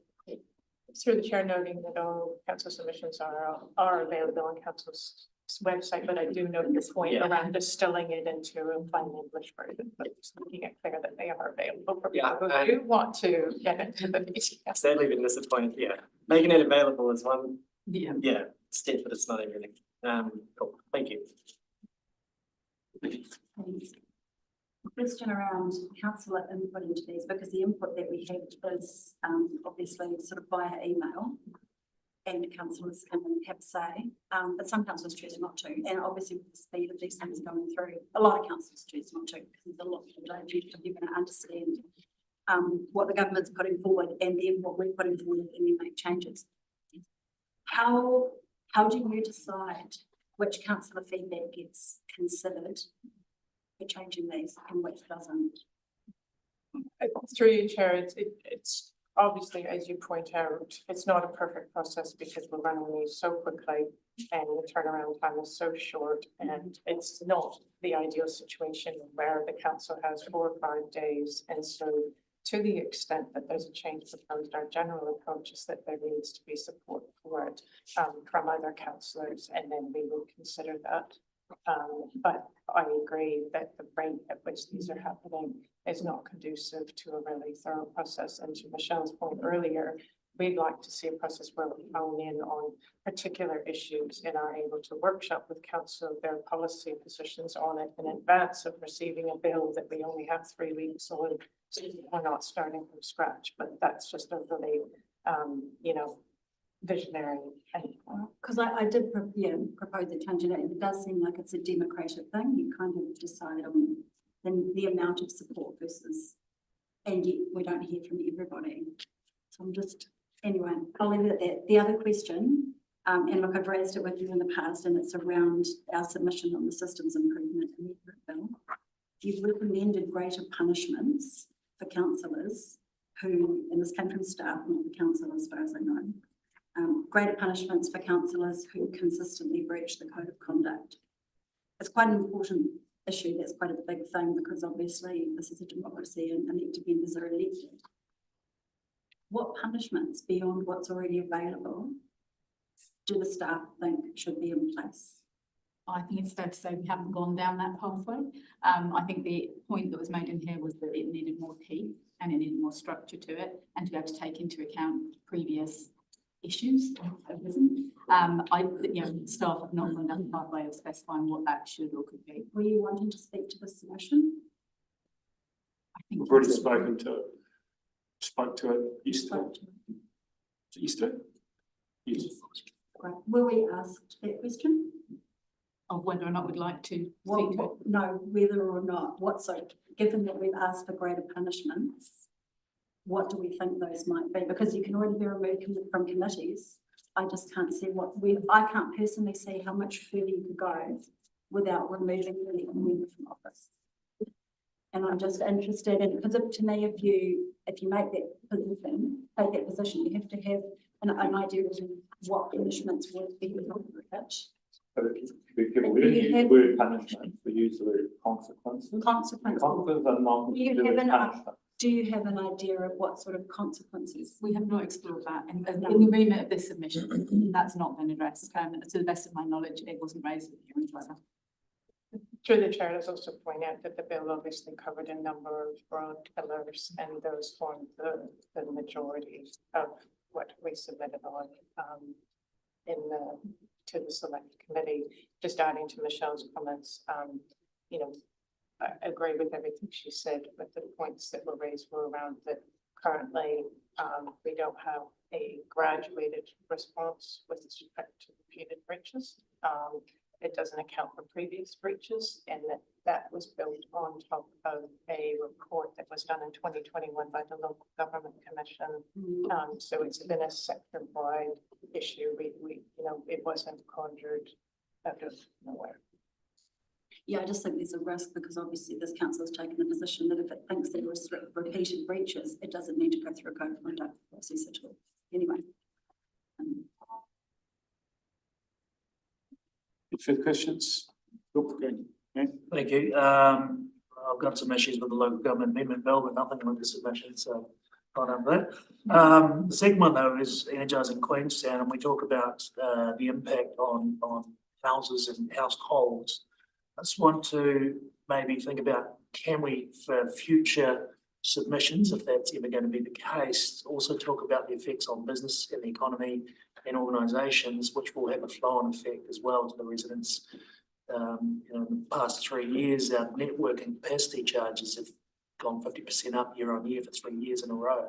Through the chair, noting that all council submissions are available on council's website, but I do note the point around distilling it into a plain English version, but just making it clear that they are available for people who do want to get into the meeting. Sadly been disappointed, making it available is one step, but it's not everything. Cool, thank you. Question around councillor input into these, because the input that we have is obviously sort of via email, and councillors can have a say, but some councillors choose not to, and obviously with the speed of these things going through, a lot of councillors choose not to, because there's a lot of delays to even understand what the government's putting forward and then what we're putting forward and then make changes. How do you decide which councillor feedback gets considered for changing these and which doesn't? Through you, Chair, it's obviously, as you point out, it's not a perfect process because we're running these so quickly and the turnaround time is so short, and it's not the ideal situation where the council has 4 or 5 days. And so to the extent that there's a change proposed, our general approach is that there needs to be support for it from other councillors, and then we will consider that. But I agree that the rate at which these are happening is not conducive to a really thorough process. And to Michelle's point earlier, we'd like to see a process where we hone in on particular issues and are able to workshop with council their policy positions on it in advance of receiving a bill that we only have 3 weeks on. So we're not starting from scratch, but that's just a really, you know, visionary thing. Because I did, propose a change in it. It does seem like it's a democratic thing. You kind of decide on the amount of support versus, and yet we don't hear from everybody. So I'm just, anyway, I'll leave it at that. The other question, and look, I've raised it with you in the past, and it's around our submission on the systems improvement bill. You've recommended greater punishments for councillors who, and this came from staff, not the council as far as I know, greater punishments for councillors who consistently breach the code of conduct. It's quite an important issue. That's quite a big thing because obviously this is a democracy and elected members are elected. What punishments beyond what's already available do the staff think should be in place? I think it's fair to say we haven't gone down that pathway. I think the point that was made in here was that it needed more teeth and it needed more structure to it and to be able to take into account previous issues that have arisen. Staff have not gone down the pathway of specifying what that should or could be. Were you wanting to speak to the submission? I think We've already spoken to it. Spoke to it yesterday. Yesterday? Yes. Right. Were we asked that question? Of whether or not we'd like to No, whether or not, given that we've asked for greater punishments, what do we think those might be? Because you can already be removed from committees. I just can't see I can't personally see how much further you could go without removing the member from office. And I'm just interested in, because to me, if you make that position, take that position, you have to have an idea of what punishments would be appropriate. But we didn't use the word punishment, we use the word consequences. Consequences. Consequences are not the word punishment. Do you have an idea of what sort of consequences? We have not explored that, and in the remit of this submission, that's not been addressed. To the best of my knowledge, it wasn't raised at the hearings either. Through the chair, let's also point out that the bill obviously covered a number of broad pillars, and those formed the majority of what we submitted on to the select committee. Just adding to Michelle's comments, I agree with everything she said, but the points that were raised were around that currently we don't have a graduated response with respect to repeated breaches. It doesn't account for previous breaches, and that was built on top of a report that was done in 2021 by the Local Government Commission. So it's been a sector-wide issue. It wasn't conjured out of nowhere. Yeah, I just think there's a risk because obviously this council has taken the position that if it thinks there are repeated breaches, it doesn't need to go through a code of conduct process at all. Anyway. Further questions? Thank you. I've got some issues with the local government amendment bill, but nothing with the submission, so not on that. The second one though is energising Queenstown, and we talk about the impact on houses and households. I just want to maybe think about, can we, for future submissions, if that's ever going to be the case, also talk about the effects on business and the economy and organisations, which will have a flow-on effect as well to the residents. In the past 3 years, our networking capacity charges have gone 50% up year on year for 3 years in a row.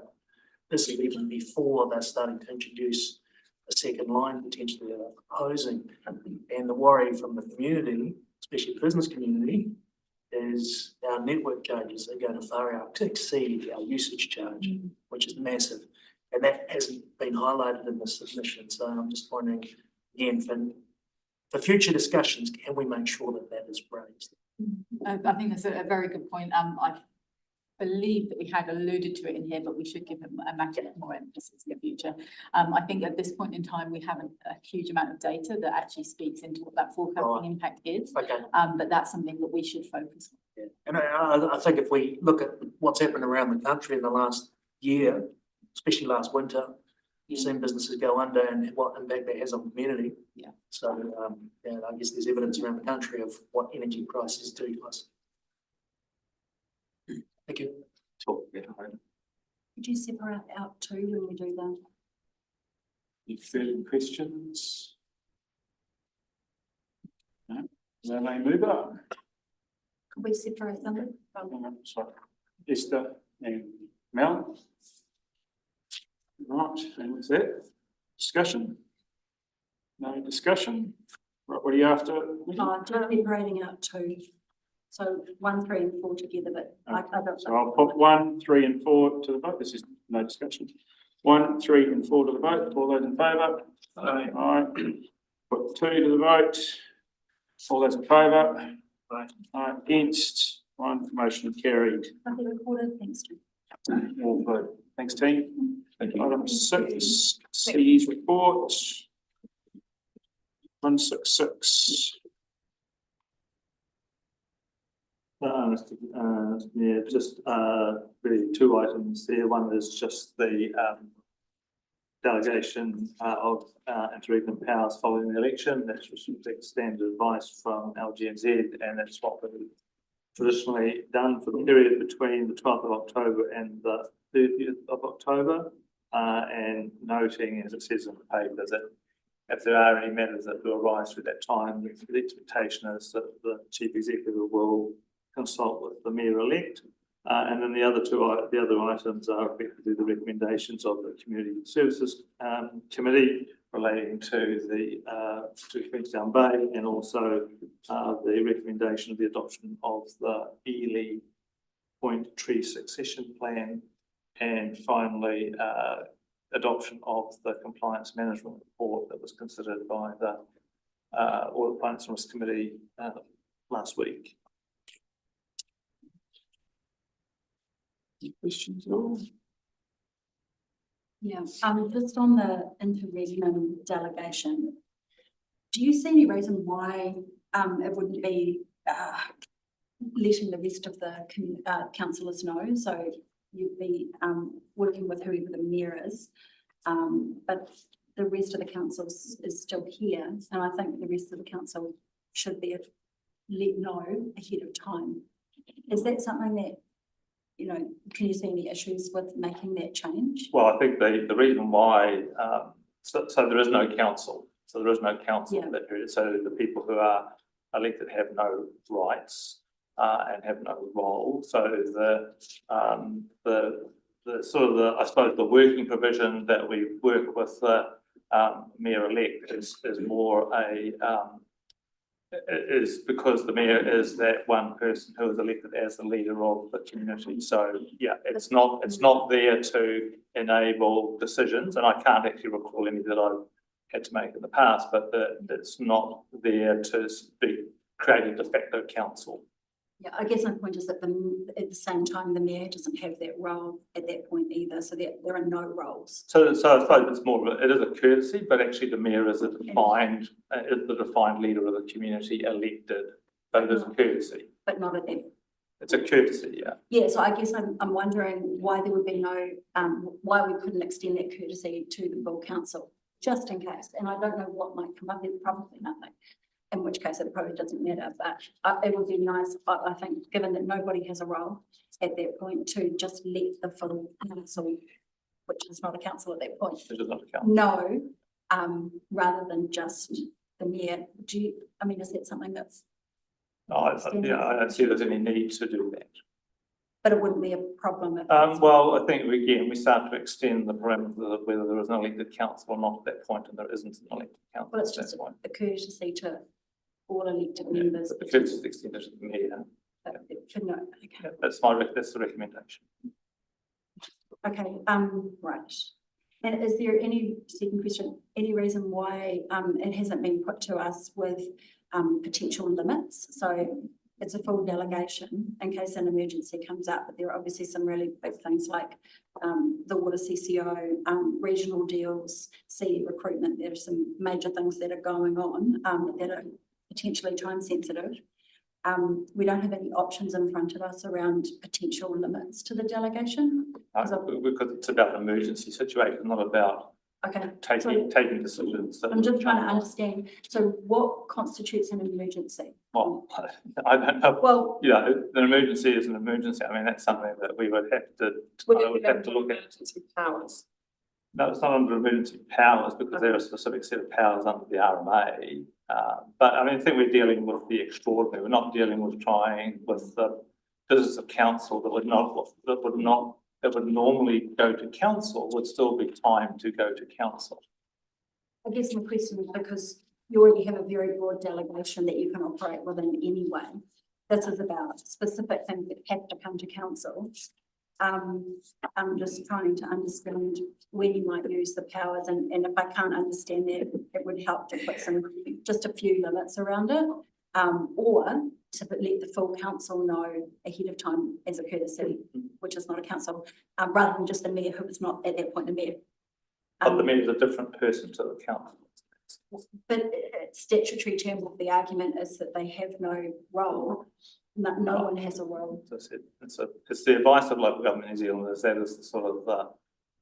This is even before they're starting to introduce a second line potentially they're proposing. And the worry from the community, especially the business community, is our network charges are going to far out to exceed our usage charge, which is massive. And that hasn't been highlighted in the submission. So I'm just wondering, again, for future discussions, can we make sure that that is raised? I think that's a very good point. I believe that we had alluded to it in here, but we should give them a much more emphasis in the future. I think at this point in time, we haven't a huge amount of data that actually speaks into what that forecasting impact is. Okay. But that's something that we should focus on. Yeah. And I think if we look at what's happened around the country in the last year, especially last winter, you've seen businesses go under and what impact that has on the community. Yeah. So I guess there's evidence around the country of what energy prices do to us. Thank you. Could you separate out too when we do Any further questions? No, then I move on. Could we separate them? Sorry, Esther and Mel. Right, and with that, discussion? No discussion? Right, what are you after? Just separating out two. So 1, 3 and 4 together, but I don't. So I'll put 1, 3 and 4 to the vote. This is no discussion. 1, 3 and 4 to the vote. All those in favour? Aye. Aye. Put 2 to the vote. All those in favour? Aye. Aye. Against? 1. Motion carried. Nothing recorded, thanks. All good. Thanks, team. Thank you. Item 6, C's report. 166. Yeah, just really two items there. One is just the delegation of interregnum powers following the election. That's just standard advice from LGNZ, and that's what we've traditionally done for the period between the 12th of October and the 30th of October. And noting, as it says in the paper, that if there are any matters that will arise through that time, the expectation is that the chief executive will consult with the mayor-elect. And then the other items are effectively the recommendations of the Community Services Committee relating to the to Queenstown Bay, and also the recommendation of the adoption of the Ely Point Tree Succession Plan, and finally adoption of the Compliance Management Report that was considered by the Audit Finance and Risk Committee last week. Any questions at all? Yeah, just on the interregnum delegation, do you see any reason why it wouldn't be letting the rest of the councillors know? So you'd be working with whoever the mayor is, but the rest of the council is still here, and I think the rest of the council should be let know ahead of time. Is that something that, you know, can you see any issues with making that change? Well, I think the reason why, so there is no council. So there is no council in that period. So the people who are elected have no rights and have no role. So the sort of the, I suppose, the working provision that we work with the mayor-elect is more a is because the mayor is that one person who is elected as the leader of the community. So yeah, it's not there to enable decisions, and I can't actually recall any that I've had to make in the past, but it's not there to be created de facto council. Yeah, I guess my point is that at the same time, the mayor doesn't have that role at that point either, so there are no roles. So I suppose it's more of it is a courtesy, but actually the mayor is the defined leader of the community elected. So it is a courtesy. But not at that. It's a courtesy, yeah. Yeah, so I guess I'm wondering why there would be no, why we couldn't extend that courtesy to the full council, just in case. And I don't know what might come up, there's probably nothing. In which case it probably doesn't matter, but it would be nice, I think, given that nobody has a role at that point, to just let the full council, which is not a council at that point. It is not a council. No, rather than just the mayor. Is that something that's? No, I don't see there's any need to do that. But it wouldn't be a problem if. Well, I think we start to extend the parameters of whether there is an elected council or not at that point, and there isn't an elected council. Well, it's just a courtesy to all elected members. The courtesy is extended to the mayor. Okay. That's the recommendation. Okay, right. And is there any, second question, any reason why it hasn't been put to us with potential limits? So it's a full delegation in case an emergency comes up, but there are obviously some really big things like the water CCO, regional deals, CE recruitment. There are some major things that are going on that are potentially time sensitive. We don't have any options in front of us around potential limits to the delegation. Because it's about an emergency situation, not about taking decisions. I'm just trying to understand. So what constitutes an emergency? Well, I don't know. Well, an emergency is an emergency. I mean, that's something that we would have to look at. Emergency powers. No, it's not under emergency powers because there are a specific set of powers under the RMA. But I mean, I think we're dealing with the extraordinary. We're not dealing with trying with the business of council that would normally go to council, would still be time to go to council. I guess my question is because you already have a very broad delegation that you can operate within anyway. This is about specific things that have to come to council. I'm just trying to understand when you might use the powers, and if I can't understand that, it would help to put just a few limits around it. Or to let the full council know ahead of time as a courtesy, which is not a council, rather than just the mayor who was not at that point the mayor. But the mayor is a different person to the council. But statutory term of the argument is that they have no role. No one has a role. It's the advice of local government in New Zealand is that is the sort of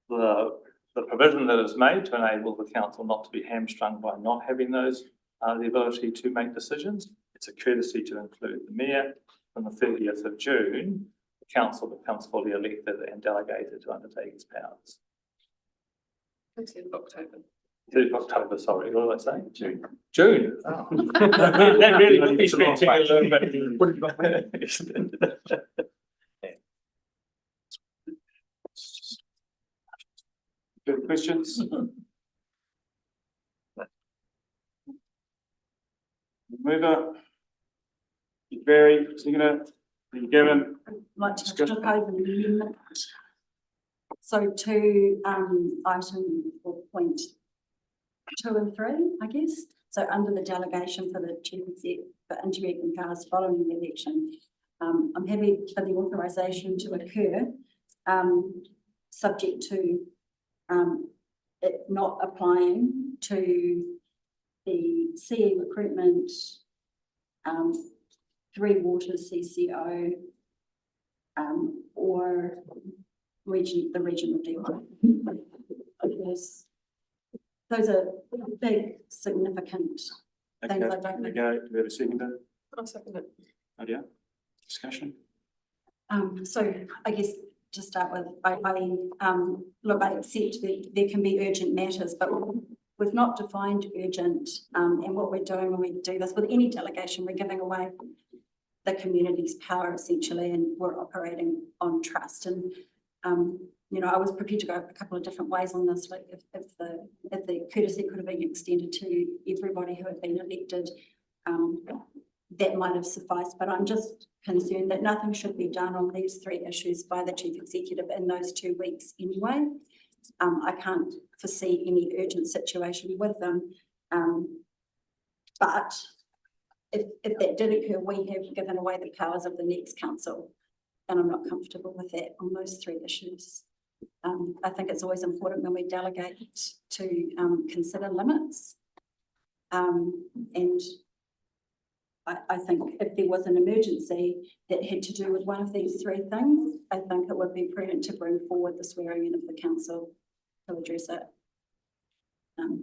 the provision that is made to enable the council not to be hamstrung by not having those the ability to make decisions. It's a courtesy to include the mayor. On the 30th of June, the council becomes fully elected and delegated to undertake its powers. 30th of October. 30th of October, sorry, what did I say? June. June. Oh. That really would be stretching a little bit. Good questions? Mover. Barry, Signa, Gavin. Like to propose an amendment. So to item or point 2 and 3, I guess. So under the delegation for the chief exec for intervening powers following the election, I'm happy for the authorisation to occur, subject to it not applying to the CE recruitment, 3 Waters CCO, or the regional deal. Because those are big, significant things. I don't know. Do we have a seconder? I'll second it. Idea? Discussion? So I guess to start with, I accept that there can be urgent matters, but we've not defined urgent, and what we're doing when we do this with any delegation, we're giving away the community's power essentially, and we're operating on trust. And you know, I was prepared to go a couple of different ways on this. Like if the courtesy could have been extended to everybody who had been elected, that might have sufficed. But I'm just concerned that nothing should be done on these 3 issues by the chief executive in those 2 weeks anyway. I can't foresee any urgent situation with them. But if that did occur, we have given away the powers of the next council, and I'm not comfortable with that on those 3 issues. I think it's always important when we delegate to consider limits. And I think if there was an emergency that had to do with one of these 3 things, I think it would be prudent to bring forward the swearing in of the council to address it.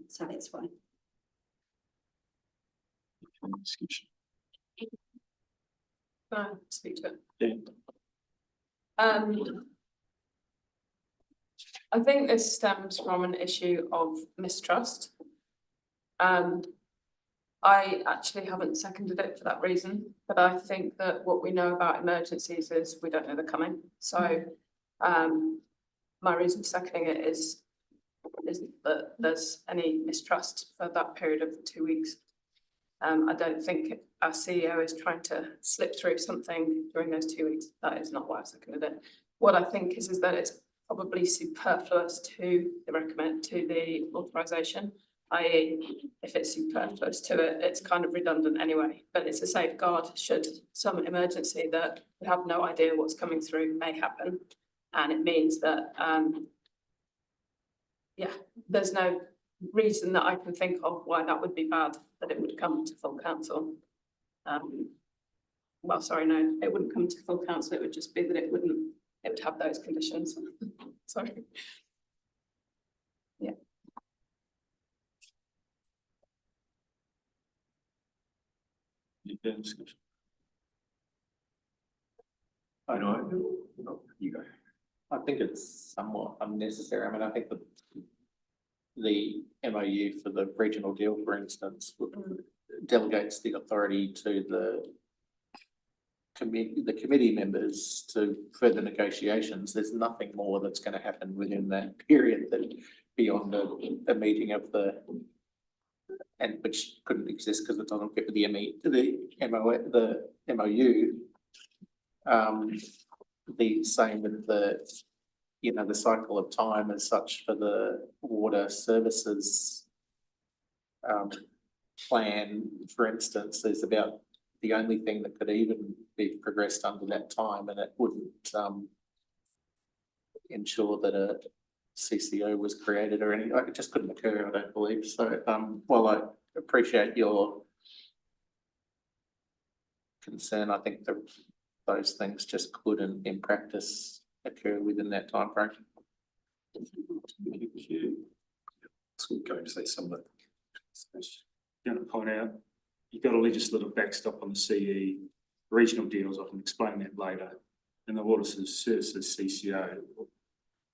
So that's why. Speak to it. Yeah. I think this stems from an issue of mistrust. I actually haven't seconded it for that reason, but I think that what we know about emergencies is we don't know they're coming. So my reason for seconding it is that there's any mistrust for that period of 2 weeks. I don't think our CEO is trying to slip through something during those 2 weeks. That is not why I seconded it. What I think is that it's probably superfluous to the authorisation, i.e. if it's superfluous to it, it's kind of redundant anyway, but it's a safeguard should some emergency that we have no idea what's coming through may happen. And it means that, there's no reason that I can think of why that would be bad, that it would come to full council. Well, sorry, no, it wouldn't come to full council. It would just be that it would have those conditions. Sorry. Yeah. I know. You go. I think it's somewhat unnecessary. I mean, I think the MOU for the regional deal, for instance, delegates the authority to the committee members to further negotiations. There's nothing more that's going to happen within that period that beyond a meeting of the, and which couldn't exist because it doesn't fit with the MOU. The same with the, you know, the cycle of time as such for the water services plan, for instance, is about the only thing that could even be progressed under that time, and it wouldn't ensure that a CCO was created or anything. It just couldn't occur, I don't believe. So while I appreciate your concern, I think that those things just couldn't in practice occur within that time frame. So going to say some of it. Going to point out, you've got a legislative backstop on the CE, regional deals, I can explain that later. And the water services CCO,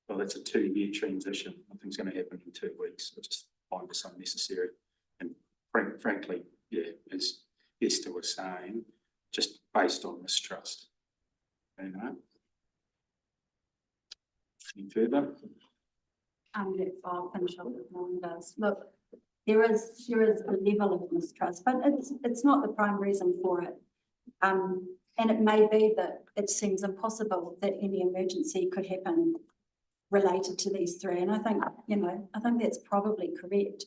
well, that's a 2-year transition. Nothing's going to happen in 2 weeks. I just find this unnecessary. And frankly, yeah, as Esther was saying, just based on mistrust. You know? Any further? I'll finish up with one does. Look, there is a level of mistrust, but it's not the prime reason for it. And it may be that it seems impossible that any emergency could happen related to these three. And I think, you know, I think that's probably correct.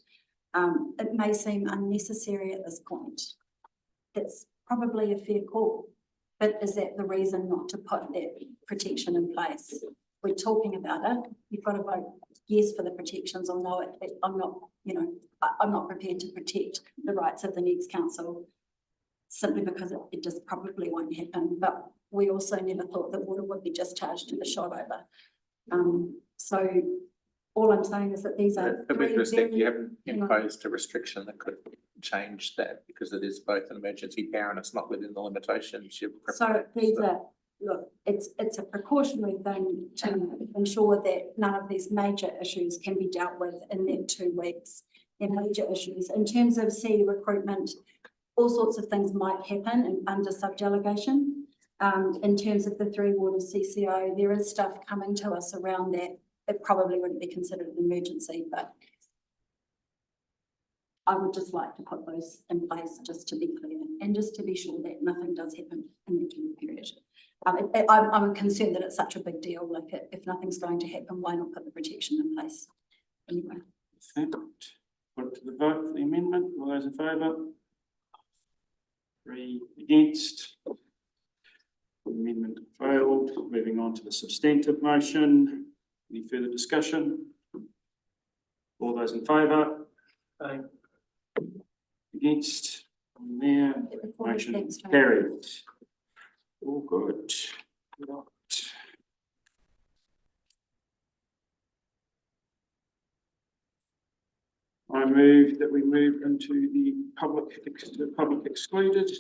It may seem unnecessary at this point. That's probably a fair call. But is that the reason not to put that protection in place? We're talking about it. You've got to vote yes for the protections or no. I'm not, you know, I'm not prepared to protect the rights of the next council simply because it just probably won't happen. But we also never thought that water would be discharged to the shot over. So all I'm saying is that these are. But with respect, you haven't imposed a restriction that could change that because it is both an emergency power and it's not within the limitations you've proposed. So these are, look, it's a precautionary thing to ensure that none of these major issues can be dealt with in that 2 weeks. They're major issues. In terms of C recruitment, all sorts of things might happen under subdelegation. In terms of the 3 water CCO, there is stuff coming to us around that. It probably wouldn't be considered an emergency, but I would just like to put those in place just to be clear and just to be sure that nothing does happen in the term period. I'm concerned that it's such a big deal. Like if nothing's going to happen, why not put the protection in place? Anyway. Put to the vote for the amendment. All those in favour? 3 against. The amendment failed. Moving on to the substantive motion. Any further discussion? All those in favour? Aye. Against? On there. Motion carried. All good. I move that we move into the public excluded.